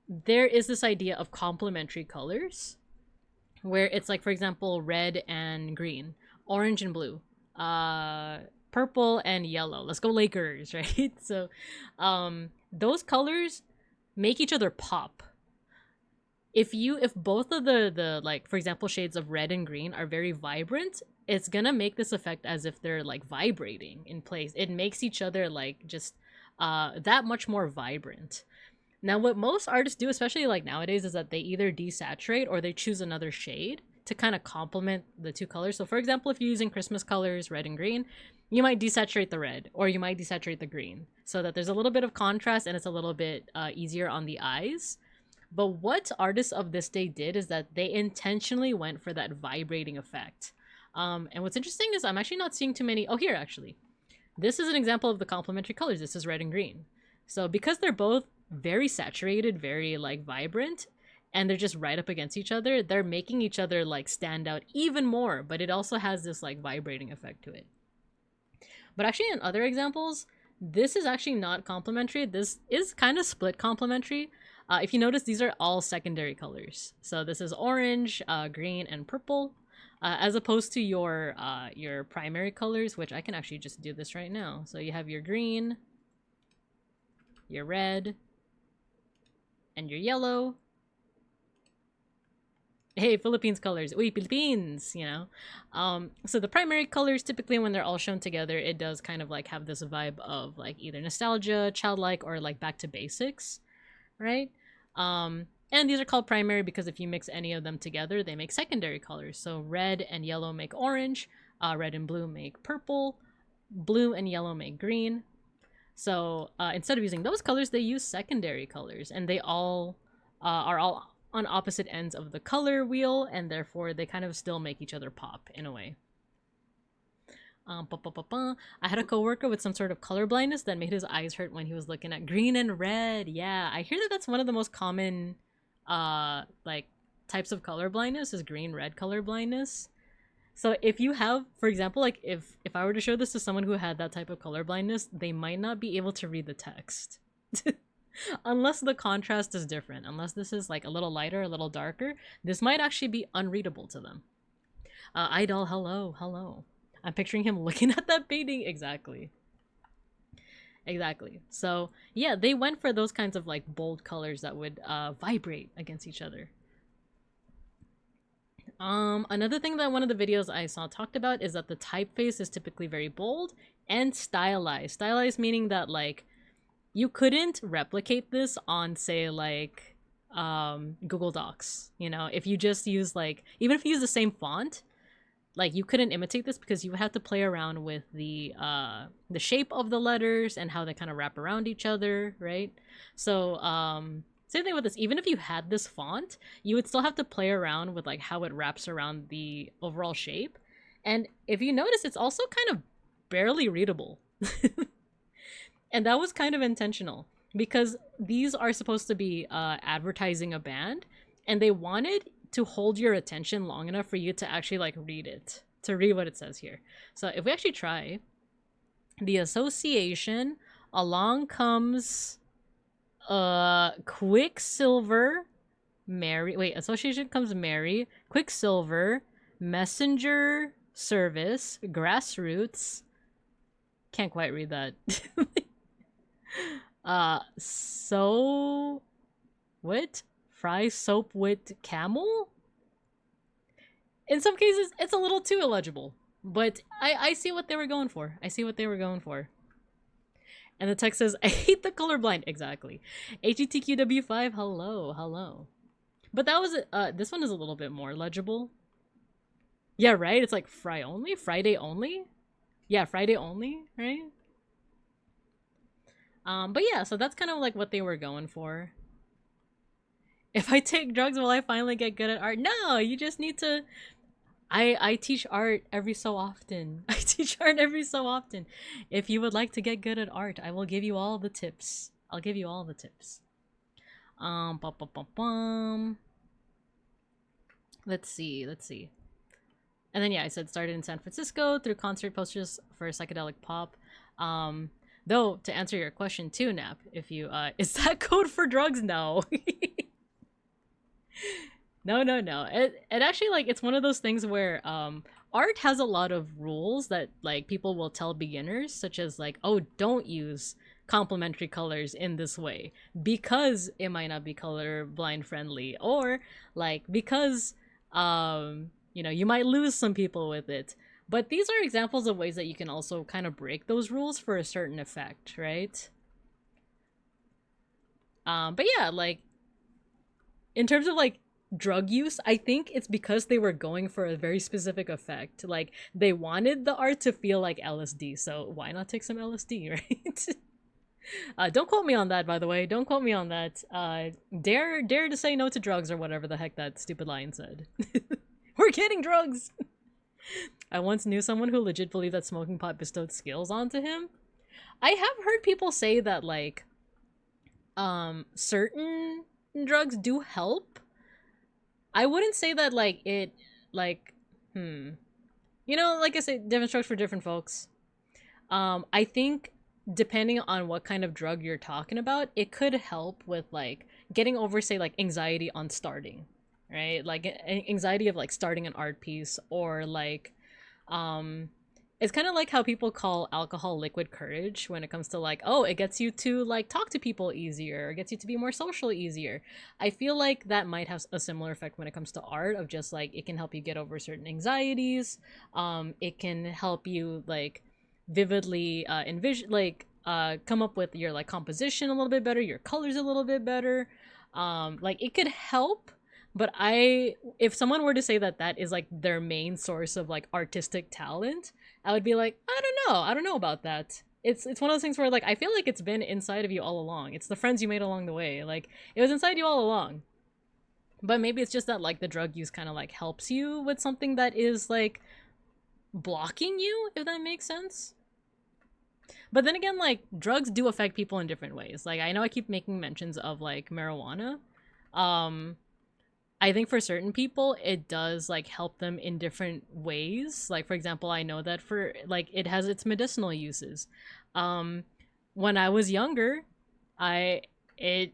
there is this idea of complementary colors where it's like, for example, red and green, orange and blue, purple and yellow. Let's go Lakers, right? So those colors make each other pop. If both of the like, for example, shades of red and green are very vibrant, it's gonna make this effect as if they're like vibrating in place. It makes each other like just that much more vibrant. Now, what most artists do, especially like nowadays, is that they either desaturate or they choose another shade to kind of complement the two colors. So for example, if you're using Christmas colors, red and green, you might desaturate the red or you might desaturate the green so that there's a little bit of contrast and it's a little bit easier on the eyes. But what artists of this day did is that they intentionally went for that vibrating effect. And what's interesting is I'm actually not seeing too many. Oh, here, actually. This is an example of the complementary colors. This is red and green. So because they're both very saturated, very like vibrant, and they're just right up against each other, they're making each other like stand out even more, but it also has this like vibrating effect to it. But actually in other examples, this is actually not complementary. This is kind of split complementary. If you notice, these are all secondary colors. So this is orange, green, and purple, as opposed to your primary colors, which I can actually just do this right now. So you have your green, your red, and your yellow. Hey, Philippines colors. Uy, Philippines, you know. So the primary colors, typically when they're all shown together, it does kind of like have this vibe of like either nostalgia, childlike, or like back to basics, right? And these are called primary because if you mix any of them together, they make secondary colors. So red and yellow make orange, red and blue make purple, blue and yellow make green. So instead of using those colors, they use secondary colors, and they all are all on opposite ends of the color wheel, and therefore they kind of still make each other pop in a way. I had a coworker with some sort of color blindness that made his eyes hurt when he was looking at green and red. Yeah, I hear that that's one of the most common like types of color blindness is green-red color blindness. So if you have, for example, like if I were to show this to someone who had that type of color blindness, they might not be able to read the text. Unless the contrast is different. Unless this is like a little lighter, a little darker, this might actually be unreadable to them. Idol, hello, hello. I'm picturing him looking at that painting. Exactly. Exactly. So yeah, they went for those kinds of like bold colors that would vibrate against each other. Another thing that one of the videos I saw talked about is that the typeface is typically very bold and stylized. Stylized meaning that like you couldn't replicate this on, say, like Google Docs. You know, if you just use like, even if you use the same font, like you couldn't imitate this because you would have to play around with the shape of the letters and how they kind of wrap around each other, right? So same thing with this. Even if you had this font, you would still have to play around with like how it wraps around the overall shape. And if you notice, it's also kind of barely readable. And that was kind of intentional because these are supposed to be advertising a band, and they wanted to hold your attention long enough for you to actually like read it, to read what it says here. So if we actually try the association, along comes Quicksilver, Mary. Wait, association comes Mary, Quicksilver, Messenger Service, Grassroots. Can't quite read that. So what? Fry soap with camel? In some cases, it's a little too illegible, but I see what they were going for. I see what they were going for. And the text says, I hate the colorblind. Exactly. HETQW5, hello, hello. But that was, this one is a little bit more legible. Yeah, right? It's like Friday only? Yeah, Friday only, right? But yeah, so that's kind of like what they were going for. If I take drugs, will I finally get good at art? No, you just need to... I teach art every so often. I teach art every so often. If you would like to get good at art, I will give you all the tips. I'll give you all the tips. Let's see. And then yeah, I said started in San Francisco through concert posters for psychedelic pop. Though, to answer your question too, Nap, if you, is that code for drugs? No. No. It actually, like, it's one of those things where, art has a lot of rules that, like, people will tell beginners, such as, like, oh, don't use complementary colors in this way, because it might not be color blind friendly, or, like, because, you know, you might lose some people with it. But these are examples of ways that you can also kind of break those rules for a certain effect, right? But yeah, like, in terms of, like, drug use, I think it's because they were going for a very specific effect. Like, they wanted the art to feel like LSD, so why not take some LSD, right? Don't quote me on that, by the way. Don't quote me on that. Dare to say no to drugs, or whatever the heck that stupid lion said. We're getting drugs! I once knew someone who legit believed that smoking pot bestowed skills onto him. I have heard people say that, like, certain drugs do help. I wouldn't say that, like, it, like, you know, like I said, different strokes for different folks. I think depending on what kind of drug you're talking about, it could help with, like, getting over, say, like, anxiety on starting, right? Like, anxiety of, like, starting an art piece, or, like, it's kind of like how people call alcohol liquid courage when it comes to, like, oh, it gets you to, like, talk to people easier, or gets you to be more social easier. I feel like that might have a similar effect when it comes to art, of just, like, it can help you get over certain anxieties. It can help you, like, vividly envision, like, come up with your, like, composition a little bit better, your colors a little bit better. Like, it could help. But if someone were to say that that is, like, their main source of, like, artistic talent, I would be like, I don't know about that. It's one of those things where, like, I feel like it's been inside of you all along. It's the friends you made along the way. Like, it was inside you all along. But maybe it's just that like the drug use kind of like helps you with something that is like blocking you, if that makes sense. But then again, like drugs do affect people in different ways. Like I know I keep making mentions of like marijuana. I think for certain people it does like help them in different ways. Like for example, I know that for like it has its medicinal uses. When I was younger, it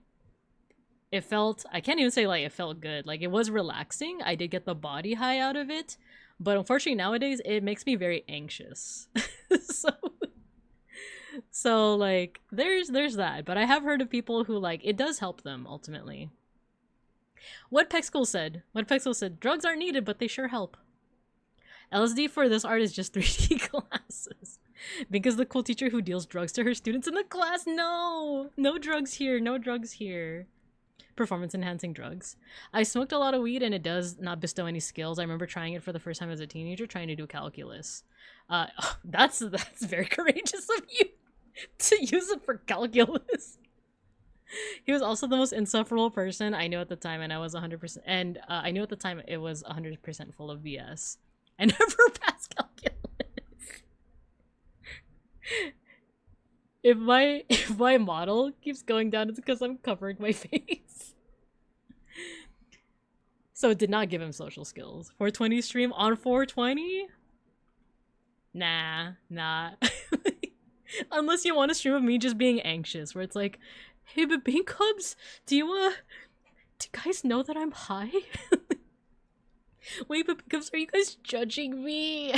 felt, I can't even say like it felt good. Like it was relaxing. I did get the body high out of it. But unfortunately nowadays it makes me very anxious. so so like there's that. But I have heard of people who like it does help them ultimately. What Pexcool said, drugs aren't needed, but they sure help. LSD for this art is just 3D glasses. Because the cool teacher who deals drugs to her students in the class, no drugs here, no drugs here. Performance enhancing drugs. I smoked a lot of weed and it does not bestow any skills. I remember trying it for the first time as a teenager, trying to do calculus. That's very courageous of you to use it for calculus. He was also the most insufferable person I knew at the time, and I was 100%. And I knew at the time it was 100% full of BS. I never passed calculus. If my model keeps going down, it's because I'm covering my face. So it did not give him social skills. 420 stream on 420? Nah. Unless you want to stream of me just being anxious, where it's like, hey, but Bean Cubs, do you guys know that I'm high? Wait, but because are you guys judging me?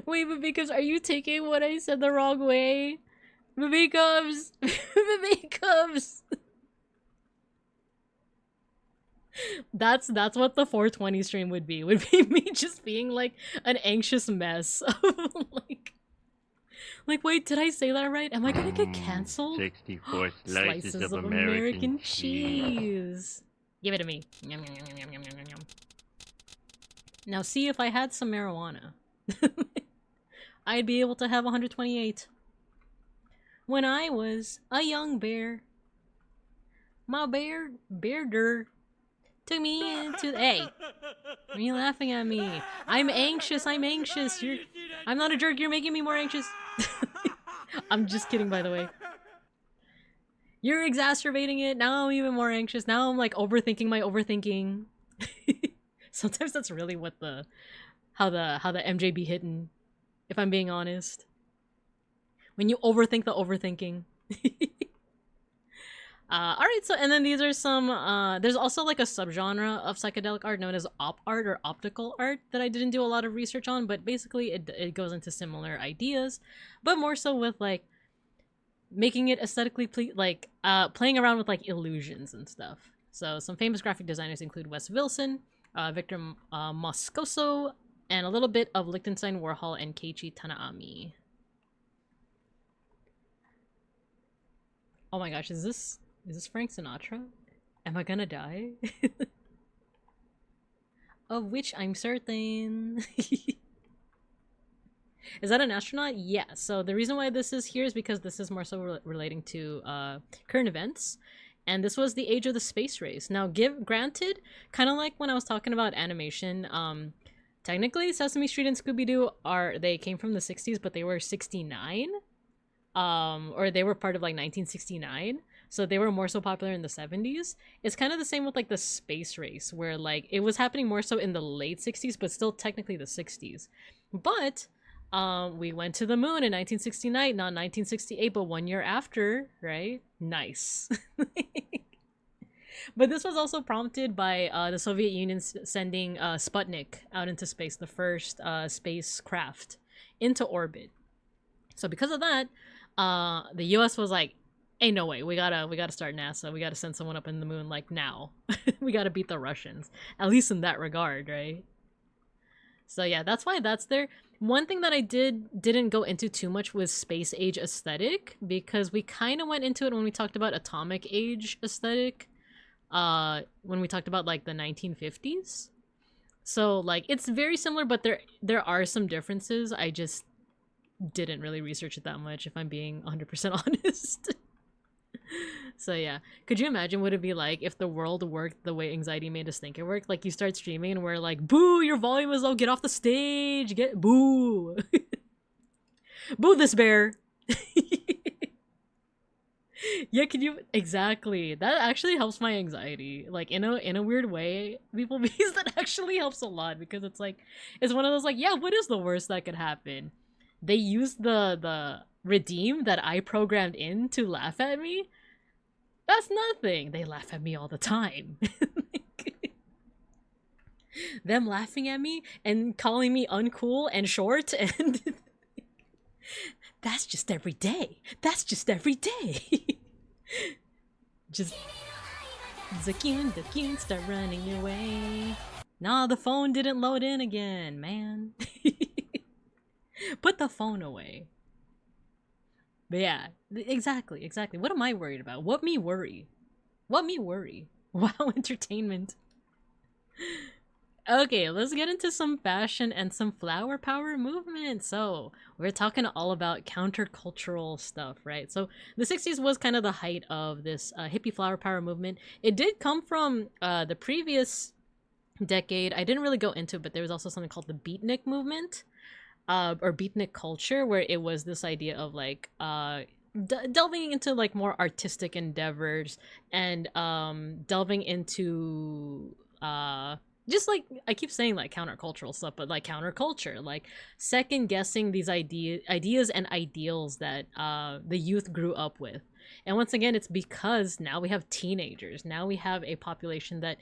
Wait, but because are you taking what I said the wrong way? Baby Cubs! Baby Cubs! That's what the 420 stream would be me just being like an anxious mess of like, wait, did I say that right? Am I gonna get canceled? 64 slices of American cheese. Give it to me. Yum, yum, yum, yum, yum, yum, yum. Now see if I had some marijuana. I'd be able to have 128. When I was a young bear, my bearder took me into hey. Why are you laughing at me? I'm anxious. I'm not a jerk. You're making me more anxious. I'm just kidding, by the way. You're exacerbating it. Now I'm even more anxious. Now I'm like overthinking my overthinking. Sometimes that's really what how the MJ be hitting, if I'm being honest. When you overthink the overthinking. Alright, so and then these are some there's also like a subgenre of psychedelic art known as op art or optical art that I didn't do a lot of research on, but basically it goes into similar ideas, but more so with like making it aesthetically playing around with like illusions and stuff. So some famous graphic designers include Wes Wilson, Victor Moscoso, and a little bit of Lichtenstein, Warhol, and Keiichi Tanaami. Oh my gosh, is this Frank Sinatra? Am I gonna die? Of which I'm certain. Is that an astronaut? Yeah, so the reason why this is here is because this is more so relating to current events. And this was the age of the space race. Now, granted, kind of like when I was talking about animation, technically Sesame Street and Scooby-Doo they came from the 60s, but they were 69. Or they were part of like 1969. So they were more so popular in the 70s. It's kind of the same with like the space race, where like it was happening more so in the late 60s, but still technically the 60s. But we went to the moon in 1969, not 1968, but 1 year after, right? Nice. But this was also prompted by the Soviet Union sending Sputnik out into space, the first spacecraft into orbit. So because of that, the US was like, ain't no way, we gotta start NASA, we gotta send someone up in the moon like now. We gotta beat the Russians, at least in that regard, right? So yeah, that's why that's there. One thing that I didn't go into too much was space age aesthetic, because we kind of went into it when we talked about atomic age aesthetic, when we talked about like the 1950s. So like it's very similar, but there are some differences. I just didn't really research it that much, if I'm being 100% honest. So yeah, could you imagine what it'd be like if the world worked the way anxiety made us think it worked? Like you start streaming and we're like, boo, your volume is low, get off the stage, get boo. Boo this bear. Yeah, can you exactly? That actually helps my anxiety. Like in a weird way, people bees that actually helps a lot because it's like it's one of those like, yeah, what is the worst that could happen? They use the redeem that I programmed in to laugh at me. That's nothing. They laugh at me all the time. Them laughing at me and calling me uncool and short and that's just every day. That's just every day. Just Zakun, start running away. Nah, the phone didn't load in again, man. Put the phone away. But yeah, exactly. What am I worried about? What me worry? Wow, entertainment. Okay, let's get into some fashion and some flower power movement. So, we're talking all about countercultural stuff, right? So, the 60s was kind of the height of this hippie flower power movement. It did come from the previous decade. I didn't really go into it, but there was also something called the beatnik movement, or beatnik culture, where it was this idea of like delving into like more artistic endeavors and delving into just like I keep saying like countercultural stuff, but like counterculture, like second guessing these ideas and ideals that the youth grew up with. And once again, it's because now we have teenagers. Now we have a population that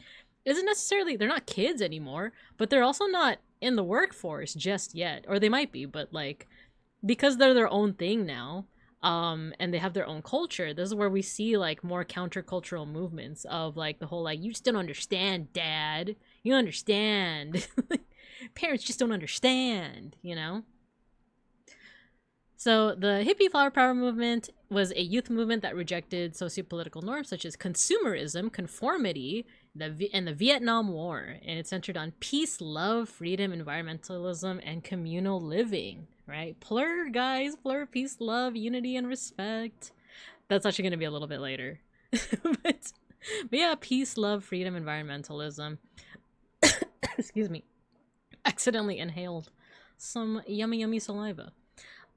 isn't necessarily, they're not kids anymore, but they're also not in the workforce just yet. Or they might be, but like because they're their own thing now, and they have their own culture, this is where we see like more countercultural movements of like the whole like, you just don't understand, dad. You don't understand. Parents just don't understand, you know? So the hippie flower power movement was a youth movement that rejected sociopolitical norms such as consumerism, conformity, and the Vietnam War. And it's centered on peace, love, freedom, environmentalism, and communal living, right? Plur, guys, plur, peace, love, unity, and respect. That's actually going to be a little bit later. but yeah, peace, love, freedom, environmentalism. Excuse me. Accidentally inhaled some yummy saliva.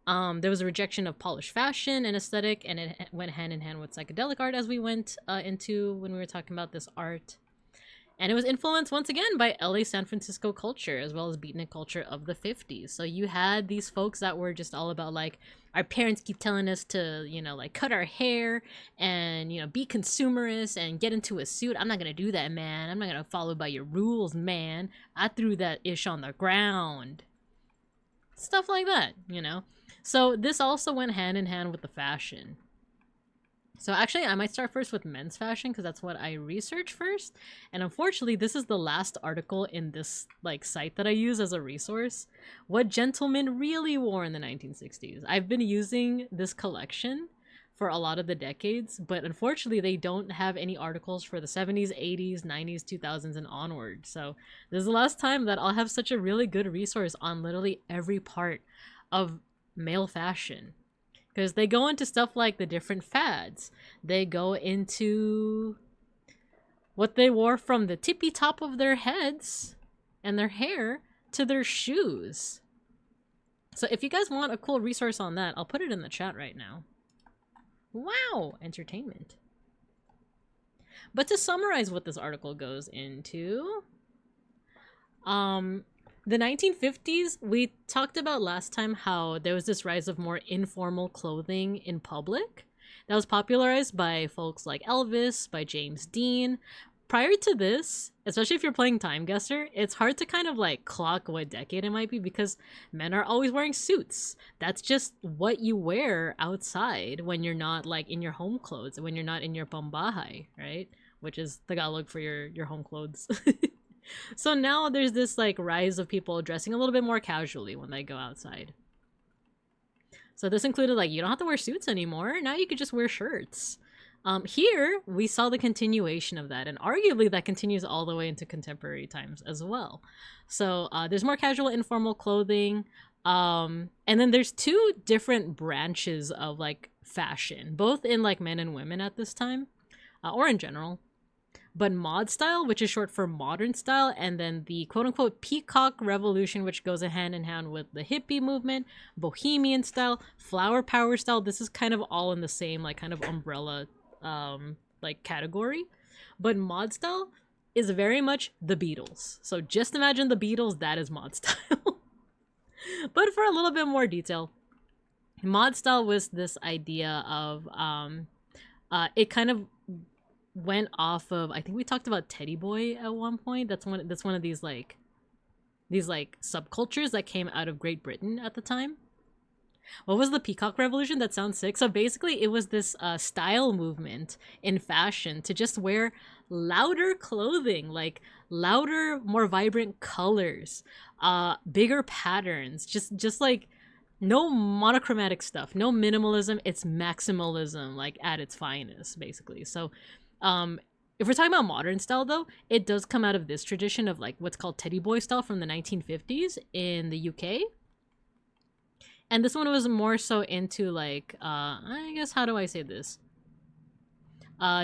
There was a rejection of polished fashion and aesthetic, and it went hand in hand with psychedelic art as we went into when we were talking about this art. And it was influenced once again by LA San Francisco culture as well as beatnik culture of the 50s. So you had these folks that were just all about like, our parents keep telling us to, you know, like cut our hair and, you know, be consumerist and get into a suit. I'm not going to do that, man. I'm not going to follow by your rules, man. I threw that ish on the ground. Stuff like that, you know? So this also went hand in hand with the fashion. So actually, I might start first with men's fashion because that's what I researched first. And unfortunately, this is the last article in this like site that I use as a resource. What gentlemen really wore in the 1960s. I've been using this collection for a lot of the decades, but unfortunately, they don't have any articles for the 70s, 80s, 90s, 2000s, and onward. So this is the last time that I'll have such a really good resource on literally every part of male fashion. Because they go into stuff like the different fads. They go into what they wore from the tippy top of their heads and their hair to their shoes. So if you guys want a cool resource on that, I'll put it in the chat right now. Wow, entertainment. But to summarize what this article goes into, the 1950s, we talked about last time how there was this rise of more informal clothing in public that was popularized by folks like Elvis, by James Dean. Prior to this, especially if you're playing Time Guesser, it's hard to kind of like clock what decade it might be because men are always wearing suits. That's just what you wear outside when you're not like in your home clothes, when you're not in your pambahay, right? Which is Tagalog for your home clothes. So now there's this like rise of people dressing a little bit more casually when they go outside. So this included like, you don't have to wear suits anymore. Now you could just wear shirts. Here we saw the continuation of that, and arguably that continues all the way into contemporary times as well. So there's more casual, informal clothing. And then there's two different branches of like fashion, both in like men and women at this time, or in general. But mod style, which is short for modern style, and then the quote-unquote peacock revolution, which goes hand in hand with the hippie movement, bohemian style, flower power style. This is kind of all in the same like kind of umbrella like category. But mod style is very much the Beatles. So just imagine the Beatles, that is mod style. But for a little bit more detail, mod style was this idea of it kind of went off of, I think we talked about Teddy Boy at one point. That's one of these subcultures that came out of Great Britain at the time. What was the Peacock Revolution? That sounds sick. So basically it was this style movement in fashion to just wear louder clothing, like louder, more vibrant colors, bigger patterns, just like no monochromatic stuff, no minimalism. It's maximalism, like at its finest, basically. So if we're talking about modern style, though, it does come out of this tradition of like what's called Teddy Boy style from the 1950s in the UK. And this one was more so into like, I guess, how do I say this?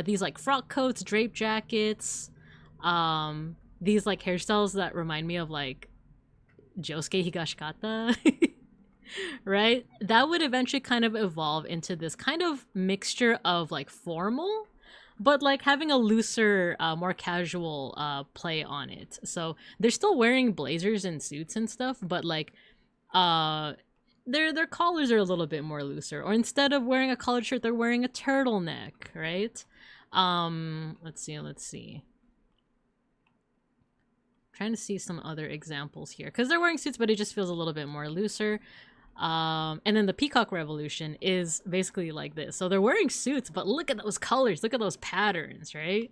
These like frock coats, drape jackets, these like hairstyles that remind me of like Josuke Higashikata, right? That would eventually kind of evolve into this kind of mixture of like formal, but like having a looser, more casual play on it. So they're still wearing blazers and suits and stuff, but like their collars are a little bit more looser. Or instead of wearing a collared shirt, they're wearing a turtleneck, right? Let's see. Trying to see some other examples here, because they're wearing suits, but it just feels a little bit more looser. And then the Peacock Revolution is basically like this. So they're wearing suits, but look at those colors, look at those patterns, right?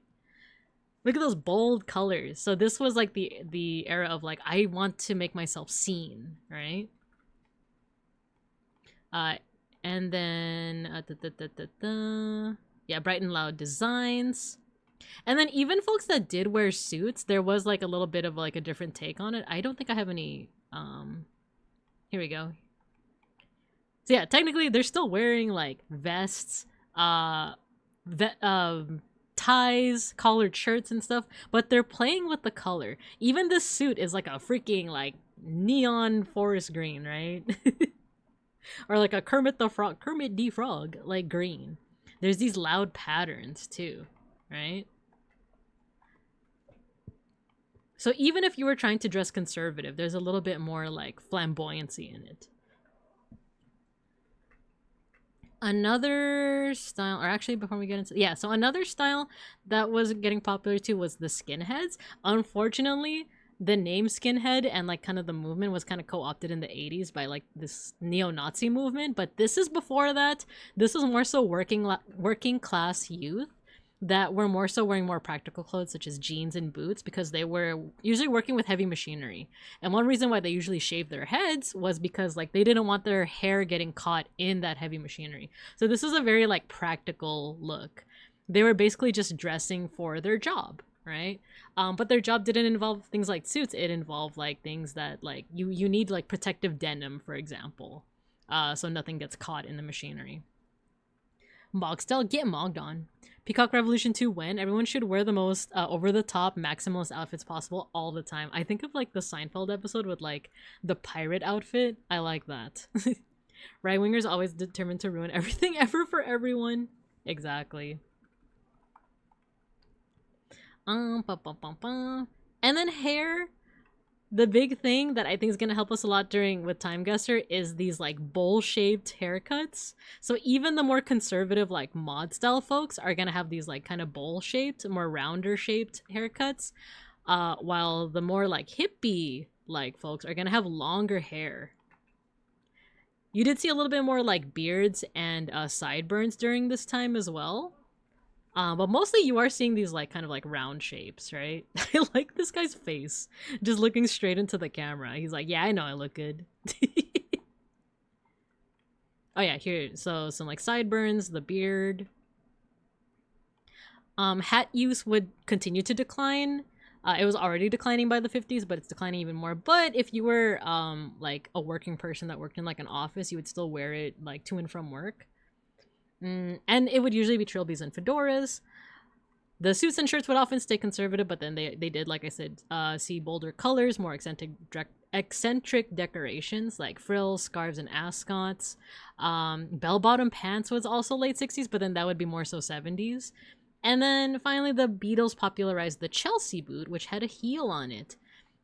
Look at those bold colors. So this was like the era of like, I want to make myself seen, right? And then yeah, bright and loud designs. And then even folks that did wear suits, there was like a little bit of like a different take on it. I don't think I have any here we go. So yeah, technically they're still wearing like vests, ties, collared shirts and stuff, but they're playing with the color. Even this suit is like a freaking like neon forest green, right? Or like a Kermit the Frog, like green. There's these loud patterns too, right? So even if you were trying to dress conservative, there's a little bit more like flamboyancy in it. Another style, or actually before we get into, yeah, so another style that was getting popular too was the skinheads. Unfortunately, the name skinhead and like kind of the movement was kind of co-opted in the 80s by like this neo-Nazi movement, but this is before that. This was more so working class youth that were more so wearing more practical clothes such as jeans and boots, because they were usually working with heavy machinery. And one reason why they usually shaved their heads was because like they didn't want their hair getting caught in that heavy machinery. So this is a very like practical look. They were basically just dressing for their job, right? But their job didn't involve things like suits. It involved like things that like you need like protective denim, for example, so nothing gets caught in the machinery. Mog style, get mogged on. Peacock Revolution 2 when everyone should wear the most over-the-top maximalist outfits possible all the time. I think of like the Seinfeld episode with like the pirate outfit. I like that. Right-wingers always determined to ruin everything ever for everyone. Exactly. And then hair. The big thing that I think is going to help us a lot with Time Guesser is these like bowl-shaped haircuts. So even the more conservative like mod style folks are going to have these like kind of bowl-shaped, more rounder-shaped haircuts, while the more like hippie like folks are going to have longer hair. You did see a little bit more like beards and sideburns during this time as well. But mostly you are seeing these like kind of like round shapes, right? I like this guy's face, just looking straight into the camera. He's like, yeah, I know I look good. Oh yeah, here, so some like sideburns, the beard. Hat use would continue to decline. It was already declining by the 50s, but it's declining even more. But if you were like a working person that worked in like an office, you would still wear it like to and from work. And it would usually be trilbies and fedoras. The suits and shirts would often stay conservative, but then they did, like I said, see bolder colors, more eccentric decorations like frills, scarves, and ascots. Bell-bottom pants was also late 60s, but then that would be more so 70s. And then finally, the Beatles popularized the Chelsea boot, which had a heel on it.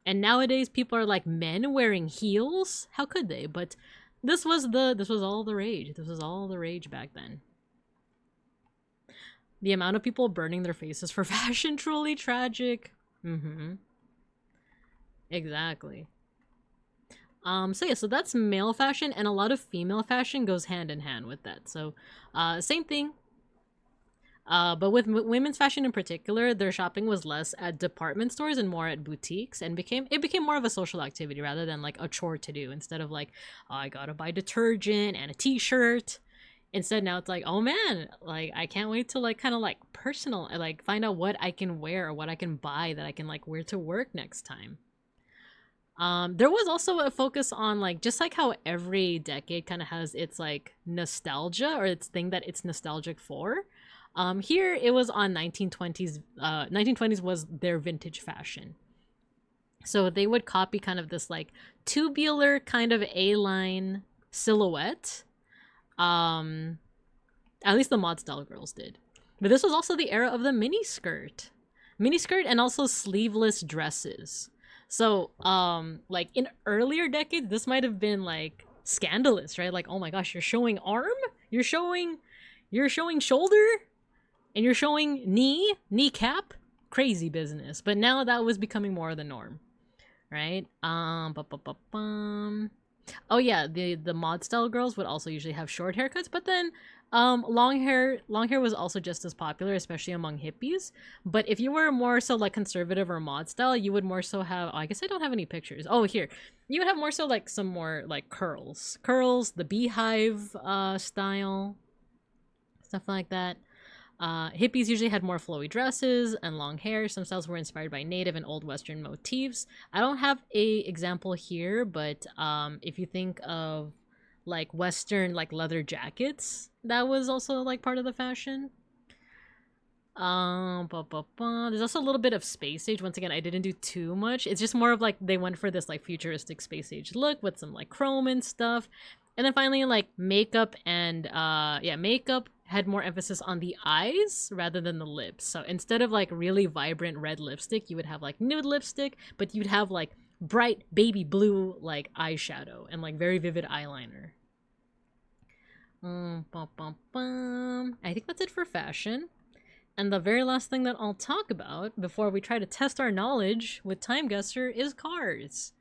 And nowadays, people are like, men wearing heels? How could they? But this was all the rage. This was all the rage back then. The amount of people burning their faces for fashion, truly tragic. Exactly. So that's male fashion, and a lot of female fashion goes hand in hand with that. So, same thing. But with women's fashion in particular, their shopping was less at department stores and more at boutiques, and it became more of a social activity rather than like a chore to do. Instead of like, oh, I gotta buy detergent and a t-shirt. Instead, now it's like, oh man, like I can't wait to like kind of like personal, like find out what I can wear or what I can buy that I can like wear to work next time. There was also a focus on like, just like how every decade kind of has its like nostalgia or its thing that it's nostalgic for. Here it was on 1920s. 1920s was their vintage fashion. So they would copy kind of this like tubular kind of A-line silhouette. At least the mod style girls did. But this was also the era of the miniskirt and also sleeveless dresses. So, like in earlier decades, this might have been like scandalous, right? Like, oh my gosh, you're showing arm, you're showing shoulder, and you're showing kneecap, crazy business. But now that was becoming more of the norm, right? Oh yeah, the mod style girls would also usually have short haircuts, but then long hair was also just as popular, especially among hippies. But if you were more so like conservative or mod style, you would more so have, I guess I don't have any pictures. Oh, here. You would have more so like some more like curls, the beehive style, stuff like that. Hippies usually had more flowy dresses and long hair. Some styles were inspired by native and old Western motifs. I don't have a example here, but if you think of like Western like leather jackets, that was also like part of the fashion. There's also a little bit of space age. Once again, I didn't do too much. It's just more of like they went for this like futuristic space age look with some like chrome and stuff. And then finally, like makeup and makeup had more emphasis on the eyes rather than the lips. So instead of like really vibrant red lipstick, you would have like nude lipstick, but you'd have like bright baby blue like eyeshadow and like very vivid eyeliner. I think that's it for fashion. And the very last thing that I'll talk about before we try to test our knowledge with Time Guesser is cars.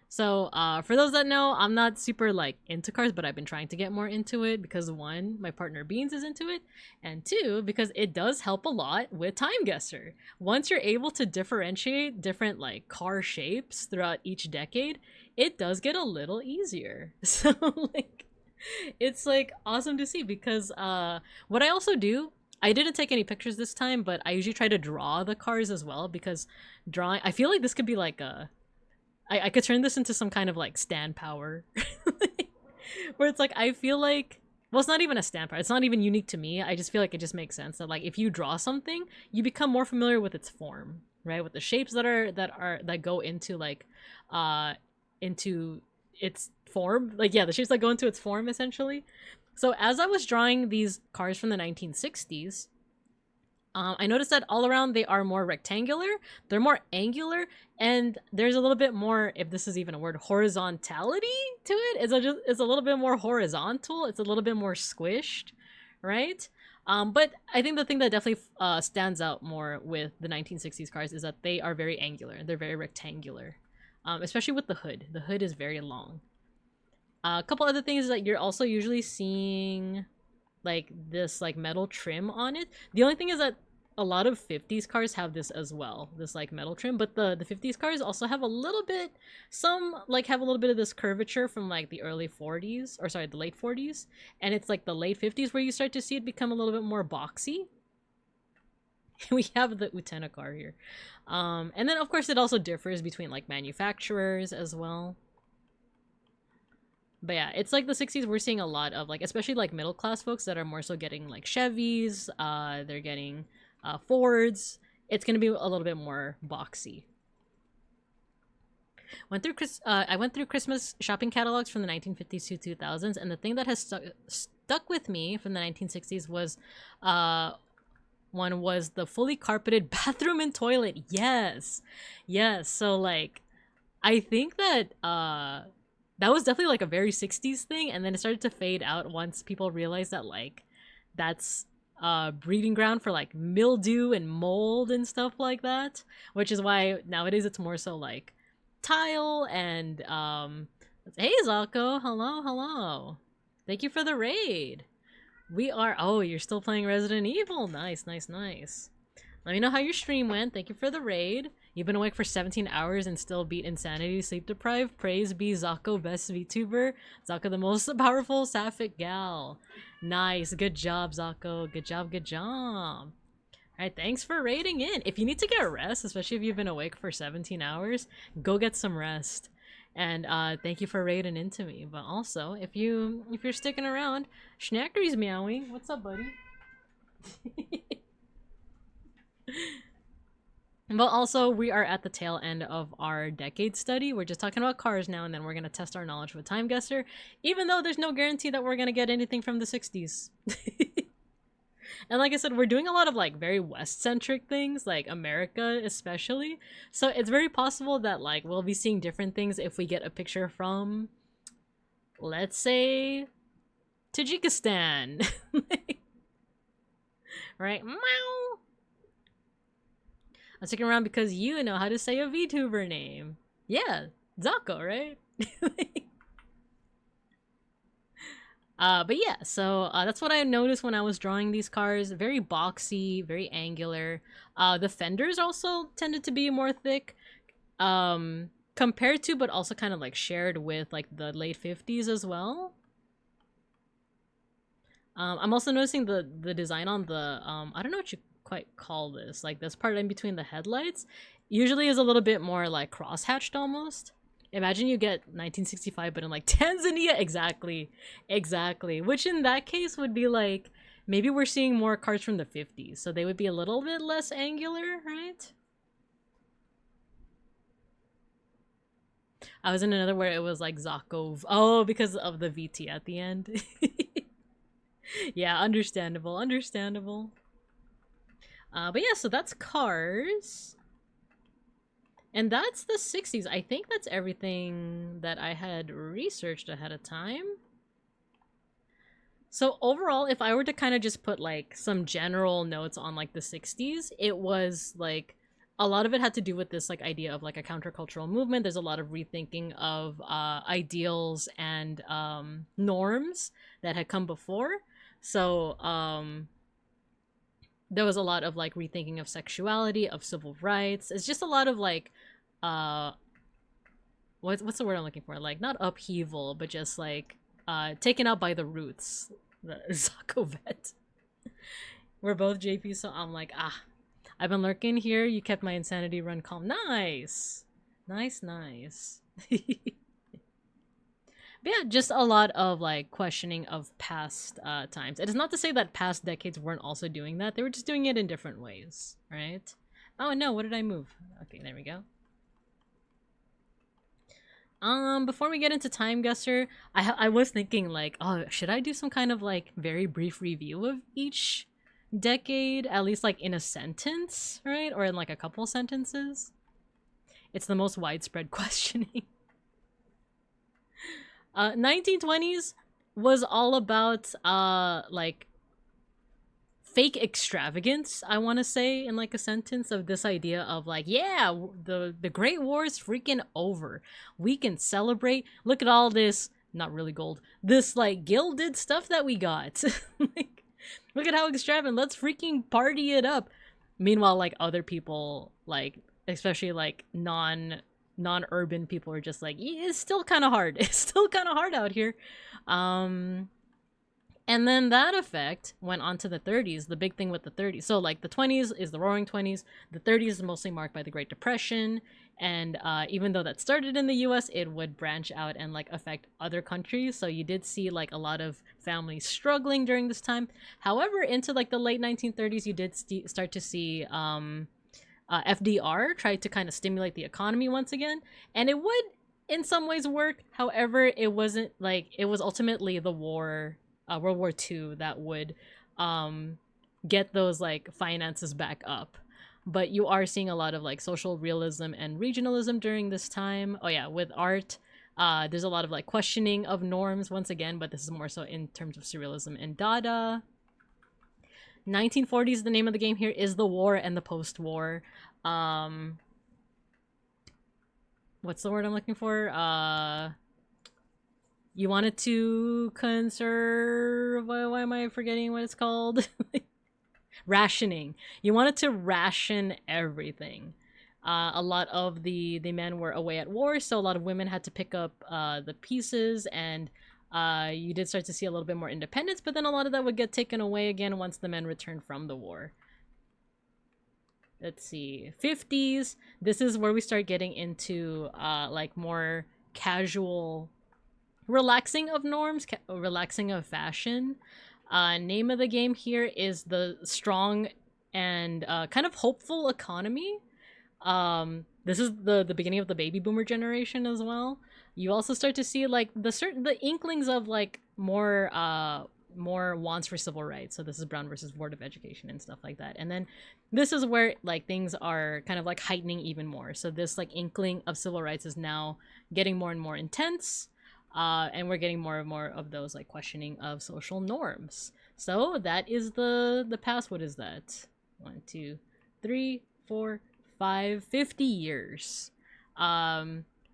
So, for those that know, I'm not super, like, into cars, but I've been trying to get more into it because, one, my partner Beans is into it, and two, because it does help a lot with Time Guesser. Once you're able to differentiate different, like, car shapes throughout each decade, it does get a little easier. So, like, it's, like, awesome to see because, what I also do, I didn't take any pictures this time, but I usually try to draw the cars as well because drawing, I feel like this could be, like, I could turn this into some kind of like stand power where it's like I feel like, well, it's not even a stand power, it's not even unique to me. I just feel like it just makes sense that like if you draw something, you become more familiar with its form, right? With the shapes that go into like into its form, like the shapes that go into its form essentially. So as I was drawing these cars from the 1960s, I noticed that all around they are more rectangular, they're more angular, and there's a little bit more, if this is even a word, horizontality to it. It's a little bit more horizontal, it's a little bit more squished, right? But I think the thing that definitely stands out more with the 1960s cars is that they are very angular, they're very rectangular, especially with the hood. The hood is very long. A couple other things is that you're also usually seeing like this like metal trim on it. The only thing is that a lot of 50s cars have this as well, this like metal trim, but the 50s cars also have a little bit, some like have a little bit of this curvature from like the early 40s, or sorry, the late 40s, and it's like the late 50s where you start to see it become a little bit more boxy. We have the Utena car here. And then of course it also differs between like manufacturers as well. But yeah, it's like the 60s. We're seeing a lot of like, especially like middle class folks that are more so getting like Chevys. They're getting Fords. It's gonna be a little bit more boxy. I went through Christmas shopping catalogs from the 1950s to 2000s, and the thing that has stuck with me from the 1960s was one was the fully carpeted bathroom and toilet. Yes. So like, I think that that was definitely like a very 60s thing, and then it started to fade out once people realized that like that's breeding ground for like mildew and mold and stuff like that, which is why nowadays it's more so like tile and hey Zako, hello, thank you for the raid. We are, oh, you're still playing Resident Evil. Nice. Let me know how your stream went. Thank you for the raid. You've been awake for 17 hours and still beat insanity, sleep deprived. Praise be Zako, best VTuber. Zako, the most powerful sapphic gal. Nice, good job, Zako. Good job. Alright, thanks for raiding in. If you need to get rest, especially if you've been awake for 17 hours, go get some rest. And thank you for raiding into me. But also, if you're sticking around, Schnackery's meowing. What's up, buddy? But also, we are at the tail end of our decade study. We're just talking about cars now, and then we're going to test our knowledge with Time Guesser, even though there's no guarantee that we're going to get anything from the 60s. And like I said, we're doing a lot of like very West-centric things, like America especially. So it's very possible that like we'll be seeing different things if we get a picture from, let's say, Tajikistan. Right? Meow. I'm sticking around because you know how to say a VTuber name. Yeah, Zako, right? But yeah, so that's what I noticed when I was drawing these cars. Very boxy, very angular. The fenders also tended to be more thick, compared to, but also kind of like shared with like the late 50s as well. I'm also noticing the design on the, I don't know what you quite call this, like this part in between the headlights usually is a little bit more like cross-hatched almost. Imagine you get 1965 but in like Tanzania. Exactly, which in that case would be like maybe we're seeing more cars from the 50s, so they would be a little bit less angular, right? I was in another where it was like Zakov. Oh, because of the VT at the end. Yeah, understandable. But yeah, so that's cars. And that's the 60s. I think that's everything that I had researched ahead of time. So overall, if I were to kind of just put like some general notes on like the 60s, it was like a lot of it had to do with this like idea of like a countercultural movement. There's a lot of rethinking of ideals and norms that had come before. So there was a lot of like rethinking of sexuality, of civil rights. It's just a lot of like what's the word I'm looking for? Like not upheaval, but just like taken out by the roots. The Zako vet. We're both JP, so I'm like, I've been lurking here. You kept my insanity run calm. Nice. But yeah, just a lot of like questioning of past times. It is not to say that past decades weren't also doing that. They were just doing it in different ways, right? Oh no, what did I move? Okay, there we go. Before we get into Time Guesser, I was thinking like, oh, should I do some kind of like very brief review of each decade, at least like in a sentence, right? Or in like a couple sentences? It's the most widespread questioning. 1920s was all about like fake extravagance, I want to say, in like a sentence, of this idea of like, yeah, the Great War is freaking over. We can celebrate. Look at all this, not really gold, this like gilded stuff that we got. Like, look at how extravagant. Let's freaking party it up. Meanwhile, like other people, like especially like non-urban people are just like, yeah, it's still kind of hard. It's still kind of hard out here. And then that effect went on to the 30s, the big thing with the 30s. So like the 20s is the roaring 20s. The 30s is mostly marked by the Great Depression. And even though that started in the US, it would branch out and like affect other countries. So you did see like a lot of families struggling during this time. However, into like the late 1930s, you did start to see FDR try to kind of stimulate the economy once again. And it would in some ways work. However, it wasn't like, it was ultimately the war, World War II, that would get those like finances back up. But you are seeing a lot of like social realism and regionalism during this time. Oh yeah, with art, there's a lot of like questioning of norms once again, but this is more so in terms of surrealism and Dada. 1940s, the name of the game here is the war and the post-war. What's the word I'm looking for? You wanted to conserve... Why am I forgetting what it's called? Rationing. You wanted to ration everything. A lot of the men were away at war, so a lot of women had to pick up the pieces, and you did start to see a little bit more independence, but then a lot of that would get taken away again once the men returned from the war. Let's see. 50s. This is where we start getting into like more casual... relaxing of norms, relaxing of fashion. Name of the game here is the strong and kind of hopeful economy. This is the beginning of the baby boomer generation as well. You also start to see like the inklings of like more wants for civil rights. So this is Brown versus Board of Education and stuff like that. And then this is where like things are kind of like heightening even more. So this like inkling of civil rights is now getting more and more intense. And we're getting more and more of those like questioning of social norms. So that is the past. What is that? 1, 2, 3, 4, 5, 50 years.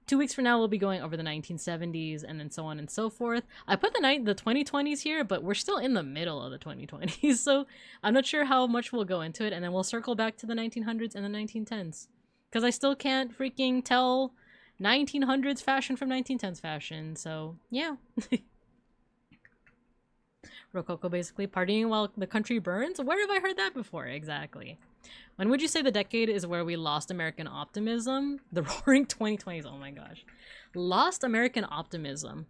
2 weeks from now, we'll be going over the 1970s and then so on and so forth. I put the 2020s here, but we're still in the middle of the 2020s. So I'm not sure how much we'll go into it. And then we'll circle back to the 1900s and the 1910s. Because I still can't freaking tell 1900s fashion from 1910s fashion, so yeah. Rococo basically, partying while the country burns? Where have I heard that before? Exactly. When would you say the decade is where we lost American optimism? The roaring 2020s, oh my gosh. Lost American optimism.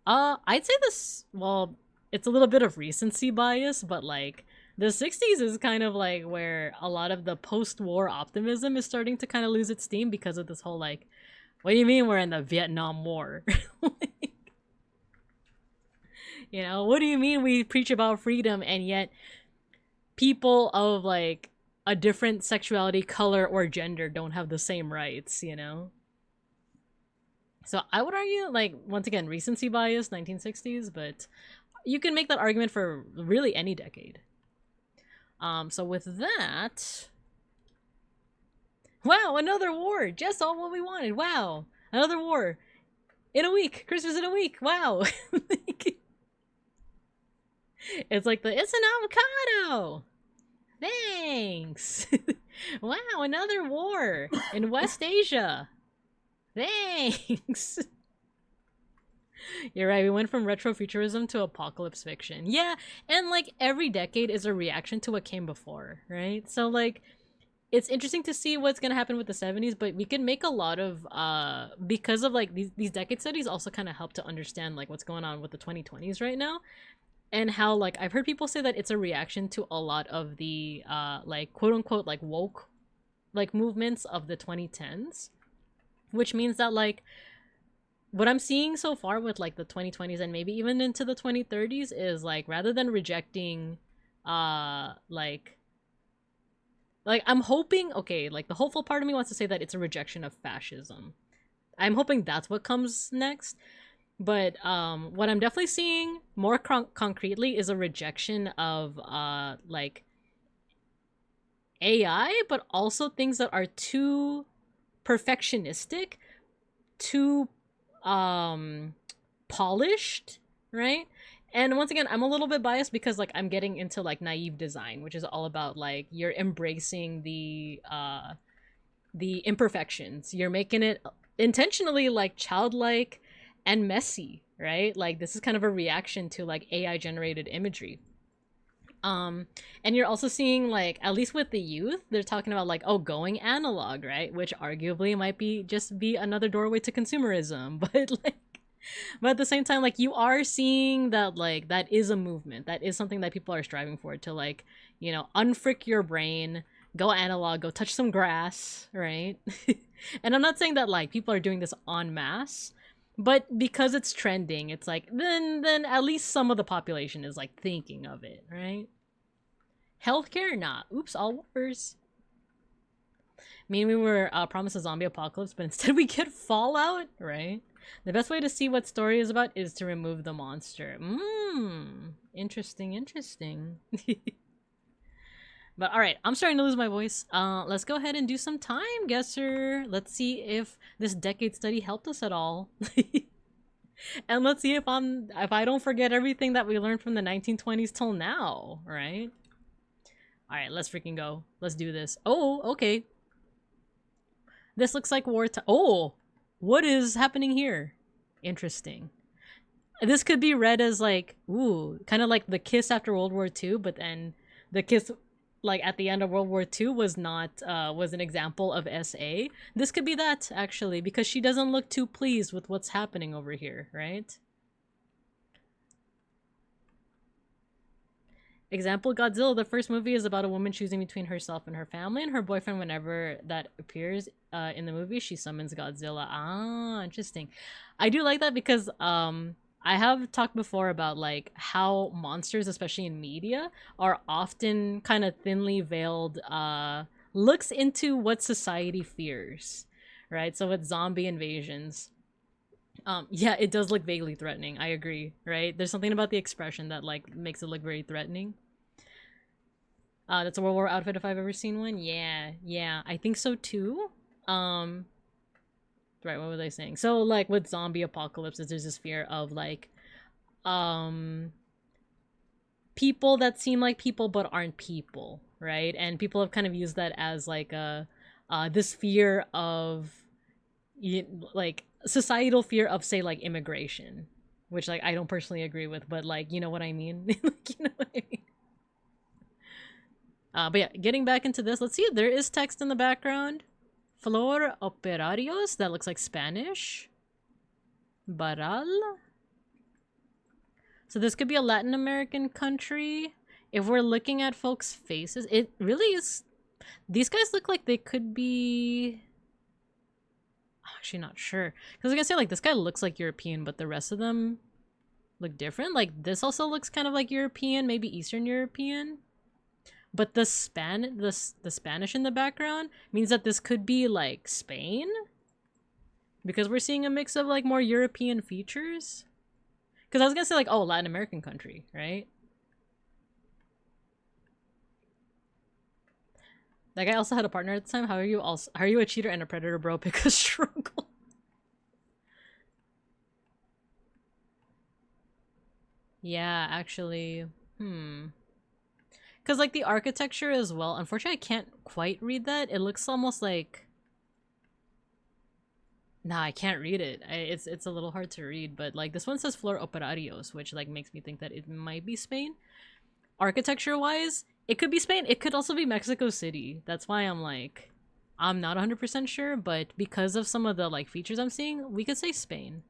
I'd say this, well, it's a little bit of recency bias, but like, the 60s is kind of like where a lot of the post-war optimism is starting to kind of lose its steam because of this whole like, what do you mean we're in the Vietnam War? Like, you know, what do you mean we preach about freedom and yet people of like a different sexuality, color, or gender don't have the same rights, you know? So I would argue, like, once again, recency bias, 1960s, but you can make that argument for really any decade. So with that... Wow, another war! Just all what we wanted. Wow, another war in a week. Christmas in a week. Wow. It's like it's an avocado. Thanks. Wow, another war in West Asia. Thanks. You're right. We went from retrofuturism to apocalypse fiction. Yeah, and like every decade is a reaction to what came before, right? So like. It's interesting to see what's going to happen with the 70s, but we can make a lot of, because of like these decade studies also kind of help to understand like what's going on with the 2020s right now. And how like, I've heard people say that it's a reaction to a lot of the, like quote unquote, like woke, like movements of the 2010s, which means that like, what I'm seeing so far with like the 2020s and maybe even into the 2030s is like, rather than rejecting, like, I'm hoping, okay, like, the hopeful part of me wants to say that it's a rejection of fascism. I'm hoping that's what comes next. But what I'm definitely seeing more concretely is a rejection of, like, AI, but also things that are too perfectionistic, too polished, right? And once again, I'm a little bit biased because like I'm getting into like naive design, which is all about like you're embracing the imperfections. You're making it intentionally like childlike and messy, right? Like this is kind of a reaction to like AI generated imagery. And you're also seeing like, at least with the youth, they're talking about like, oh, going analog, right? Which arguably might be just be another doorway to consumerism. But at the same time, like you are seeing that like that is a movement. That is something that people are striving for, to like, you know, unfrick your brain, go analog, go touch some grass, right? And I'm not saying that like people are doing this en masse, but because it's trending, it's like then at least some of the population is like thinking of it, right? Healthcare? Nah. Oops, all wars. I mean, we were promised a zombie apocalypse, but instead we get Fallout, right? The best way to see what story is about is to remove the monster. Interesting, interesting. But alright, I'm starting to lose my voice. Let's go ahead and do some time guesser. Let's see if this decade study helped us at all. And let's see if I don't forget everything that we learned from the 1920s till now, right? Alright, let's freaking go. Let's do this. Oh, okay. This looks like wartime. Oh! What is happening here? Interesting. This could be read as like, ooh, kind of like the kiss after World War II, but then the kiss like at the end of World War II was not was an example of SA. This could be that actually, because she doesn't look too pleased with what's happening over here, right? Example, Godzilla, the first movie, is about a woman choosing between herself and her family and her boyfriend. Whenever that appears in the movie, she summons Godzilla. Ah, interesting. I do like that because I have talked before about like how monsters, especially in media, are often kind of thinly veiled looks into what society fears, right? So with zombie invasions, yeah, it does look vaguely threatening. I agree, right? There's something about the expression that like makes it look very threatening. That's a World War outfit if I've ever seen one. Yeah, I think so too. Right, what was I saying? So like with zombie apocalypses, there's this fear of like people that seem like people but aren't people, right? And people have kind of used that as like a this fear of like societal fear of, say, like immigration, which like I don't personally agree with, but like you know what I mean. Like, you know what I mean. But yeah, getting back into this, let's see. There is text in the background. Flor operarios. That looks like Spanish. Baral. So this could be a Latin American country. If we're looking at folks' faces, it really is. These guys look like they could be. Actually, not sure. Because I was gonna say, like, this guy looks like European, but the rest of them look different. Like, this also looks kind of like European, maybe Eastern European. But the Spanish in the background means that this could be, like, Spain? Because we're seeing a mix of, like, more European features. Because I was gonna say, like, oh, Latin American country, right? That guy also had a partner at the time. How are you a cheater and a predator, bro? Pick a struggle. Yeah, actually. Because, like, the architecture as well. Unfortunately, I can't quite read that. It looks almost like... Nah, I can't read it. It's a little hard to read. But, like, this one says Flor Operarios, which, like, makes me think that it might be Spain. Architecture-wise, it could be Spain. It could also be Mexico City. That's why I'm, like... I'm not 100% sure, but because of some of the, like, features I'm seeing, we could say Spain.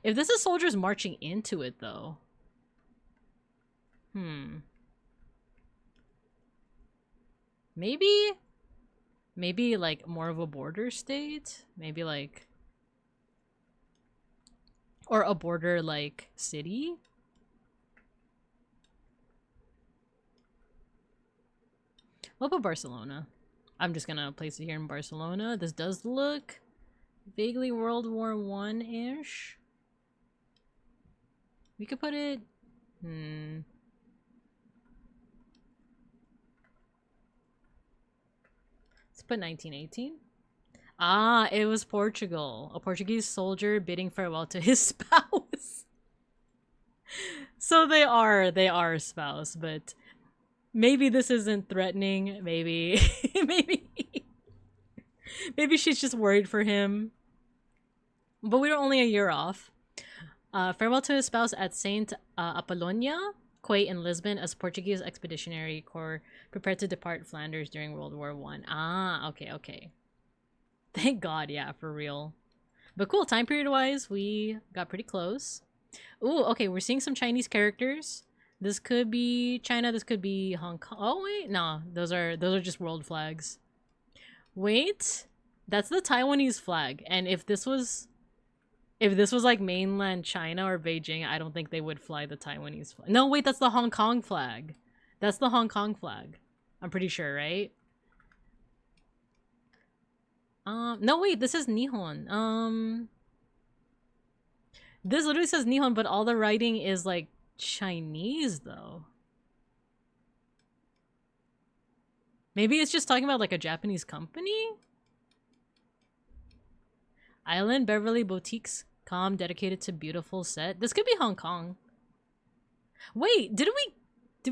If this is soldiers marching into it, though... Maybe like more of a border state? Maybe like... Or a border like city? We'll put Barcelona. I'm just gonna place it here in Barcelona. This does look vaguely World War I-ish. We could put it... Let's put 1918. Ah, it was Portugal. A Portuguese soldier bidding farewell to his spouse. So they are a spouse, but maybe this isn't threatening. Maybe maybe she's just worried for him. but we were only a year off. Farewell to his spouse at Saint Apollonia, Quay in Lisbon, as Portuguese Expeditionary Corps prepared to depart Flanders during World War One. Ah, okay. Thank God, yeah, for real. But cool, time period wise, we got pretty close. Ooh, okay, we're seeing some Chinese characters. This could be China, this could be Hong Kong. Oh wait, no, those are just world flags. Wait, that's the Taiwanese flag. And if this was like mainland China or Beijing, I don't think they would fly the Taiwanese flag. No, wait, that's the Hong Kong flag. That's the Hong Kong flag. I'm pretty sure, right? No, wait, this is Nihon. This literally says Nihon, but all the writing is like Chinese though. Maybe it's just talking about like a Japanese company? Island Beverly Boutiques Com dedicated to beautiful set. This could be Hong Kong. Wait, did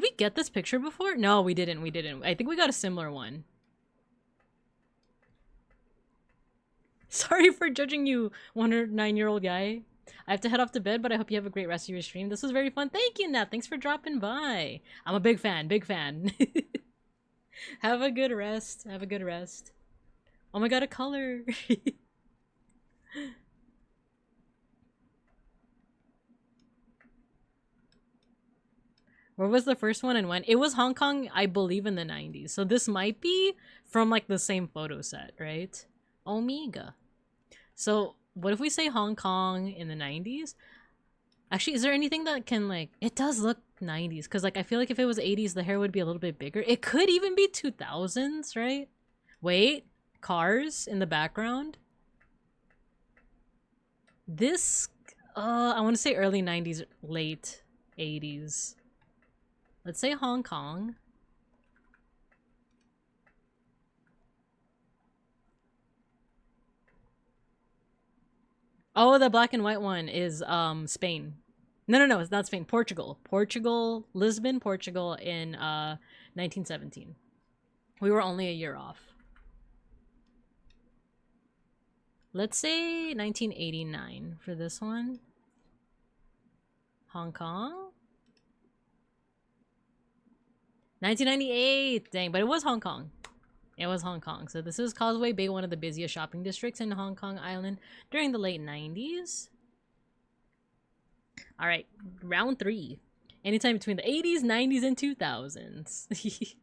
we get this picture before? No, we didn't. I think we got a similar one. Sorry for judging you, 109-year-old guy. I have to head off to bed, but I hope you have a great rest of your stream. This was very fun. Thank you, Nat. Thanks for dropping by. I'm a big fan. Have a good rest. Oh my god, a color. Where was the first one and when? It was Hong Kong, I believe, in the 90s. So this might be from like the same photo set, right? Omega. So what if we say Hong Kong in the 90s? Actually, is there anything that can like... It does look 90s. Because like I feel like if it was 80s, the hair would be a little bit bigger. It could even be 2000s, right? Wait. Cars in the background. This... I want to say early 90s, late 80s. Let's say Hong Kong. Oh, the black and white one is Spain. No, it's not Spain. Portugal, Lisbon, Portugal in 1917. We were only a year off. Let's say 1989 for this one. Hong Kong. 1998! Dang, but it was Hong Kong. It was Hong Kong. So this is Causeway Bay, one of the busiest shopping districts in Hong Kong Island during the late 90s. Alright, round 3. Anytime between the 80s, 90s, and 2000s.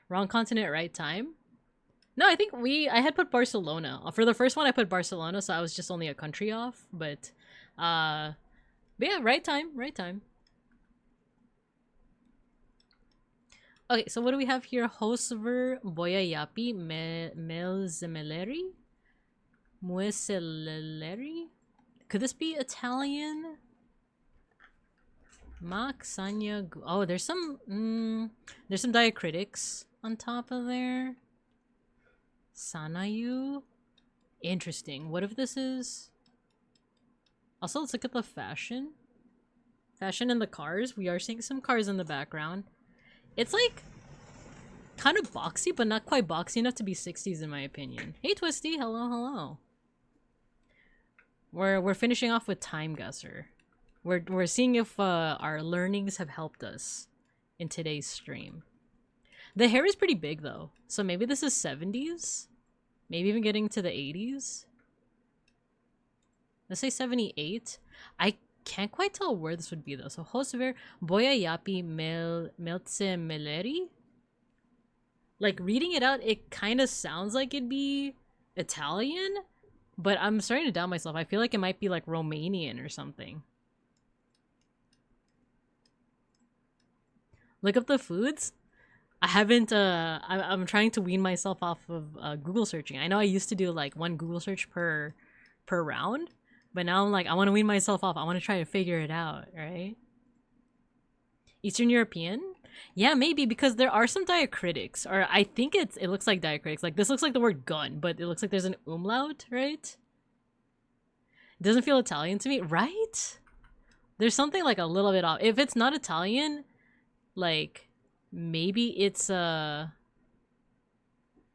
Wrong continent, right time? No, I think I had put Barcelona. For the first one, I put Barcelona, so I was just only a country off. But yeah, right time. Okay, so what do we have here? Hosver Boyayapi Melzemeleri? Mueseleri? Could this be Italian? Maxanya. Oh, there's some diacritics on top of there. Sanayu. Interesting. What if this is... Also, let's look at the fashion. Fashion in the cars. We are seeing some cars in the background. It's like kind of boxy, but not quite boxy enough to be 60s in my opinion. Hey Twisty, hello. We're finishing off with Time Gusser. We're seeing if our learnings have helped us in today's stream. The hair is pretty big though, so maybe this is 70s, maybe even getting to the 80s. Let's say 78. I can't quite tell where this would be though. So Hosver Boyayapi Melzemeleri. Like reading it out, it kind of sounds like it'd be Italian, but I'm starting to doubt myself. I feel like it might be like Romanian or something. Look up the foods. I haven't. I'm trying to wean myself off of Google searching. I know I used to do like one Google search per round. But now I'm like, I want to wean myself off. I want to try to figure it out, right? Eastern European? Yeah, maybe, because there are some diacritics. Or I think it looks like diacritics. Like, this looks like the word gun, but it looks like there's an umlaut, right? It doesn't feel Italian to me, right? There's something, like, a little bit off. If it's not Italian, like, maybe it's, Hosver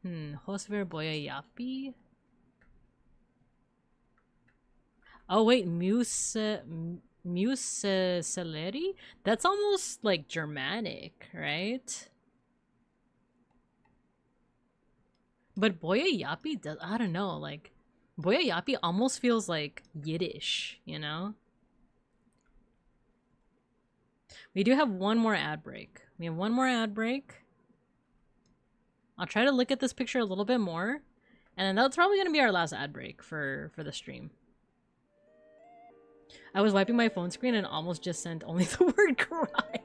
Boyayapi? Oh wait, Museleri? That's almost like Germanic, right? But Boya Yapi does, I don't know, like Boya Yapi almost feels like Yiddish, you know? We do have one more ad break. We have one more ad break. I'll try to look at this picture a little bit more. And then that's probably going to be our last ad break for the stream. I was wiping my phone screen and almost just sent only the word cry.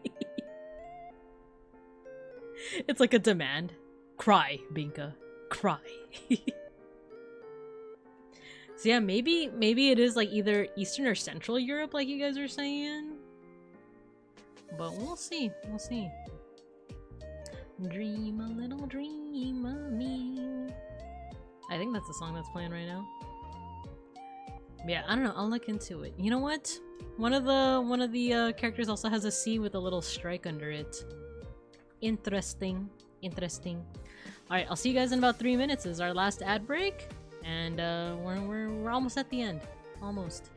It's like a demand. Cry, Binka. Cry. So yeah, maybe it is like either Eastern or Central Europe like you guys are saying. But we'll see. We'll see. Dream a little dream of me. I think that's the song that's playing right now. Yeah, I don't know. I'll look into it. You know what? One of the characters also has a C with a little strike under it. Interesting. Interesting. All right, I'll see you guys in about 3 minutes. This is our last ad break, and we're almost at the end. Almost.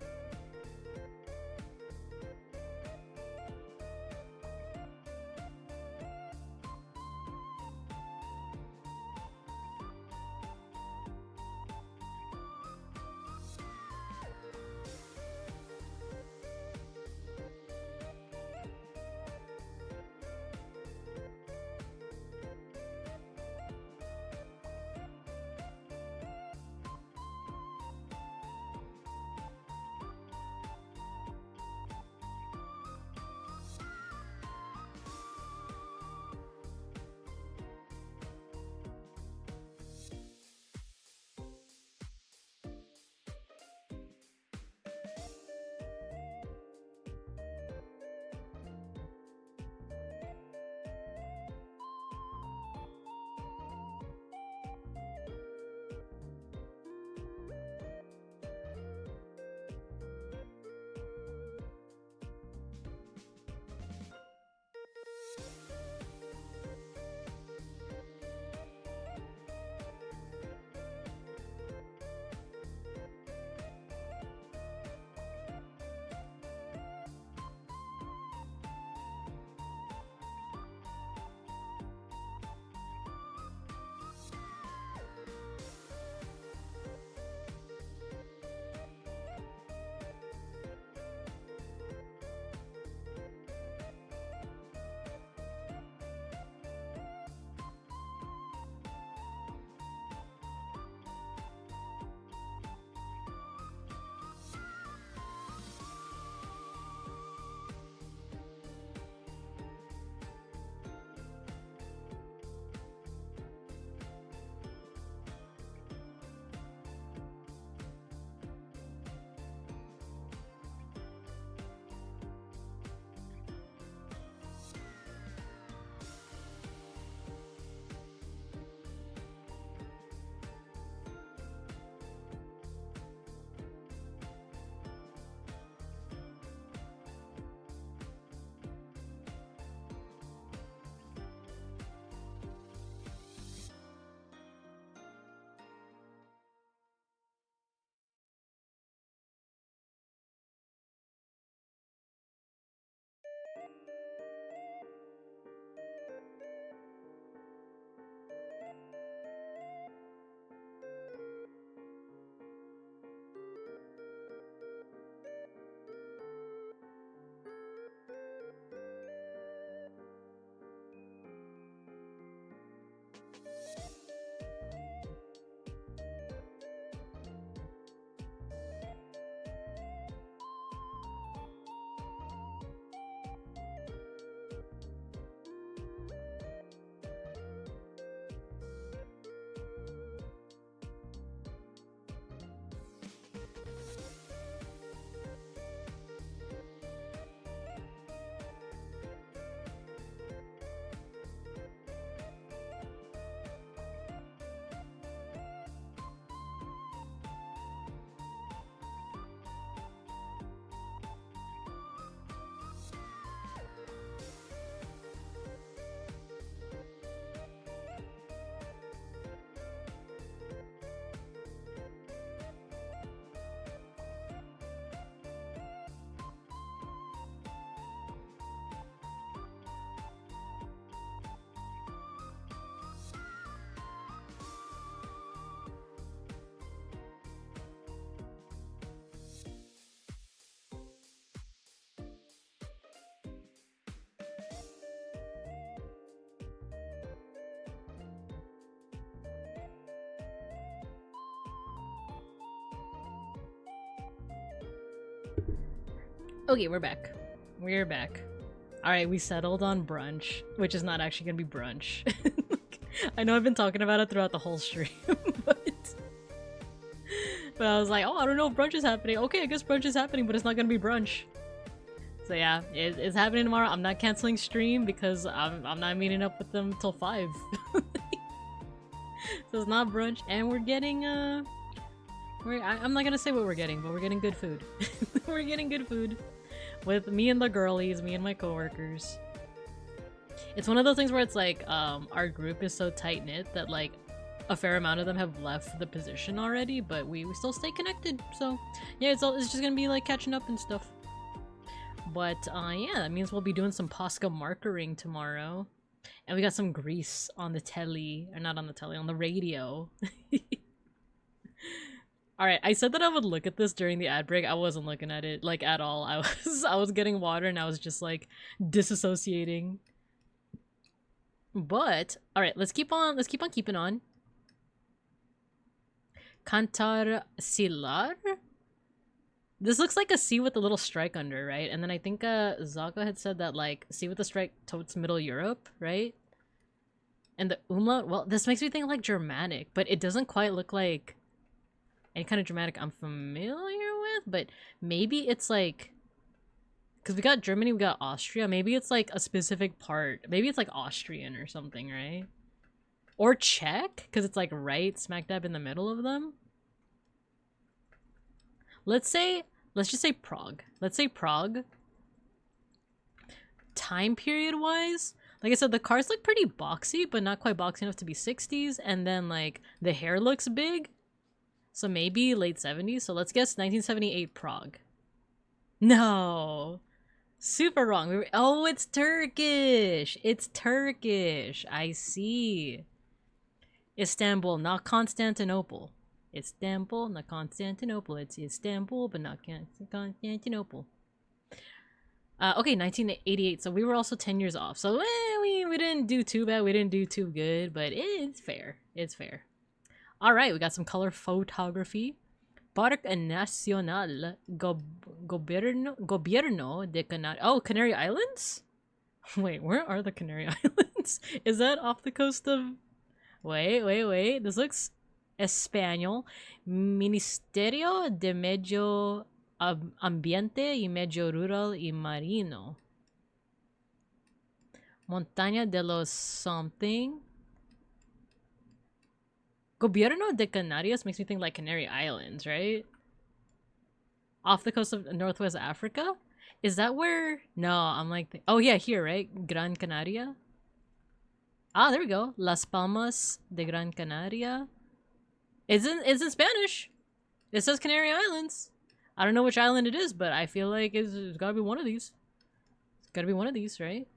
Okay, we're back. We're back. Alright, we settled on brunch, which is not actually gonna be brunch. I know I've been talking about it throughout the whole stream, but I was like, oh, I don't know if brunch is happening. Okay, I guess brunch is happening, but it's not gonna be brunch. So yeah, it's happening tomorrow. I'm not canceling stream because I'm not meeting up with them till 5. So it's not brunch, and we're getting I'm not gonna say what we're getting, but we're getting good food. We're getting good food with me and the girlies, me and my coworkers. It's one of those things where it's like our group is so tight knit that like a fair amount of them have left the position already, but we still stay connected. So yeah, it's just gonna be like catching up and stuff. But yeah, that means we'll be doing some Posca markering tomorrow. And we got some grease on the telly, or not on the telly, on the radio. Alright, I said that I would look at this during the ad break. I wasn't looking at it, like, at all. I was getting water and I was just, like, disassociating. But, alright, let's keep on keeping on. Cantar Silar? This looks like a C with a little strike under, right? And then I think Zaka had said that, like, C with the strike totes Middle Europe, right? And the umlaut, well, this makes me think like Germanic, but it doesn't quite look like any kind of Germanic I'm familiar with, but maybe it's like, because we got Germany, we got Austria, maybe it's like a specific part, maybe it's like Austrian or something, right? Or Czech, because it's like right smack dab in the middle of them. Let's just say Prague. Let's say Prague. Time period wise, like I said, the cars look pretty boxy, but not quite boxy enough to be 60s. And then like the hair looks big. So maybe late 70s. So let's guess 1978 Prague. No. Super wrong. Oh, it's Turkish. It's Turkish. I see. Istanbul, not Constantinople. Istanbul, not Constantinople. It's Istanbul, but not Constantinople. Okay, 1988. So we were also 10 years off. So we didn't do too bad. We didn't do too good, but it's fair. It's fair. All right, we got some color photography. Parque Nacional Gobierno de Canarias. Oh, Canary Islands? Wait, where are the Canary Islands? Is that off the coast of... Wait. This looks Español. Ministerio de Medio Ambiente y Medio Rural y Marino. Montaña de los something. Gobierno de Canarias makes me think like Canary Islands, right? Off the coast of Northwest Africa? Is that where... No, I'm like... Oh yeah, here, right? Gran Canaria? Ah, there we go. Las Palmas de Gran Canaria. It's in Spanish. It says Canary Islands. I don't know which island it is, but I feel like it's gotta be one of these. It's gotta be one of these, right?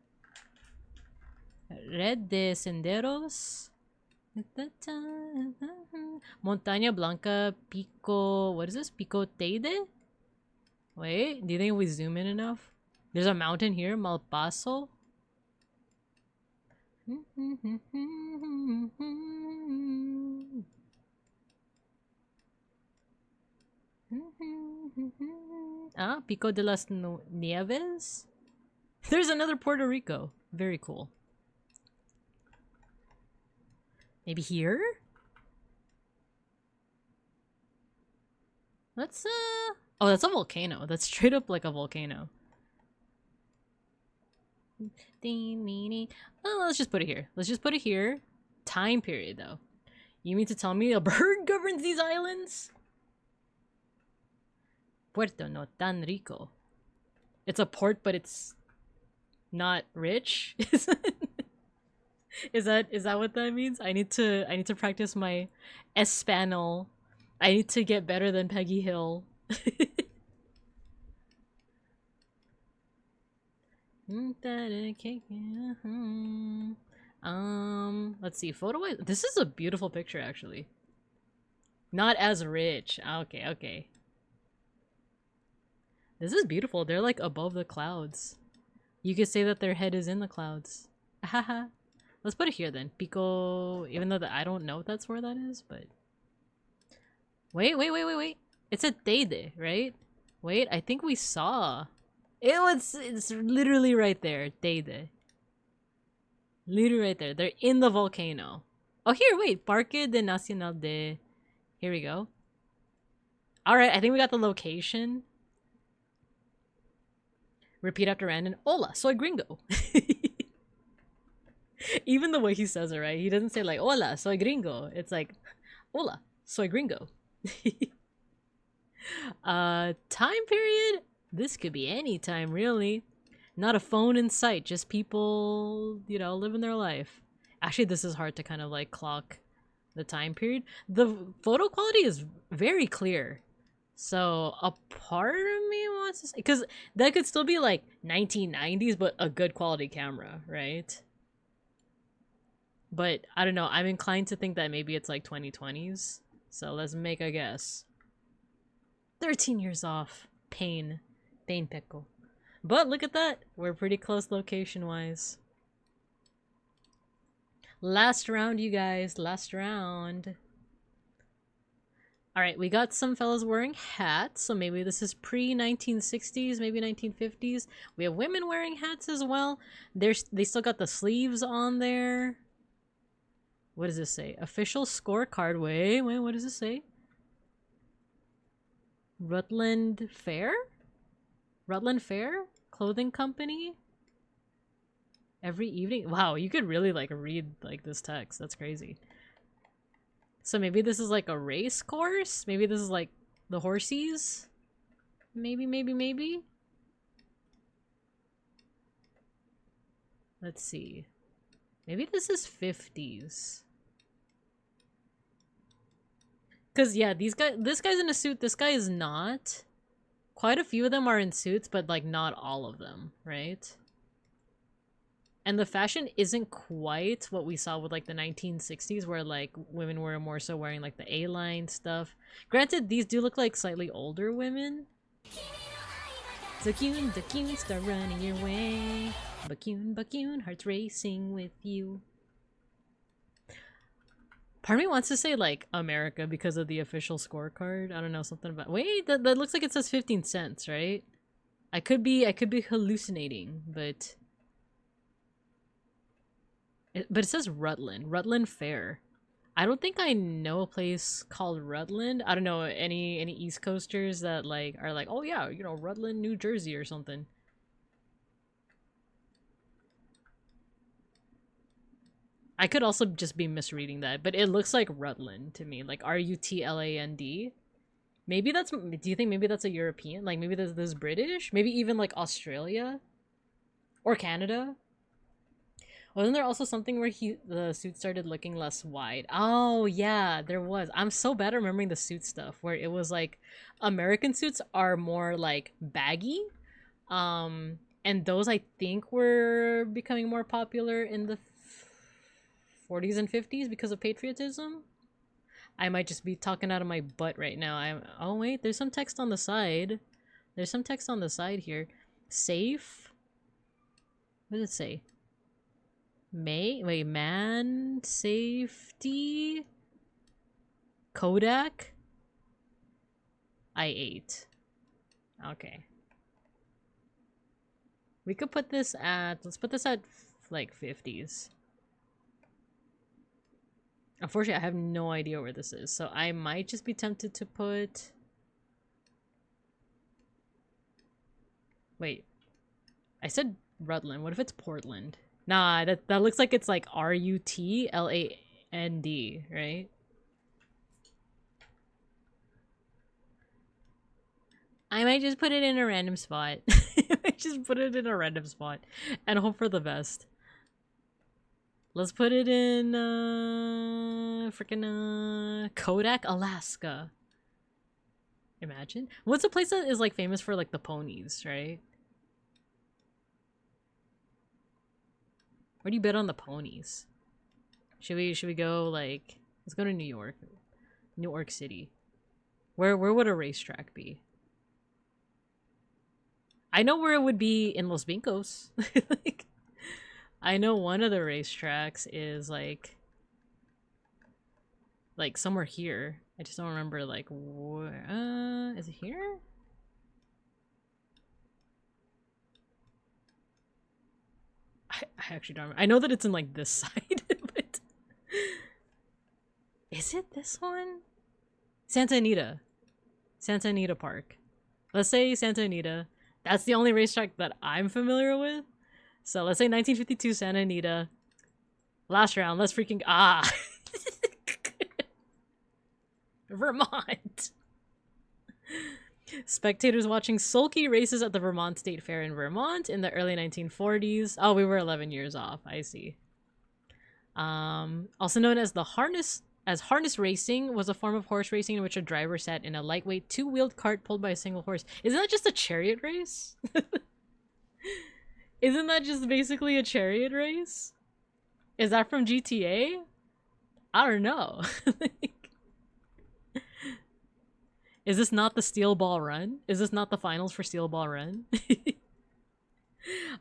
Red de Senderos. Montaña Blanca Pico... What is this? Pico Teide? Wait, do you think we zoom in enough? There's a mountain here, Malpaso. Ah, Pico de las Nieves? There's another Puerto Rico. Very cool. Maybe here? Let's, Oh, that's a volcano. That's straight up like a volcano. Oh, let's just put it here. Let's just put it here. Time period, though. You mean to tell me a bird governs these islands? Puerto no tan rico. It's a port, but it's not rich. Is that what that means? I need to practice my Espanol. I need to get better than Peggy Hill. Let's see, photo-wise. This is a beautiful picture, actually. Not as rich. Okay. This is beautiful. They're like above the clouds. You could say that their head is in the clouds. Haha. Let's put it here then. Pico, even though I don't know if that's where that is, but... Wait. It's a Teide, right? Wait, I think we saw It's literally right there. Deide. Literally right there. They're in the volcano. Oh, here, wait. Parque de Nacional de... Here we go. Alright, I think we got the location. Repeat after Randon. Hola, soy gringo. Even the way he says it, right? He doesn't say like, hola, soy gringo. It's like, hola, soy gringo. Time period? This could be any time, really. Not a phone in sight, just people, you know, living their life. Actually, this is hard to kind of like clock the time period. The photo quality is very clear. So a part of me wants to say, because that could still be like 1990s, but a good quality camera, right? But I don't know. I'm inclined to think that maybe it's like 2020s. So let's make a guess. 13 years off. Pain. Pain pickle. But look at that. We're pretty close location-wise. Last round, you guys. Last round. Alright, we got some fellas wearing hats. So maybe this is pre-1960s, maybe 1950s. We have women wearing hats as well. They still got the sleeves on there. What does this say? Official scorecard. Wait, what does this say? Rutland Fair? Rutland Fair? Clothing company? Every evening? Wow, you could really like read like this text. That's crazy. So maybe this is like a race course? Maybe this is like the horsies? Maybe? Let's see. Maybe this is 50s. Cause yeah, this guy's in a suit, this guy is not. Quite a few of them are in suits, but like not all of them, right? And the fashion isn't quite what we saw with like the 1960s where like women were more so wearing like the A-line stuff. Granted, these do look like slightly older women. Zakune, start running your way. Bakune, hearts racing with you. Part of me wants to say like America because of the official scorecard. I don't know, something about... Wait, that looks like it says 15 cents, right? I could be hallucinating, but it says Rutland Fair. I don't think I know a place called Rutland. I don't know any East Coasters that like are like, oh yeah, you know, Rutland, New Jersey or something. I could also just be misreading that, but it looks like Rutland to me, like Rutland. Maybe that's... Do you think maybe that's a European? Like maybe this is British? Maybe even like Australia or Canada? Wasn't there also something where the suit started looking less wide? Oh yeah, there was. I'm so bad at remembering the suit stuff where it was like American suits are more like baggy. And those I think were becoming more popular in the 40s and 50s because of patriotism. I might just be talking out of my butt right now. Oh wait, there's some text on the side. There's some text on the side here. Safe? What does it say? Man safety Kodak. I ate. Okay. We could put this at... Let's put this at like 50s. Unfortunately, I have no idea where this is, so I might just be tempted to put... Wait. I said Rutland. What if it's Portland? Nah, that looks like it's like Rutland, right? I might just put it in a random spot. I might just put it in a random spot and hope for the best. Let's put it in freaking Kodak, Alaska. Imagine. What's a place that is like famous for like the ponies, right? Where do you bet on the ponies? Should we go like... Let's go to New York. New York City. Where would a racetrack be? I know where it would be in Los Vincos. Like, I know one of the racetracks is like somewhere here. I just don't remember like where. Is it here? I actually don't remember. I know that it's in like this side, but is it this one? Santa Anita. Santa Anita Park. Let's say Santa Anita. That's the only racetrack that I'm familiar with. So let's say 1952 Santa Anita. Last round. Let's freaking Vermont. Spectators watching sulky races at the Vermont State Fair in Vermont in the early 1940s. Oh, we were 11 years off. I see. Also known as harness racing, was a form of horse racing in which a driver sat in a lightweight two-wheeled cart pulled by a single horse. Isn't that just a chariot race? Isn't that just basically a chariot race? Is that from GTA? I don't know. Is this not the Steel Ball Run? Is this not the finals for Steel Ball Run?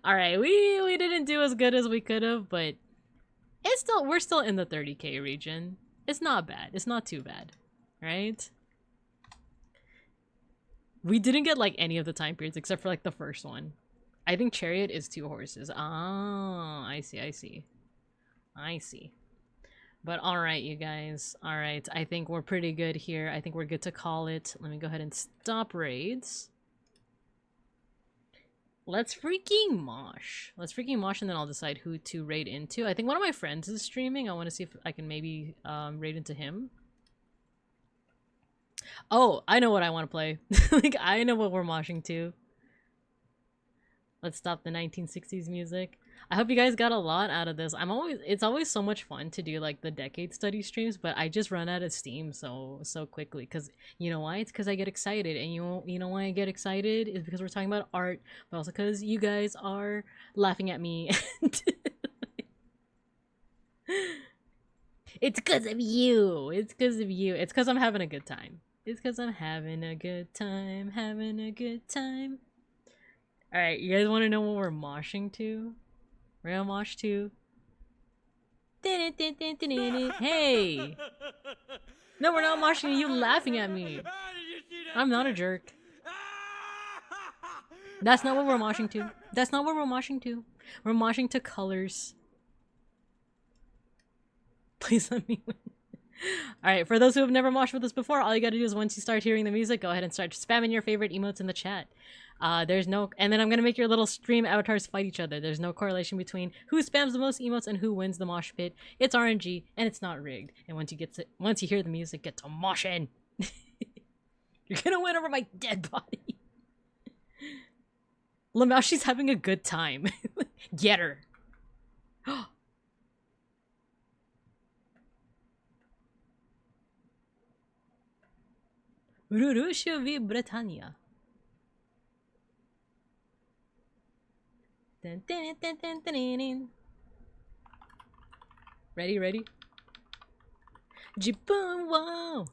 Alright, we didn't do as good as we could have, but we're still in the 30k region. It's not bad. It's not too bad. Right? We didn't get like any of the time periods except for like the first one. I think Chariot is 2 horses. Ah, I see. But alright, you guys. Alright, I think we're pretty good here. I think we're good to call it. Let me go ahead and stop raids. Let's freaking mosh. Let's freaking mosh and then I'll decide who to raid into. I think one of my friends is streaming. I want to see if I can maybe raid into him. Oh, I know what I want to play. Like, I know what we're moshing to. Let's stop the 1960s music. I hope you guys got a lot out of this. It's always so much fun to do like the decade study streams, but I just run out of steam so quickly. Cause you know why? It's because I get excited, and you know why I get excited is because we're talking about art, but also because you guys are laughing at me. It's because of you. It's because of you. It's because I'm having a good time. It's because I'm having a good time. Having a good time. All right, you guys want to know what we're moshing to? We're gonna mosh to. Hey! No, we're not moshing. You laughing at me. I'm not a jerk. That's not what we're moshing to. That's not what we're moshing to. We're moshing to colors. Please let me win. Alright, for those who have never moshed with us before, all you gotta do is once you start hearing the music, go ahead and start spamming your favorite emotes in the chat. There's no, and then I'm gonna make your little stream avatars fight each other. There's no correlation between who spams the most emotes and who wins the mosh pit. It's RNG and it's not rigged. And once you hear the music, get to moshing. You're gonna win over my dead body. Lamau, she's having a good time. Get her. Russia Britannia. Ready? Japan, wow!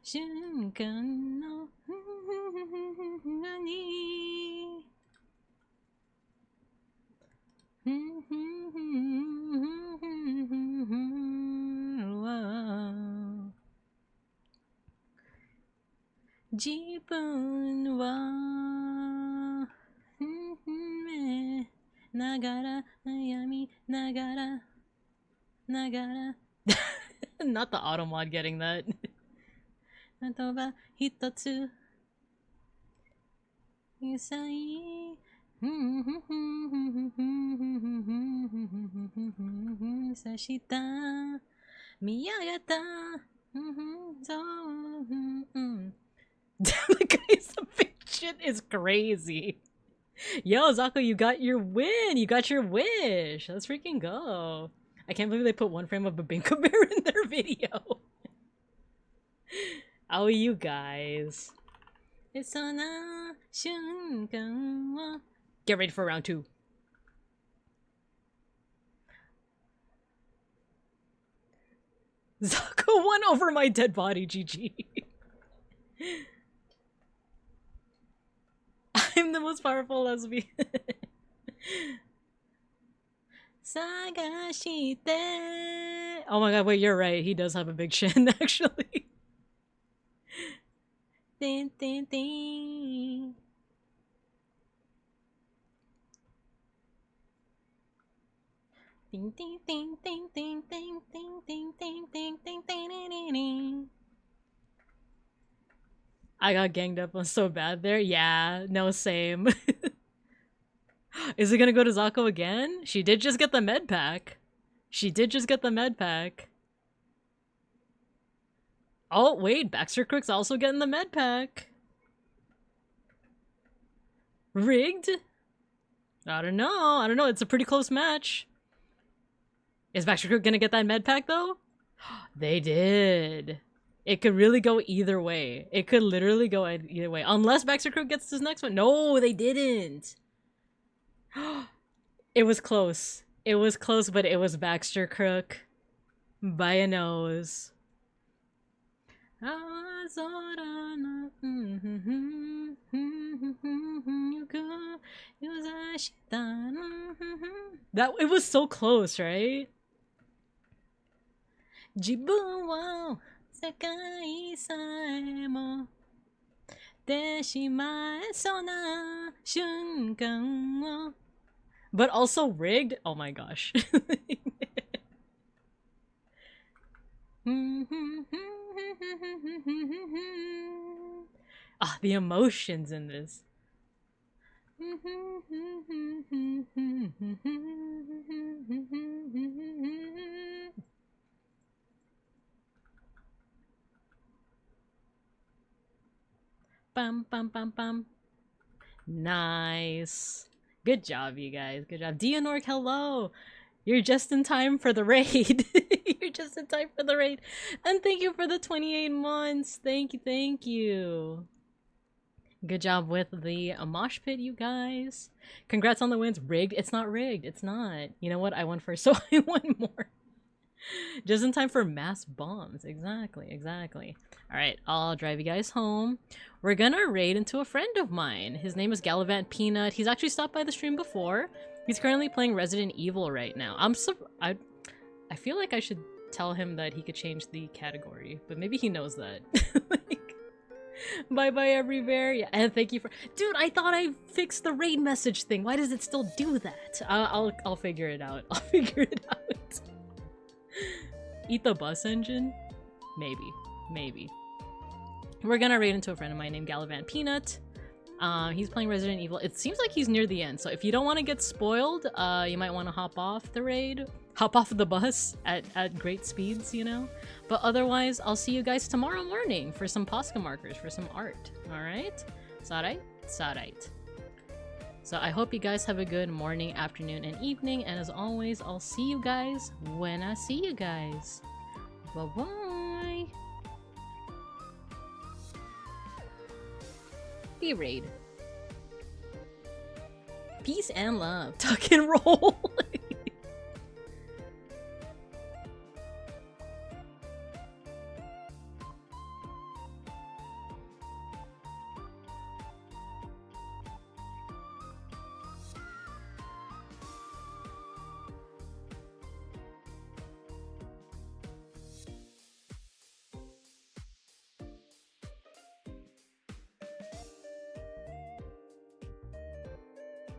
Shunkan no nani. Wow. 自分はながら悩みながら Not the auto mod getting that. 言葉一つゆさいさした見上げた The guy's fiction is crazy. Yo, Zako, you got your win. You got your wish. Let's freaking go. I can't believe they put one frame of Babinka Bear in their video. Oh, you guys. It's on a shunkan. Get ready for round 2. Zako won over my dead body, GG. I'm the most powerful lesbian. Oh my god, wait, you're right. He does have a big chin, actually. Ding, ding, ding. Ding, ding, ding, ding, ding, ding, ding, ding, ding, ding, ding, ding, ding. I got ganged up on so bad there. Yeah, no, same. Is it gonna go to Zako again? She did just get the med pack. She did just get the med pack. Oh, wait, Baxter Crook's also getting the med pack. Rigged? I don't know. It's a pretty close match. Is Baxter Crook gonna get that med pack, though? They did. It could really go either way. It could literally go either way. Unless Baxter Crook gets this next one. No, they didn't. It was close. It was close, but it was Baxter Crook. By a nose. That it was so close, right? 自分を世界さえも出しまえそうな瞬間を But also rigged? Oh my gosh. Ah, the emotions in this. Bum, bum, bum, bum. Nice. Good job, you guys. Good job. Dionork, hello. You're just in time for the raid. You're just in time for the raid. And thank you for the 28 months. Thank you, thank you. Good job with the mosh pit, you guys. Congrats on the wins. Rigged? It's not rigged. It's not. You know what? I won first, so I won more. Just in time for mass bombs. Exactly, exactly. Alright, I'll drive you guys home. We're gonna raid into a friend of mine. His name is Gallivant Peanut. He's actually stopped by the stream before. He's currently playing Resident Evil right now. I feel like I should tell him that he could change the category, but maybe he knows that. Like, bye-bye, everywhere. Yeah, and thank you for... Dude, I thought I fixed the raid message thing. Why does it still do that? I'll figure it out. I'll figure it out. Eat the bus engine? Maybe. Maybe. We're gonna raid into a friend of mine named Gallivant Peanut. He's playing Resident Evil. It seems like he's near the end, so if you don't want to get spoiled, you might want to hop off the raid. Hop off the bus at great speeds, you know? But otherwise, I'll see you guys tomorrow morning for some Posca markers, for some art. Alright? It's alright? It's alright. So I hope you guys have a good morning, afternoon, and evening, and as always, I'll see you guys when I see you guys. Bye-bye! Be raid. Peace and love. Tuck and roll!